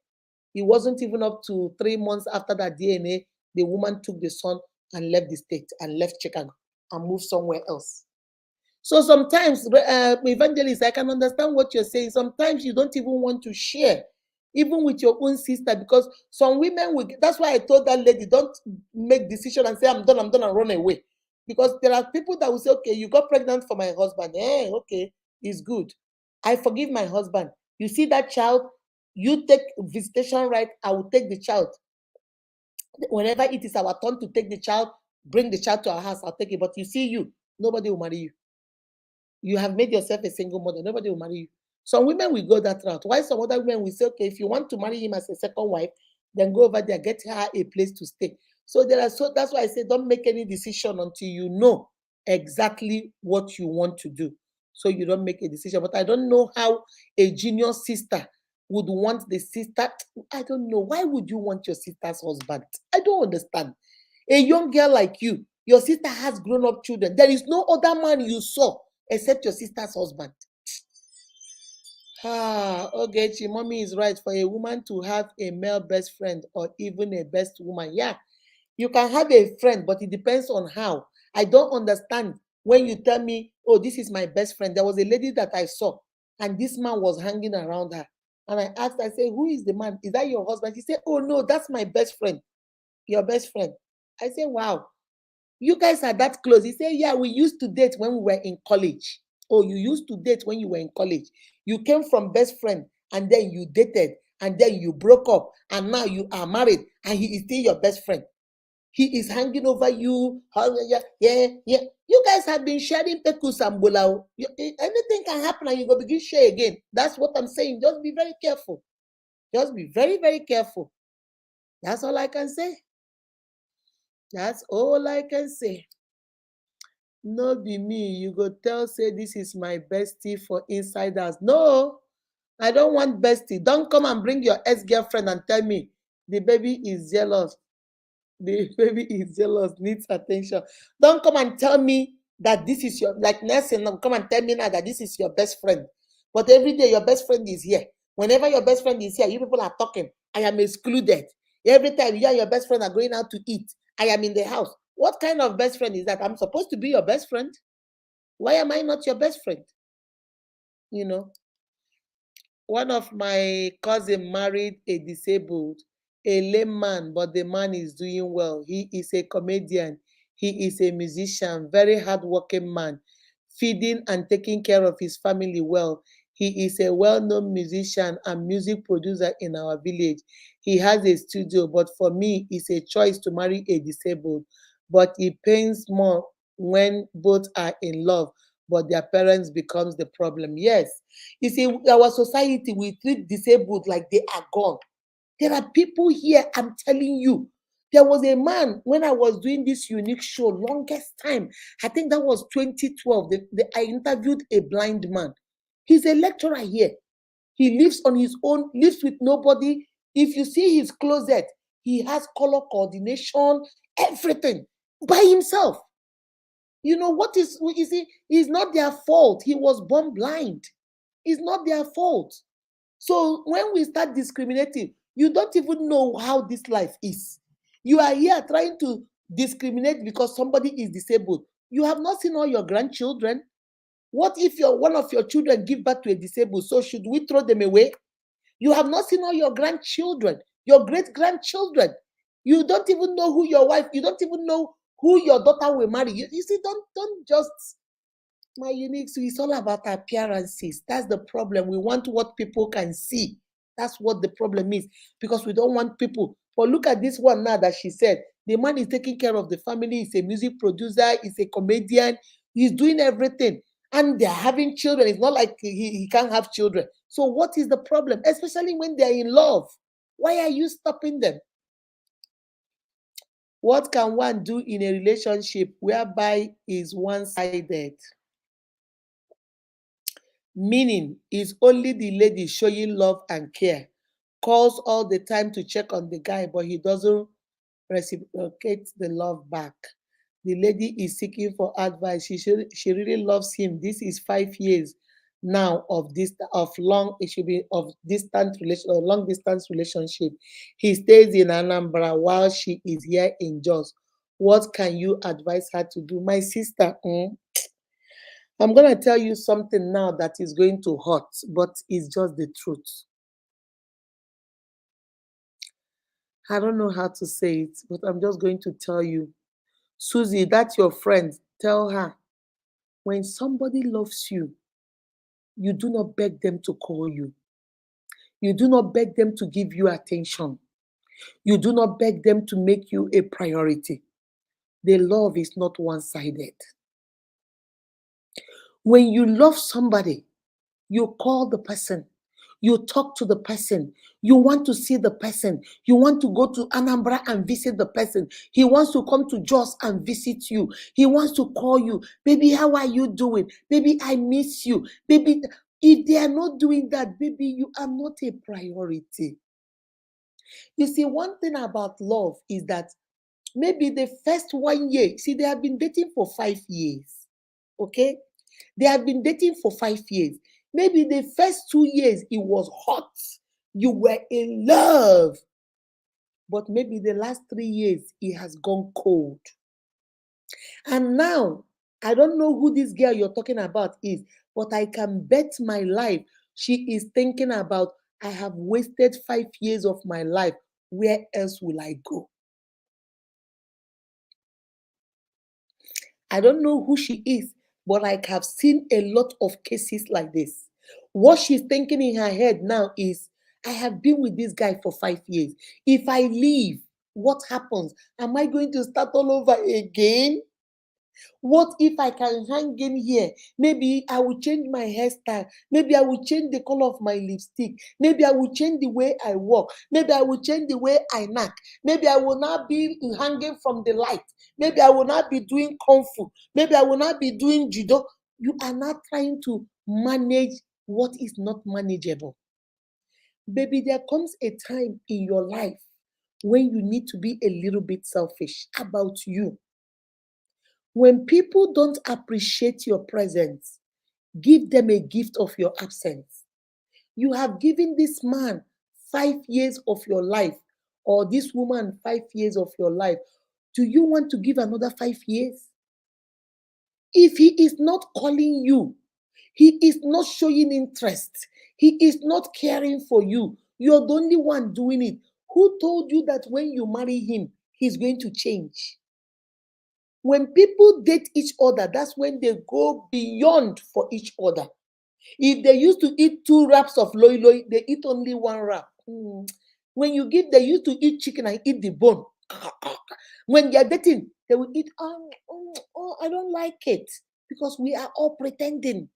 It wasn't even up to 3 months after that DNA, the woman took the son and left the state and left Chicago and moved somewhere else. So sometimes, evangelists, I can understand what you're saying. Sometimes you don't even want to share, even with your own sister, because some women will. That's why I told that lady, don't make decision and say, I'm done, and run away. Because there are people that will say, okay, you got pregnant for my husband. Okay, it's good. I forgive my husband. You see that child, you take visitation right, I will take the child. Whenever it is our turn to take the child, bring the child to our house, I'll take it. But you see nobody will marry you. You have made yourself a single mother. Nobody will marry you. Some women will go that route. Why some other women will say, okay, if you want to marry him as a second wife, then go over there, get her a place to stay. So that's why I say don't make any decision until you know exactly what you want to do. So you don't make a decision. But I don't know how a junior sister would want the sister. I don't know. Why would you want your sister's husband? I don't understand. A young girl like you, your sister has grown up children. There is no other man you saw except your sister's husband. Okay, mommy is right. For a woman to have a male best friend or even a best woman, yeah, you can have a friend, but it depends on how. I don't understand when you tell me, oh, this is my best friend. There was a lady that I saw, and this man was hanging around her. And I asked, I said, who is the man? Is that your husband? She said, oh, no, that's my best friend. Your best friend. I said, wow, you guys are that close. He said, yeah, we used to date when we were in college. Oh, you used to date when you were in college. You came from best friend, and then you dated, and then you broke up, and now you are married, and he is still your best friend. He is hanging over you. Yeah. You guys have been sharing pekus and bola. Anything can happen and you go begin share again. That's what I'm saying. Just be very careful. Just be very, very careful. That's all I can say. That's all I can say. No be me. You go tell, say this is my bestie for insiders. No, I don't want bestie. Don't come and bring your ex-girlfriend and tell me the baby is jealous. The baby is jealous, needs attention. Don't come and tell me that this is your, like Nelson, come and tell me now that this is your best friend. But every day your best friend is here. Whenever your best friend is here, you people are talking. I am excluded. Every time you and your best friend are going out to eat, I am in the house. What kind of best friend is that? I'm supposed to be your best friend. Why am I not your best friend? You know, one of my cousin married a disabled, a lame man, but the man is doing well. He is a comedian. He is a musician, very hardworking man, feeding and taking care of his family well. He is a well-known musician and music producer in our village. He has a studio, but for me, it's a choice to marry a disabled. But it pains more when both are in love, but their parents becomes the problem. Yes, you see, our society, we treat disabled like they are gone. There are people here, I'm telling you. There was a man when I was doing this unique show, longest time. I think that was 2012. I interviewed a blind man. He's a lecturer here. He lives on his own, lives with nobody. If you see his closet, he has color coordination, everything by himself. You know what is, you see, it's not their fault. He was born blind. It's not their fault. So when we start discriminating, you don't even know how this life is. You are here trying to discriminate because somebody is disabled. You have not seen all your grandchildren. What if one of your children give birth to a disabled? So should we throw them away? You have not seen all your grandchildren, your great-grandchildren. You don't even know who your wife, you don't even know who your daughter will marry. You see, don't just, my unique, so it's all about appearances. That's the problem. We want what people can see. That's what the problem is, because we don't want people. But look at this one now that she said, the man is taking care of the family, he's a music producer, he's a comedian, he's doing everything. And they're having children. It's not like he can't have children. So what is the problem? Especially when they're in love. Why are you stopping them? What can one do in a relationship whereby is one-sided? Meaning is only the lady showing love and care, calls all the time to check on the guy, but he doesn't reciprocate the love back. The lady is seeking for advice. She really loves him. This is 5 years now of long, it should be of long distance relationship. He stays in Anambra while she is here in Jos. What can you advise her to do? My sister, I'm going to tell you something now that is going to hurt, but it's just the truth. I don't know how to say it, but I'm just going to tell you. Susie, that's your friend. Tell her, when somebody loves you, you do not beg them to call you. You do not beg them to give you attention. You do not beg them to make you a priority. The love is not one-sided. When you love somebody, you call the person. You talk to the person. You want to see the person. You want to go to Anambra and visit the person. He wants to come to Jos and visit you. He wants to call you. Baby, how are you doing? Baby, I miss you. Baby, If they are not doing that, baby, you are not a priority. You see, one thing about love is that maybe the first 1 year, see, they have been dating for 5 years. Okay? They have been dating for 5 years. Maybe the first 2 years it was hot. You were in love. But maybe the last 3 years it has gone cold. And now, I don't know who this girl you're talking about is, but I can bet my life she is thinking about, I have wasted 5 years of my life. Where else will I go? I don't know who she is, but I have seen a lot of cases like this. What she's thinking in her head now is, I have been with this guy for 5 years. If I leave, what happens? Am I going to start all over again? What if I can hang in here? Maybe I will change my hairstyle. Maybe I will change the color of my lipstick. Maybe I will change the way I walk. Maybe I will change the way I knock. Maybe I will not be hanging from the light. Maybe I will not be doing kung fu. Maybe I will not be doing judo. You are not trying to manage what is not manageable. Baby, there comes a time in your life when you need to be a little bit selfish about you. When people don't appreciate your presence, give them a gift of your absence. You have given this man 5 years of your life, or this woman 5 years of your life. Do you want to give another 5 years? If he is not calling you, he is not showing interest, he is not caring for you, you're the only one doing it. Who told you that when you marry him, he's going to change? When people date each other, that's when they go beyond for each other. If they used to eat 2 wraps of loy loy, they eat only 1 wrap. When you give, they used to eat chicken and eat the bone. When they're dating, they will eat, I don't like it, because we are all pretending.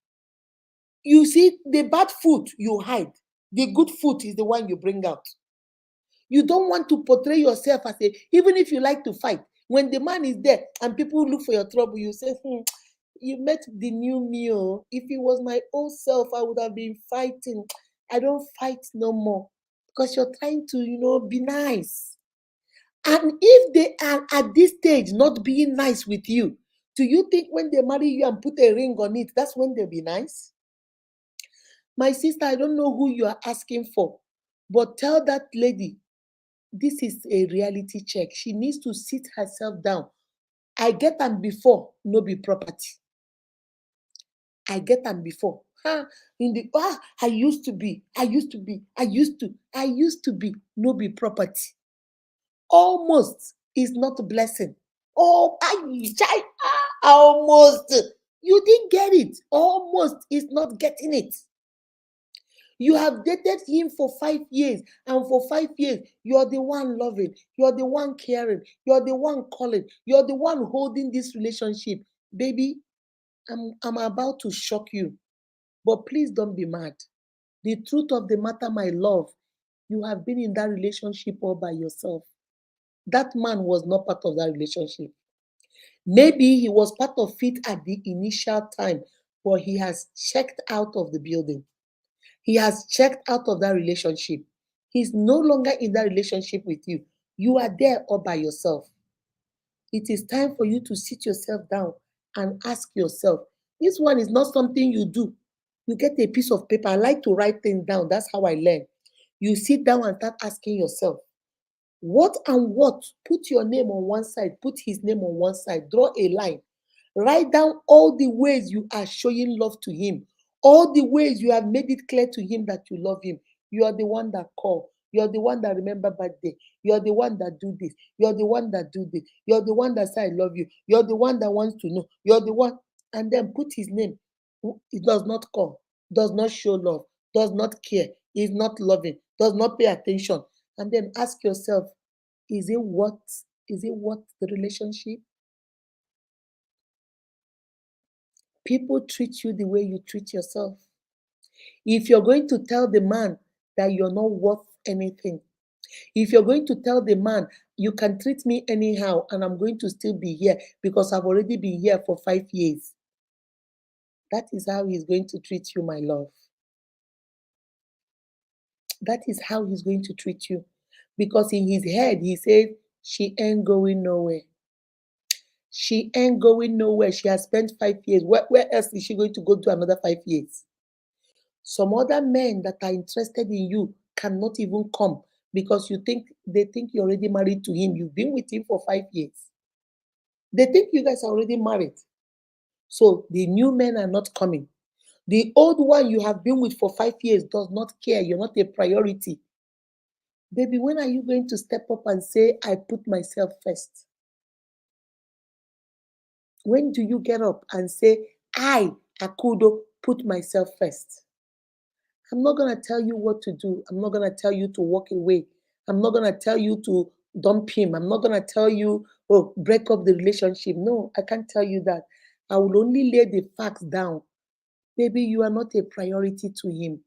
You see, the bad food you hide, the good food is the one you bring out. You don't want to portray yourself as even if you like to fight, when the man is there and people look for your trouble, you say, you met the new me. If it was my old self, I would have been fighting. I don't fight no more, because you're trying to, be nice. And if they are at this stage not being nice with you, do you think when they marry you and put a ring on it, that's when they'll be nice? My sister, I don't know who you are asking for, but tell that lady, this is a reality check. She needs to sit herself down. I get them before, no be property. I get them before. I used to be, no be property. Almost is not a blessing. Almost. You didn't get it. Almost is not getting it. You have dated him for 5 years, and for 5 years, you're the one loving, you're the one caring, you're the one calling, you're the one holding this relationship. Baby, I'm about to shock you, but please don't be mad. The truth of the matter, my love, you have been in that relationship all by yourself. That man was not part of that relationship. Maybe he was part of it at the initial time, but he has checked out of the building. He has checked out of that relationship. He's no longer in that relationship with you. You are there all by yourself. It is time for you to sit yourself down and ask yourself, this one is not something you do. You get a piece of paper. I like to write things down. That's how I learn. You sit down and start asking yourself, what and what? Put your name on one side, put his name on one side, draw a line. Write down all the ways you are showing love to him, all the ways you have made it clear to him that you love him. You are the one that call. You're the one that remember birthday. You're the one that do this. You're the one that do this. You're the one that say I love you. You're the one that wants to know. You're the one. And then put his name. He does not call, does not show love, does not care, is not loving, does not pay attention. And then ask yourself, is it worth the relationship? People treat you the way you treat yourself. If you're going to tell the man that you're not worth anything, if you're going to tell the man, you can treat me anyhow and I'm going to still be here because I've already been here for 5 years, that is how he's going to treat you, my love. that is how he's going to treat you. Because in his head, he says, she ain't going nowhere. She ain't going nowhere. She has spent 5 years. Where else is she going to go to another 5 years? Some other men that are interested in you cannot even come because they think you're already married to him. You've been with him for 5 years. They think you guys are already married. So the new men are not coming. The old one you have been with for 5 years does not care. You're not a priority. Baby, when are you going to step up and say, I put myself first? When do you get up and say, I, Akudo, put myself first? I'm not going to tell you what to do. I'm not going to tell you to walk away. I'm not going to tell you to dump him. I'm not going to tell you, oh, break up the relationship. No, I can't tell you that. I will only lay the facts down. Baby, you are not a priority to him.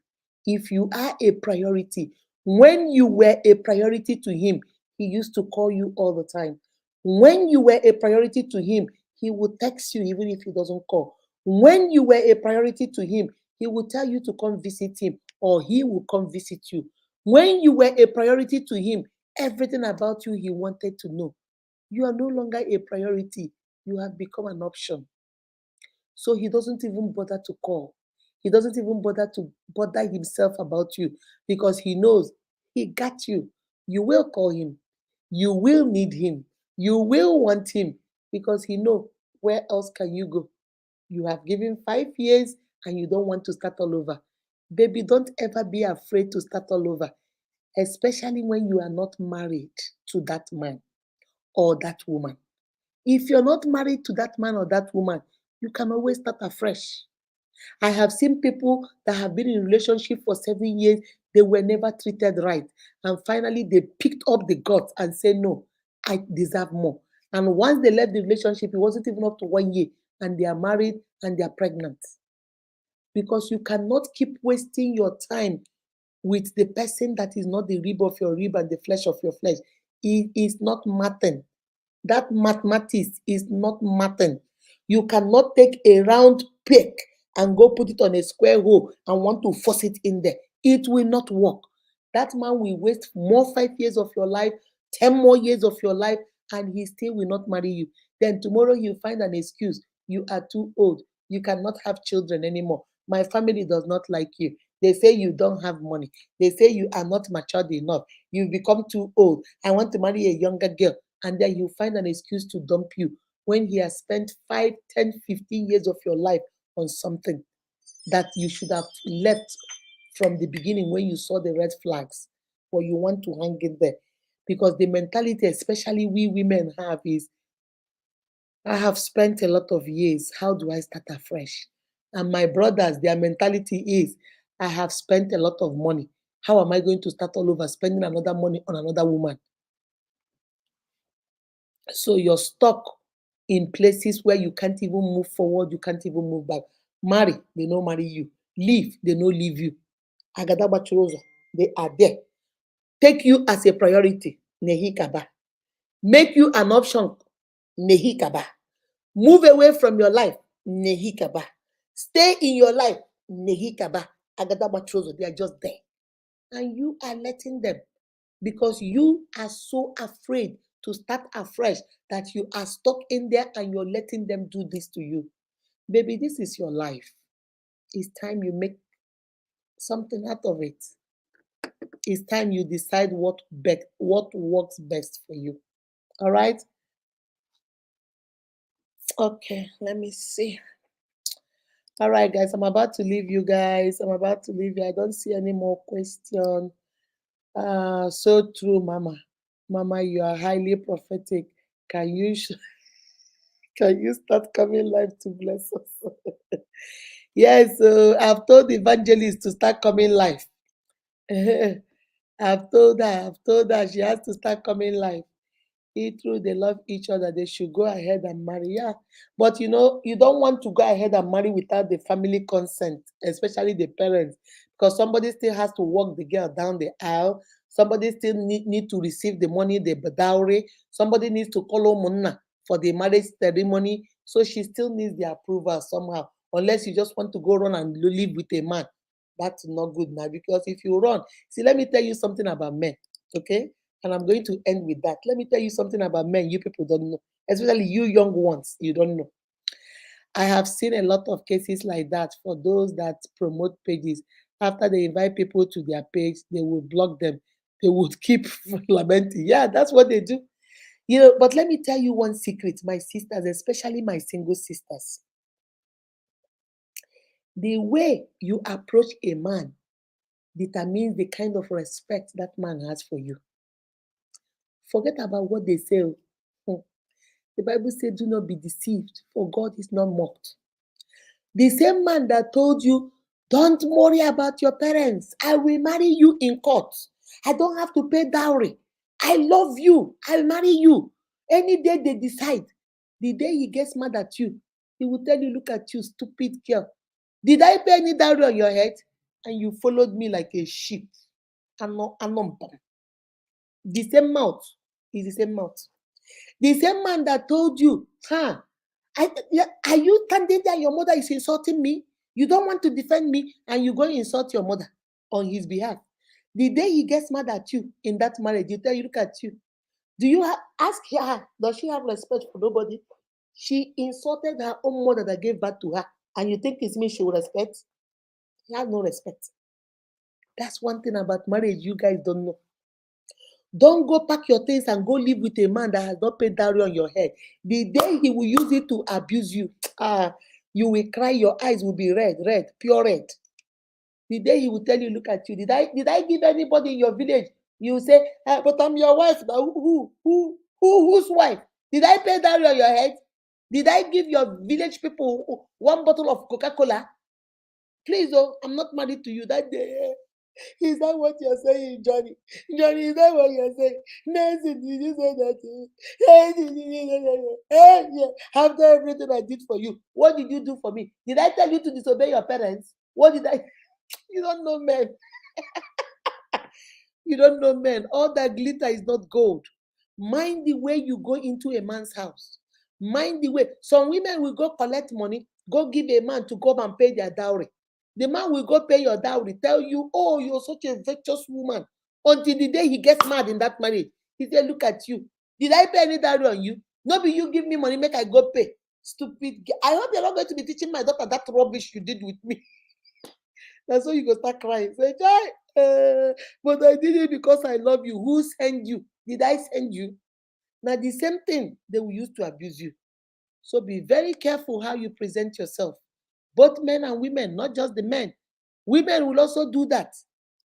If you are a priority, when you were a priority to him, he used to call you all the time. When you were a priority to him, he would text you even if he doesn't call. When you were a priority to him, he will tell you to come visit him or he will come visit you. When you were a priority to him, everything about you he wanted to know. You are no longer a priority. You have become an option. So he doesn't even bother to call. He doesn't even bother himself about you because he knows he got you. You will call him. You will need him. You will want him because he knows where else can you go. You have given 5 years and you don't want to start all over. Baby, don't ever be afraid to start all over, especially when you are not married to that man or that woman. If you're not married to that man or that woman, you can always start afresh. I have seen people that have been in a relationship for 7 years, they were never treated right. And finally, they picked up the guts and said, no, I deserve more. And once they left the relationship, it wasn't even up to 1 year, and they are married and they are pregnant. Because you cannot keep wasting your time with the person that is not the rib of your rib and the flesh of your flesh. It is not mathing. That mathematics is not mathing. You cannot take a round peg and go put it on a square hole and want to force it in there. It will not work. That man will waste more 5 years of your life, 10 more years of your life, and he still will not marry you. Then tomorrow he'll find an excuse. You are too old. You cannot have children anymore. My family does not like you. They say you don't have money. They say you are not matured enough. You've become too old. I want to marry a younger girl. And then he'll find an excuse to dump you when he has spent 5, 10, 15 years of your life on something that you should have left from the beginning when you saw the red flags, or you want to hang it there. Because the mentality, especially we women have, is I have spent a lot of years. How do I start afresh? And my brothers, their mentality is I have spent a lot of money. How am I going to start all over spending another money on another woman? So you're stuck in places where you can't even move forward, you can't even move back. Marry, they don't marry you. Leave, they don't leave you. Agadaba Churozo, they are there. Take you as a priority, Nehikaba. Make you an option, Nehikaba. Move away from your life, Nehikaba. Stay in your life, Nehikaba. Agadaba Churozo, they are just there. And you are letting them because you are so afraid to start afresh that you are stuck in there and you're letting them do this to you. Baby, this is your life. It's time you make something out of it. It's time you decide what works best for you. All right? Okay, let me see. All right, guys, I'm about to leave you guys. I'm about to leave you. I don't see any more questions. So true, Mama. Mama, you are highly prophetic. Can you can you start coming live to bless us? Yes, I've told the evangelist to start coming live. I've told her she has to start coming live. Through they love each other, they should go ahead and marry. Yeah, but you don't want to go ahead and marry without the family consent, especially the parents, because somebody still has to walk the girl down the aisle. Somebody still need to receive the money, the dowry. Somebody needs to call Munna for the marriage ceremony. So she still needs the approval somehow, unless you just want to go run and live with a man. That's not good now, because if you run, see, let me tell you something about men, okay? And I'm going to end with that. Let me tell you something about men you people don't know, especially you young ones, you don't know. I have seen a lot of cases like that for those that promote pages. After they invite people to their page, they will block them. They would keep lamenting. Yeah, that's what they do. But let me tell you one secret, my sisters, especially my single sisters. The way you approach a man determines the kind of respect that man has for you. Forget about what they say. The Bible says, do not be deceived, for God is not mocked. The same man that told you, don't worry about your parents, I will marry you in court. I don't have to pay dowry. I love you. I'll marry you. Any day they decide, the day he gets mad at you, he will tell you, look at you, stupid girl. Did I pay any dowry on your head? And you followed me like a sheep. The same mouth is the same mouth. The same man that told you, are you standing there? Your mother is insulting me. You don't want to defend me, and you go insult your mother on his behalf. The day he gets mad at you in that marriage, you tell you, look at you. Do you ask her? Does she have respect for nobody? She insulted her own mother that gave birth to her, and you think it's me she will respect? She has no respect. That's one thing about marriage you guys don't know. Don't go pack your things and go live with a man that has not paid dowry on your head. The day he will use it to abuse you, you will cry, your eyes will be red, pure red. The day he will tell you, look at you, did I give anybody in your village? You will say, but I'm your wife. Whose wife? Did I pay dowry on your head? Did I give your village people one bottle of Coca-Cola? Please, I'm not married to you that day. Is that what you're saying, Johnny? Johnny, is that what you're saying? Nancy, did you say that? Hey, yeah. After everything I did for you, what did you do for me? Did I tell you to disobey your parents? What did I? You don't know men. You don't know men. All that glitter is not gold. Mind the way you go into a man's house. Mind the way. Some women will go collect money, go give a man to come and pay their dowry. The man will go pay your dowry, tell you, oh, you're such a virtuous woman. Until the day he gets mad in that marriage. He said, look at you. Did I pay any dowry on you? No, be you give me money, make I go pay. Stupid. I hope you're not going to be teaching my daughter that rubbish you did with me. That's why you go start crying. Say, but I did it because I love you. Who sent you? Did I send you? Now, the same thing they will use to abuse you. So be very careful how you present yourself. Both men and women, not just the men. Women will also do that.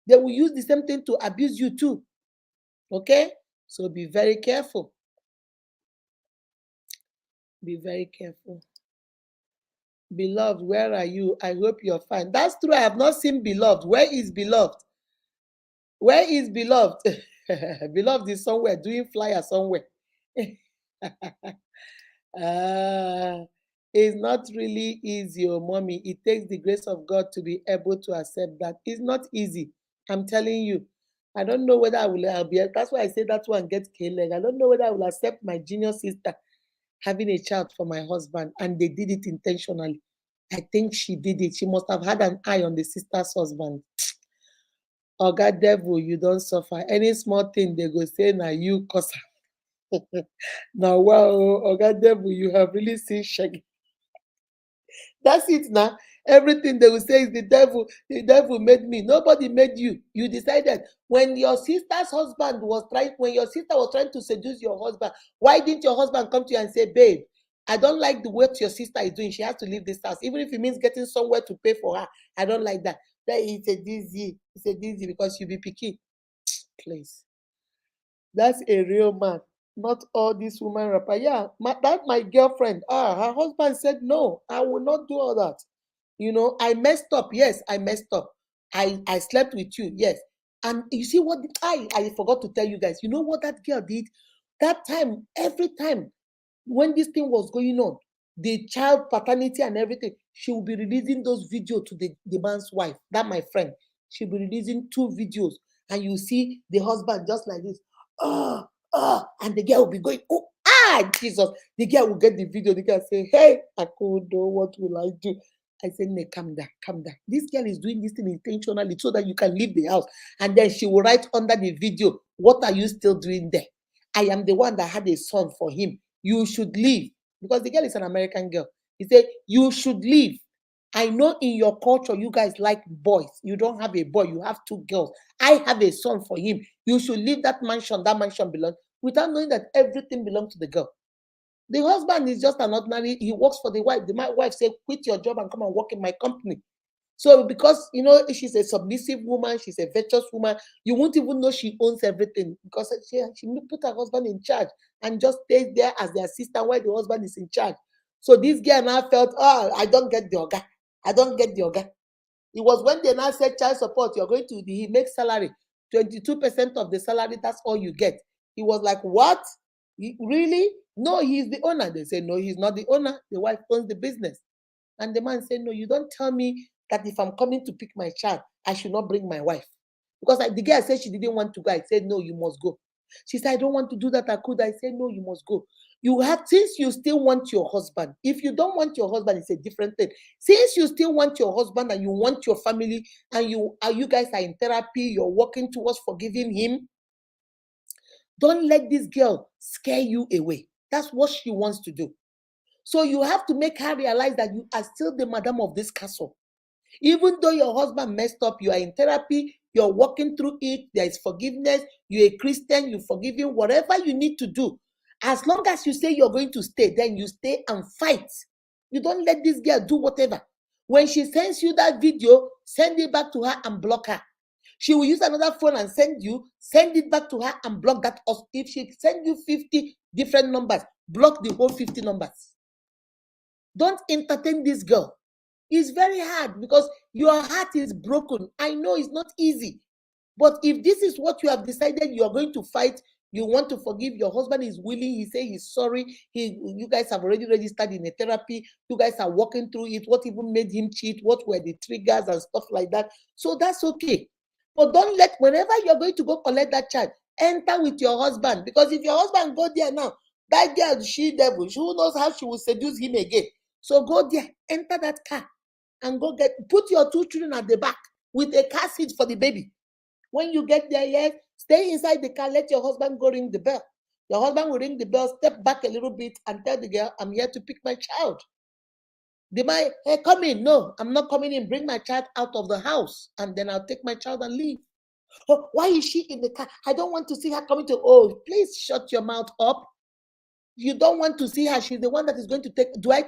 They will use the same thing to abuse you too. Okay? So be very careful. Be very careful. Beloved, where are you? I hope you're fine. That's true. I have not seen beloved. Where is beloved? Where is beloved? Beloved is somewhere doing flyer somewhere. It's not really easy, oh mommy. It takes the grace of God to be able to accept that. It's not easy. I'm telling you. I don't know whether I'll be. That's why I say that one gets K-leg. I don't know whether I will accept my junior sister having a child for my husband, and they did it intentionally. I think she did it. She must have had an eye on the sister's husband. Oh God, devil, you don't suffer. Any small thing they go say, now you cause. Now, wow, oh God, devil, you have really seen shaggy. That's it now. Everything they will say is the devil made me. Nobody made you. You decided. When your sister was trying to seduce your husband, why didn't your husband come to you and say, babe, I don't like the work your sister is doing. She has to leave this house. Even if it means getting somewhere to pay for her. I don't like that. It's a dizzy. It's a dizzy because you be picky. Please. That's a real man. Not all these women rapper. Yeah, that's my girlfriend. Her husband said, no, I will not do all that. I messed up. Yes, I messed up. I slept with you. Yes. And you see what I forgot to tell you guys. You know what that girl did? That time, every time when this thing was going on, the child paternity and everything, she will be releasing those videos to the man's wife. That my friend. She'll be releasing 2 videos. And you see the husband just like this. And the girl will be going, Jesus. The girl will get the video. The girl say, hey, Akodo, what will I do? I said, "No, calm down, calm down. This girl is doing this thing intentionally so that you can leave the house." And then she will write under the video, "What are you still doing there? I am the one that had a son for him. You should leave." Because the girl is an American girl. He said, "You should leave. I know in your culture, you guys like boys. You don't have a boy, you have 2 girls. I have a son for him. You should leave that mansion belongs," without knowing that everything belongs to the girl. The husband is just an ordinary, he works for the wife. The wife said, "Quit your job and come and work in my company." So because, she's a submissive woman, she's a virtuous woman, you won't even know she owns everything because she put her husband in charge and just stays there as the assistant while the husband is in charge. So this girl now felt, "Oh, I don't get the oga. I don't get the oga." It was when they now said child support, he makes salary, 22% of the salary, that's all you get. He was like, "What? Really? No, he's the owner." They say, "No, he's not the owner. The wife owns the business." And the man said, "No, you don't tell me that if I'm coming to pick my child, I should not bring my wife." Because the girl said she didn't want to go. I said, "No, you must go." She said, "I don't want to do that. I could." I said, "No, you must go. Since you still want your husband, if you don't want your husband, it's a different thing. Since you still want your husband and you want your family and you guys are in therapy, you're working towards forgiving him, don't let this girl scare you away. That's what she wants to do. So you have to make her realize that you are still the madam of this castle. Even though your husband messed up, you are in therapy, you're working through it, there is forgiveness, you're a Christian, you forgive him, whatever you need to do. As long as you say you're going to stay, then you stay and fight. You don't let this girl do whatever. When she sends you that video, send it back to her and block her. She will use another phone and send it back to her and block that. If she sends you 50 different numbers, block the whole 50 numbers. Don't entertain this girl. It's very hard because your heart is broken. I know it's not easy. But if this is what you have decided you are going to fight, you want to forgive, your husband is willing, he says he's sorry, you guys have already registered in a therapy, you guys are working through it, what even made him cheat, what were the triggers and stuff like that. So that's okay. But don't let, whenever you're going to go collect that child, enter with your husband. Because if your husband go there now, that girl, she devil, who knows how she will seduce him again. So go there, enter that car, and put your 2 children at the back with a car seat for the baby. When you get there, yes, stay inside the car, let your husband go ring the bell. Your husband will ring the bell, step back a little bit and tell the girl, "I'm here to pick my child." The man, "Hey, come in." "No, I'm not coming in. Bring my child out of the house and then I'll take my child and leave." "Oh, why is she in the car? I don't want to see her coming to." "Oh, please shut your mouth up. You don't want to see her. She's the one that is going to take.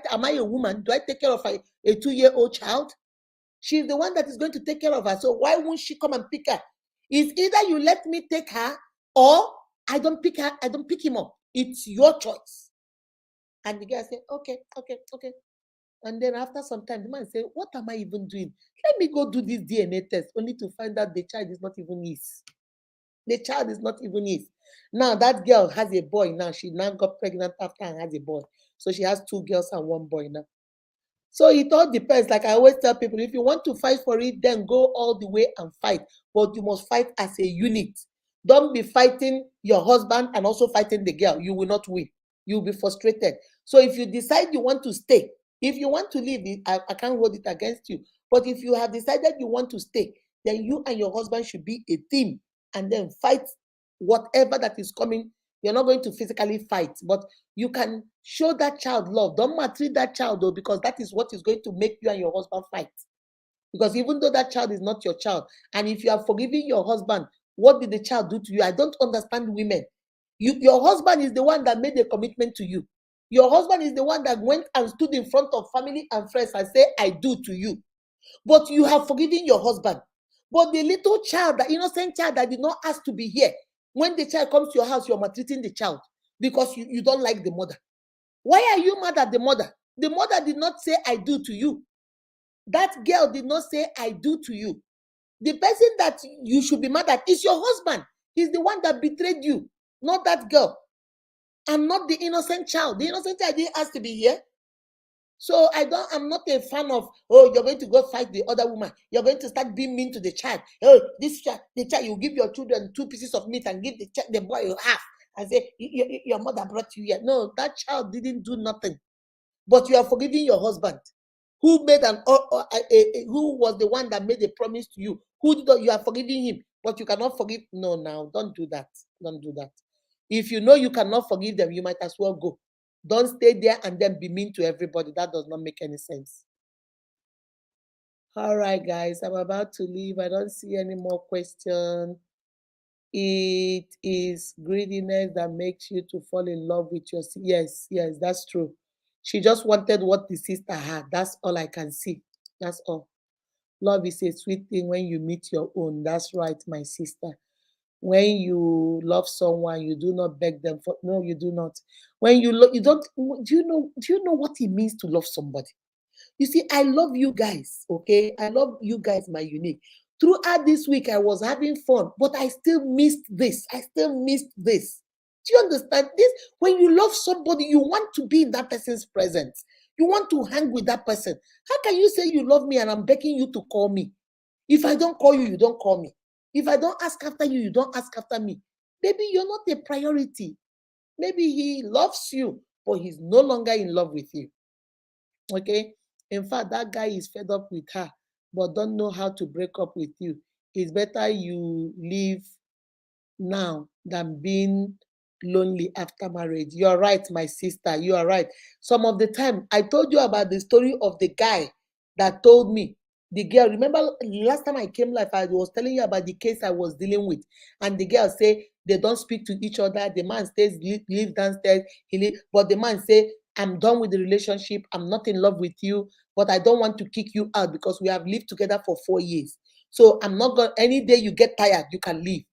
Am I a woman? Do I take care of a 2-year-old child? She's the one that is going to take care of her. So why won't she come and pick her? It's either you let me take her or I don't pick her, I don't pick him up. It's your choice." And the guy said, "Okay. And then after some time, the man said, "What am I even doing? Let me go do this DNA test," only to find out the child is not even his. The child is not even his. Now that girl has a boy now. She now got pregnant after and has a boy. So she has 2 girls and 1 boy now. So it all depends. Like I always tell people, if you want to fight for it, then go all the way and fight. But you must fight as a unit. Don't be fighting your husband and also fighting the girl. You will not win. You'll be frustrated. So if you decide you want to stay, if you want to leave, I can't hold it against you. But if you have decided you want to stay, then you and your husband should be a team and then fight whatever that is coming. You're not going to physically fight, but you can show that child love. Don't maltreat that child though, because that is what is going to make you and your husband fight. Because even though that child is not your child, and if you are forgiving your husband, what did the child do to you? I don't understand women. Your husband is the one that made a commitment to you. Your husband is the one that went and stood in front of family and friends and said, "I do" to you. But you have forgiven your husband. But the little child, the innocent child that did not ask to be here, when the child comes to your house, you're maltreating the child because you don't like the mother. Why are you mad at the mother? The mother did not say, "I do" to you. That girl did not say, "I do" to you. The person that you should be mad at is your husband. He's the one that betrayed you, not that girl. And not the innocent child. The innocent child didn't ask to be here. So I'm not a fan of, "Oh, you're going to go fight the other woman. You're going to start being mean to the child. Oh, the child, you give your children 2 pieces of meat and give the boy half and say, your mother brought you here." No, that child didn't do nothing. But you are forgiving your husband. who made who was the one that made a promise to you, you are forgiving him, but you cannot forgive. No, now don't do that. Don't do that. If you know you cannot forgive them, you might as well go. Don't stay there and then be mean to everybody. That does not make any sense. All right, guys, I'm about to leave. I don't see any more questions. It is greediness that makes you to fall in love with your sister. Yes, that's true. She just wanted what the sister had. That's all I can see. That's all. Love is a sweet thing when you meet your own. That's right, my sister. When you love someone, you do not beg them for. No, you do not. When you you don't. Do you know what it means to love somebody? You see, I love you guys, okay? I love you guys, my unique. Throughout this week, I was having fun, but I still missed this. I still missed this. Do you understand this? When you love somebody, you want to be in that person's presence. You want to hang with that person. How can you say you love me and I'm begging you to call me? If I don't call you, you don't call me. If I don't ask after you, you don't ask after me. Maybe you're not a priority. Maybe he loves you, but he's no longer in love with you. Okay? In fact, that guy is fed up with her, but don't know how to break up with you. It's better you leave now than being lonely after marriage. You're right, my sister. You are right. Some of the time, I told you about the story of the guy that told me, the girl, remember last time I came live, I was telling you about the case I was dealing with. And the girl say they don't speak to each other. The man stays, live downstairs. But the man say, I'm done with the relationship. I'm not in love with you, but I don't want to kick you out because we have lived together for 4 years. So I'm not going, any day you get tired, you can leave.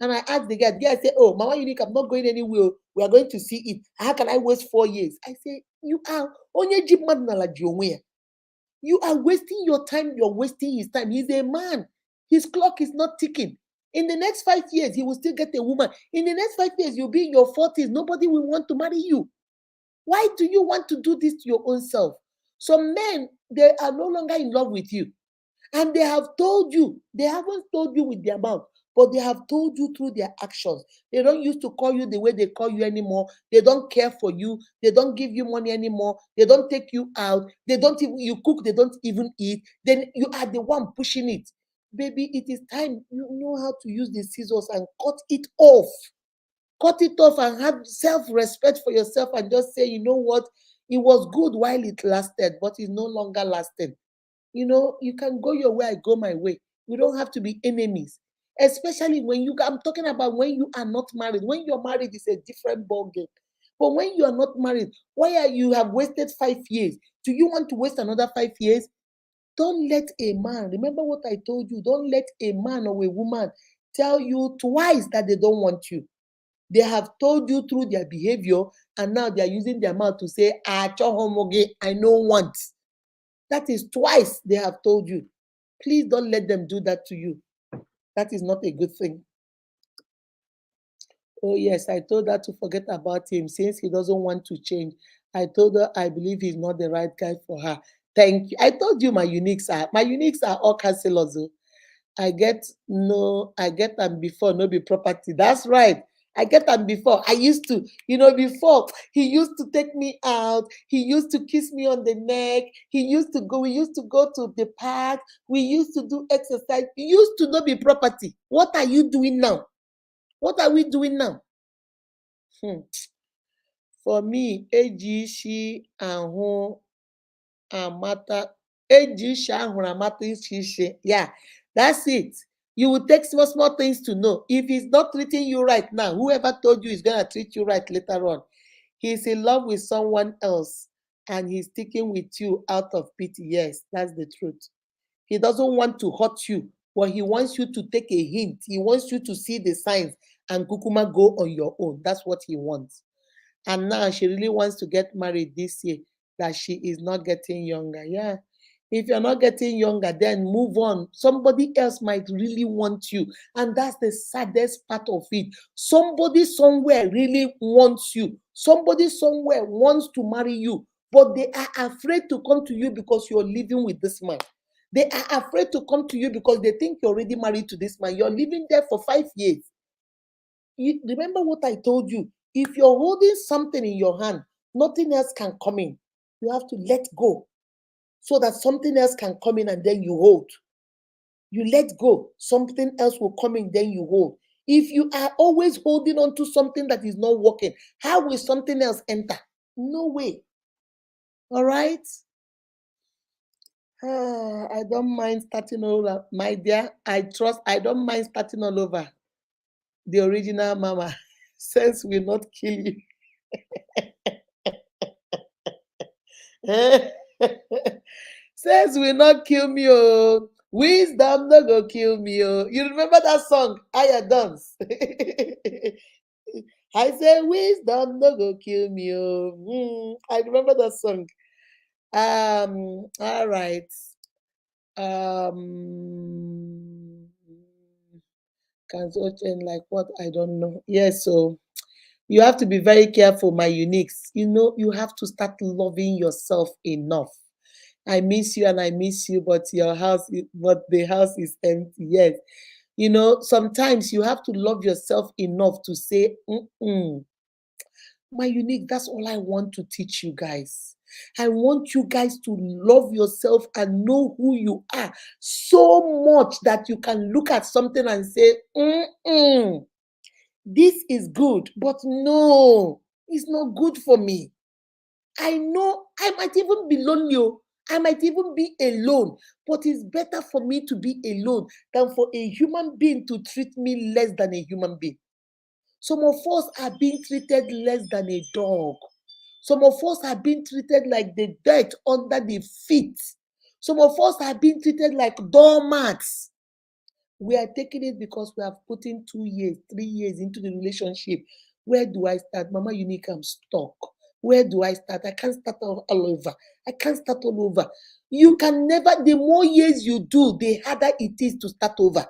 And I asked the guy said, oh, Mama Unique, I'm not going anywhere. We are going to see it. How can I waste 4 years? I say, you are you are wasting your time. You're wasting his time. He's a man. His clock is not ticking. In the next 5 years, he will still get a woman. In the next 5 years, you'll be in your 40s. Nobody will want to marry you. Why do you want to do this to your own self? Some men, they are no longer in love with you. And they have told you, they haven't told you with their mouth, but they have told you through their actions. They don't used to call you the way they call you anymore. They don't care for you. They don't give you money anymore. They don't take you out. They don't even, you cook, they don't even eat. Then you are the one pushing it. Baby, it is time you know how to use the scissors and cut it off. Cut it off and have self-respect for yourself and just say, you know what? It was good while it lasted, but it's no longer lasting. You know, you can go your way, I go my way. We don't have to be enemies. Especially when I'm talking about when you are not married. When you're married, it's a different ballgame. But when you are not married, you have wasted 5 years? Do you want to waste another 5 years? Don't let a man, remember what I told you, don't let a man or a woman tell you twice that they don't want you. They have told you through their behavior, and now they are using their mouth to say, I know want. That is twice they have told you. Please don't let them do that to you. That is not a good thing. Oh, yes, I told her to forget about him since he doesn't want to change. I told her I believe he's not the right guy for her. Thank you. I told you my uniques are all counselors. I get them before, no be property. That's right. I get them before. I used to, before he used to take me out. He used to kiss me on the neck. We used to go to the park. We used to do exercise. He used to not be property. What are you doing now? What are we doing now? For me, Ejishi Ahụ Amata. Ejishi Ahụ Amata Ishishi. Yeah, that's it. You will take small things to know. If he's not treating you right now, whoever told you he's going to treat you right later on, he's in love with someone else and he's sticking with you out of pity. Yes, that's the truth. He doesn't want to hurt you, but he wants you to take a hint. He wants you to see the signs and kukuma go on your own. That's what he wants. And now she really wants to get married this year, that she is not getting younger. Yeah. If you're not getting younger, then move on. Somebody else might really want you. And that's the saddest part of it. Somebody somewhere really wants you. Somebody somewhere wants to marry you, but they are afraid to come to you because you're living with this man. They are afraid to come to you because they think you're already married to this man. You're living there for 5 years. You remember what I told you? If you're holding something in your hand, nothing else can come in. You have to let go. so that something else can come in and then you hold. You let go, something else will come in, then you hold. If you are always holding on to something that is not working, how will something else enter? No way. All right? I don't mind starting all over. My dear, I don't mind starting all over. The original mama sense will not kill you. Sense will not kill me, oh. Wisdom no go kill me, oh. You remember that song, Aya Dance? I say wisdom no go kill me, oh. I remember that song. All right. Cancel chain like what? I don't know. Yes, so you have to be very careful, my uniques. You have to start loving yourself enough. I miss you and I miss you, but the house is empty. Yes. Sometimes you have to love yourself enough to say, my unique, that's all I want to teach you guys. I want you guys to love yourself and know who you are so much that you can look at something and say, this is good, but no, it's not good for me. I know I might even be lonely. I might even be alone, but it's better for me to be alone than for a human being to treat me less than a human being. Some of us are being treated less than a dog. Some of us are being treated like the dirt under the feet. Some of us are being treated like doormats. We are taking it because we have put in 2 years, 3 years into the relationship. Where do I start? Mama Unique, I'm stuck. Where do I start? I can't start all over. I can't start all over. You can never, the more years you do, the harder it is to start over.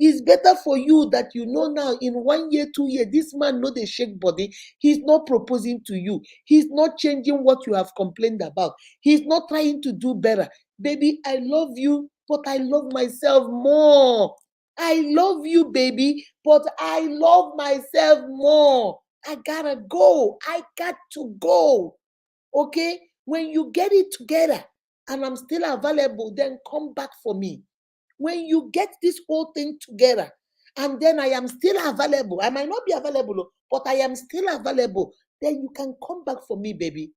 It's better for you that you know now in 1 year, 2 years, this man know the shake body. He's not proposing to you. He's not changing what you have complained about. He's not trying to do better. Baby, I love you, but I love myself more. I love you, baby, but I love myself more. I gotta go. I got to go. Okay? When you get it together and I'm still available, then come back for me. When you get this whole thing together and then I am still available, I might not be available, but I am still available, then you can come back for me, baby.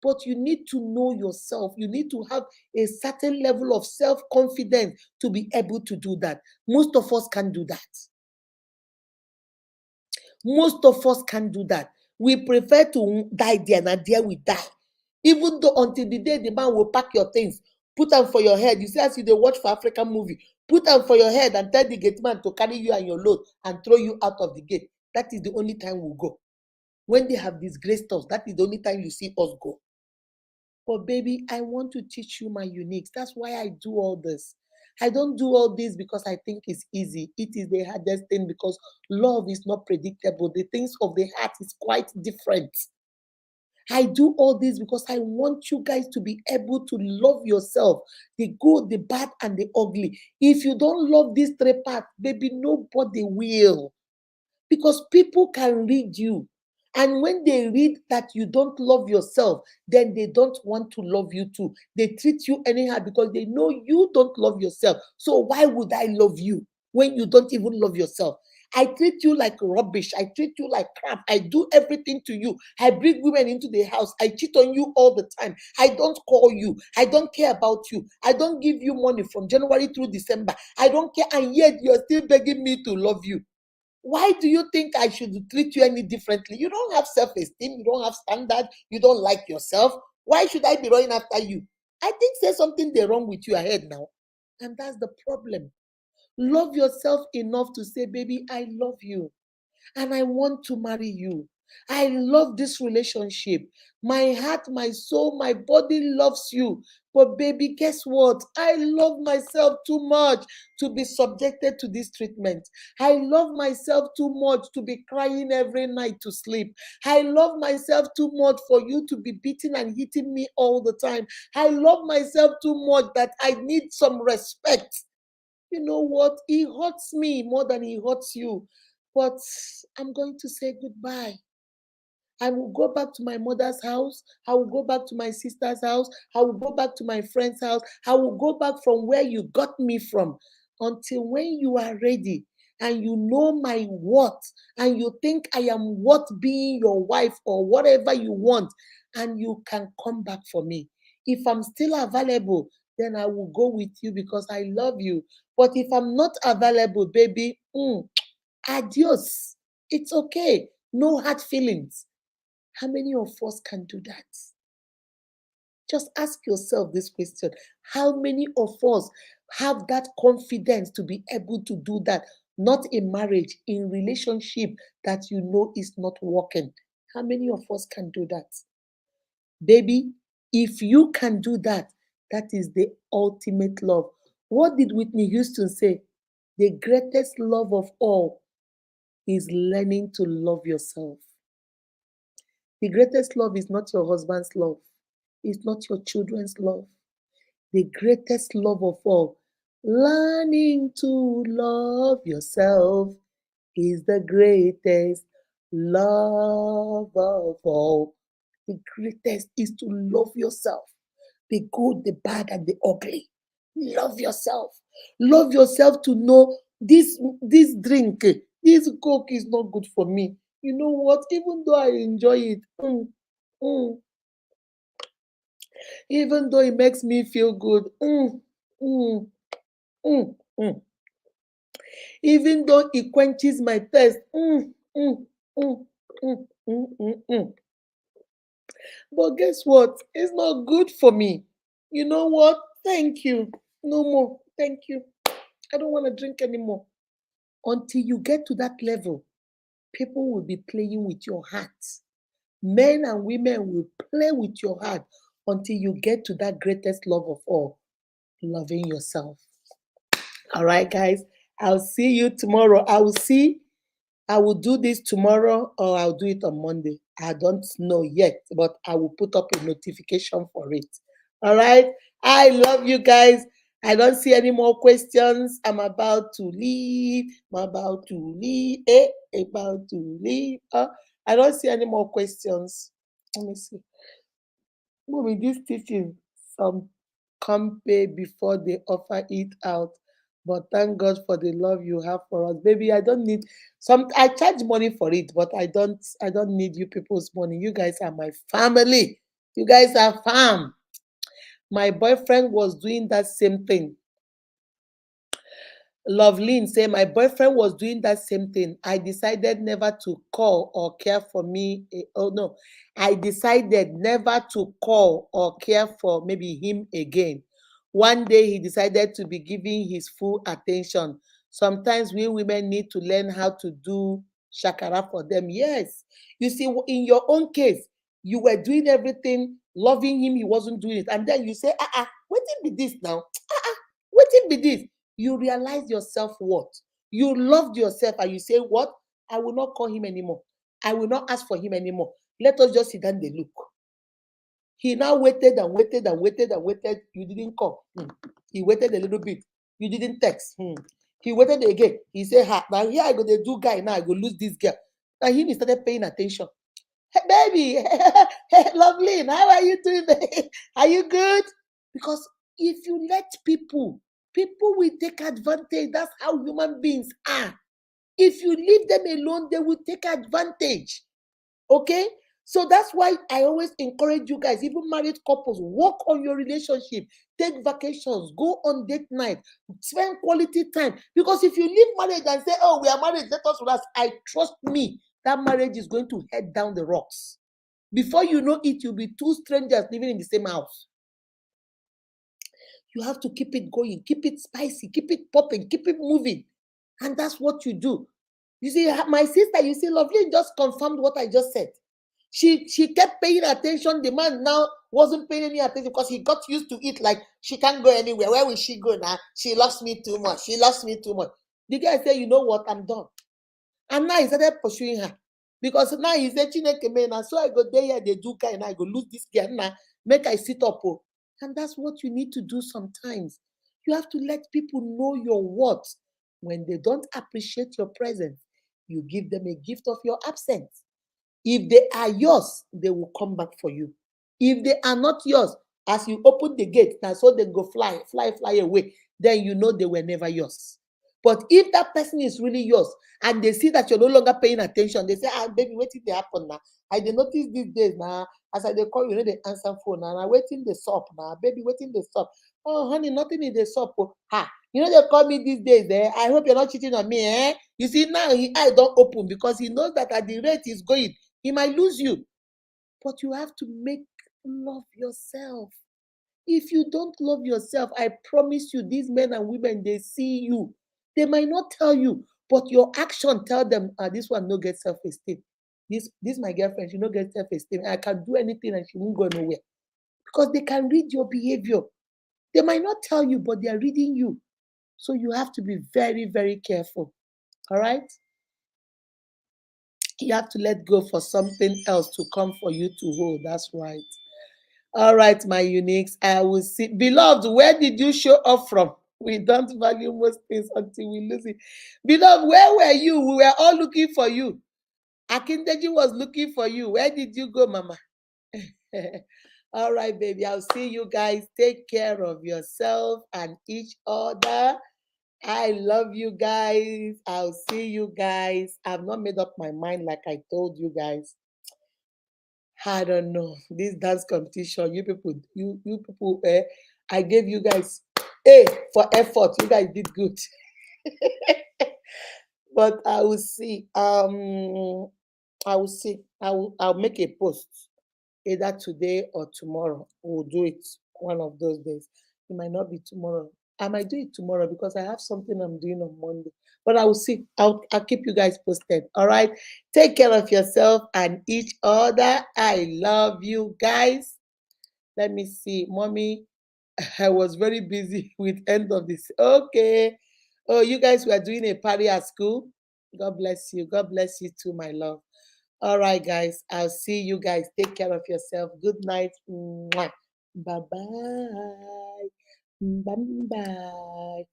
But you need to know yourself. You need to have a certain level of self-confidence to be able to do that. Most of us can't do that. Most of us can't do that. We prefer to die there, and there we die. Even though until the day the man will pack your things, put them for your head. You see, as you they watch for African movie, put them for your head and tell the gate man to carry you and your load and throw you out of the gate. That is the only time we'll go. When they have disgraced us, that is the only time you see us go. But baby, I want to teach you my uniques. That's why I do all this. I don't do all this because I think it's easy. It is the hardest thing because love is not predictable. The things of the heart is quite different. I do all this because I want you guys to be able to love yourself, the good, the bad, and the ugly. If you don't love these 3 parts, baby, nobody will. Because people can read you. And when they read that you don't love yourself, then they don't want to love you too. They treat you anyhow because they know you don't love yourself. So why would I love you when you don't even love yourself? I treat you like rubbish. I treat you like crap. I do everything to you. I bring women into the house. I cheat on you all the time. I don't call you. I don't care about you. I don't give you money from January through December. I don't care. And yet you're still begging me to love you. Why do you think I should treat you any differently? You don't have self-esteem. You don't have standard. You don't like yourself. Why should I be running after you? I think there's something there wrong with you ahead now. And that's the problem. Love yourself enough to say, baby, I love you. And I want to marry you. I love this relationship. My heart, my soul, my body loves you. But baby, guess what? I love myself too much to be subjected to this treatment. I love myself too much to be crying every night to sleep. I love myself too much for you to be beating and hitting me all the time. I love myself too much that I need some respect. You know what? He hurts me more than he hurts you. But I'm going to say goodbye. I will go back to my mother's house. I will go back to my sister's house. I will go back to my friend's house. I will go back from where you got me from until when you are ready and you know my worth and you think I am worth being your wife or whatever you want, and you can come back for me. If I'm still available, then I will go with you because I love you. But if I'm not available, baby, adios. It's okay. No hard feelings. How many of us can do that? Just ask yourself this question. How many of us have that confidence to be able to do that? Not in marriage, in relationship that you know is not working. How many of us can do that? Baby, if you can do that, that is the ultimate love. What did Whitney Houston say? The greatest love of all is learning to love yourself. The greatest love is not your husband's love. It's not your children's love. The greatest love of all, learning to love yourself, is the greatest love of all. The greatest is to love yourself, the good, the bad, and the ugly. Love yourself. Love yourself to know this drink, this Coke is not good for me. You know what? Even though I enjoy it, even though it makes me feel good, mm, mm. Even though it quenches my thirst, but guess what? It's not good for me. You know what? Thank you. No more. Thank you. I don't want to drink anymore. Until you get to that level, people will be playing with your heart. Men and women will play with your heart until you get to that greatest love of all, loving yourself. All right, guys. I'll see you tomorrow. I will do this tomorrow or I'll do it on Monday. I don't know yet, but I will put up a notification for it. All right. I love you guys. I don't see any more questions. I'm about to leave. About to leave. About to leave. I don't see any more questions. Let me see. Mommy, this teaching, some come pay before they offer it out. But thank God for the love you have for us. Baby, I don't need I charge money for it, but I don't need you people's money. You guys are my family. You guys are fam. My boyfriend was doing that same thing. Loveline say, my boyfriend was doing that same thing. I decided never to call or care for me. Oh no, I decided never to call or care for maybe him again. One day he decided to be giving his full attention. Sometimes we women need to learn how to do shakara for them. Yes. You see, in your own case, you were doing everything, loving him, he wasn't doing it. And then you say, what did be this now? What did be this? You realize your self-worth. You loved yourself and you say, what? I will not call him anymore. I will not ask for him anymore. Let us just sit down and look. He now waited and waited and waited and waited. You didn't call. He waited a little bit. You didn't text. He waited again. He said, now here I go to do guy. Now I go lose this girl. Now he started paying attention. Hey, baby. Hey, lovely. How are you doing? Are you good? Because if you let people will take advantage. That's how human beings are. If you leave them alone, they will take advantage. Okay? So that's why I always encourage you guys, even married couples, work on your relationship, take vacations, go on date night, spend quality time. Because if you leave marriage and say, oh, we are married, let us relax, trust me, that marriage is going to head down the rocks. Before you know it, you'll be two strangers living in the same house. You have to keep it going, keep it spicy, keep it popping, keep it moving. And that's what you do. You see, my sister, you see, Lovely just confirmed what I just said. She kept paying attention. The man now wasn't paying any attention because he got used to it. Like, she can't go anywhere. Where will she go now? She loves me too much. She loves me too much. The guy said, you know what? I'm done. And now he started pursuing her. Because now he said, Chineke me now, so I go there, they do kind, I go lose this girl now, make I sit up. And that's what you need to do sometimes. You have to let people know your worth. When they don't appreciate your presence, you give them a gift of your absence. If they are yours, they will come back for you. If they are not yours, as you open the gate, that's so they go fly away, then you know they were never yours. But if that person is really yours and they see that you're no longer paying attention, they say, baby, what did they happen now? I did notice these days now. As I they call you, they answer phone now. I'm waiting the stop now. Baby, waiting the stop. Oh, honey, nothing in the stop. Oh, ha. They call me these days. I hope you're not cheating on me. You see, now his eye don't open because he knows that at the rate he's going, he might lose you. But you have to love yourself. If you don't love yourself, I promise you, these men and women, they see you. They might not tell you, but your action tell them, this one no get self-esteem. This my girlfriend, she no get self-esteem. I can do anything and she won't go nowhere. Because they can read your behavior. They might not tell you, but they are reading you. So you have to be very, very careful. All right? You have to let go for something else to come for you to hold. That's right. All right, my uniques. I will see. Beloved, where did you show up from? We don't value most things until we lose it. Beloved, where were you? We were all looking for you. Akindeji was looking for you. Where did you go, Mama? All right, baby. I'll see you guys. Take care of yourself and each other. I love you guys. I'll see you guys. I've not made up my mind like I told you guys. I don't know. This dance competition, you people, I gave you guys A for effort. You guys did good. But I will see. I will see. I'll make a post either today or tomorrow. We'll do it one of those days. It might not be tomorrow. I might do it tomorrow because I have something I'm doing on Monday. But I will see. I'll keep you guys posted. All right. Take care of yourself and each other. I love you guys. Let me see. Mommy, I was very busy with end of this. Okay. Oh, you guys were doing a party at school. God bless you. God bless you too, my love. All right, guys. I'll see you guys. Take care of yourself. Good night. Bye-bye. Bye-bye.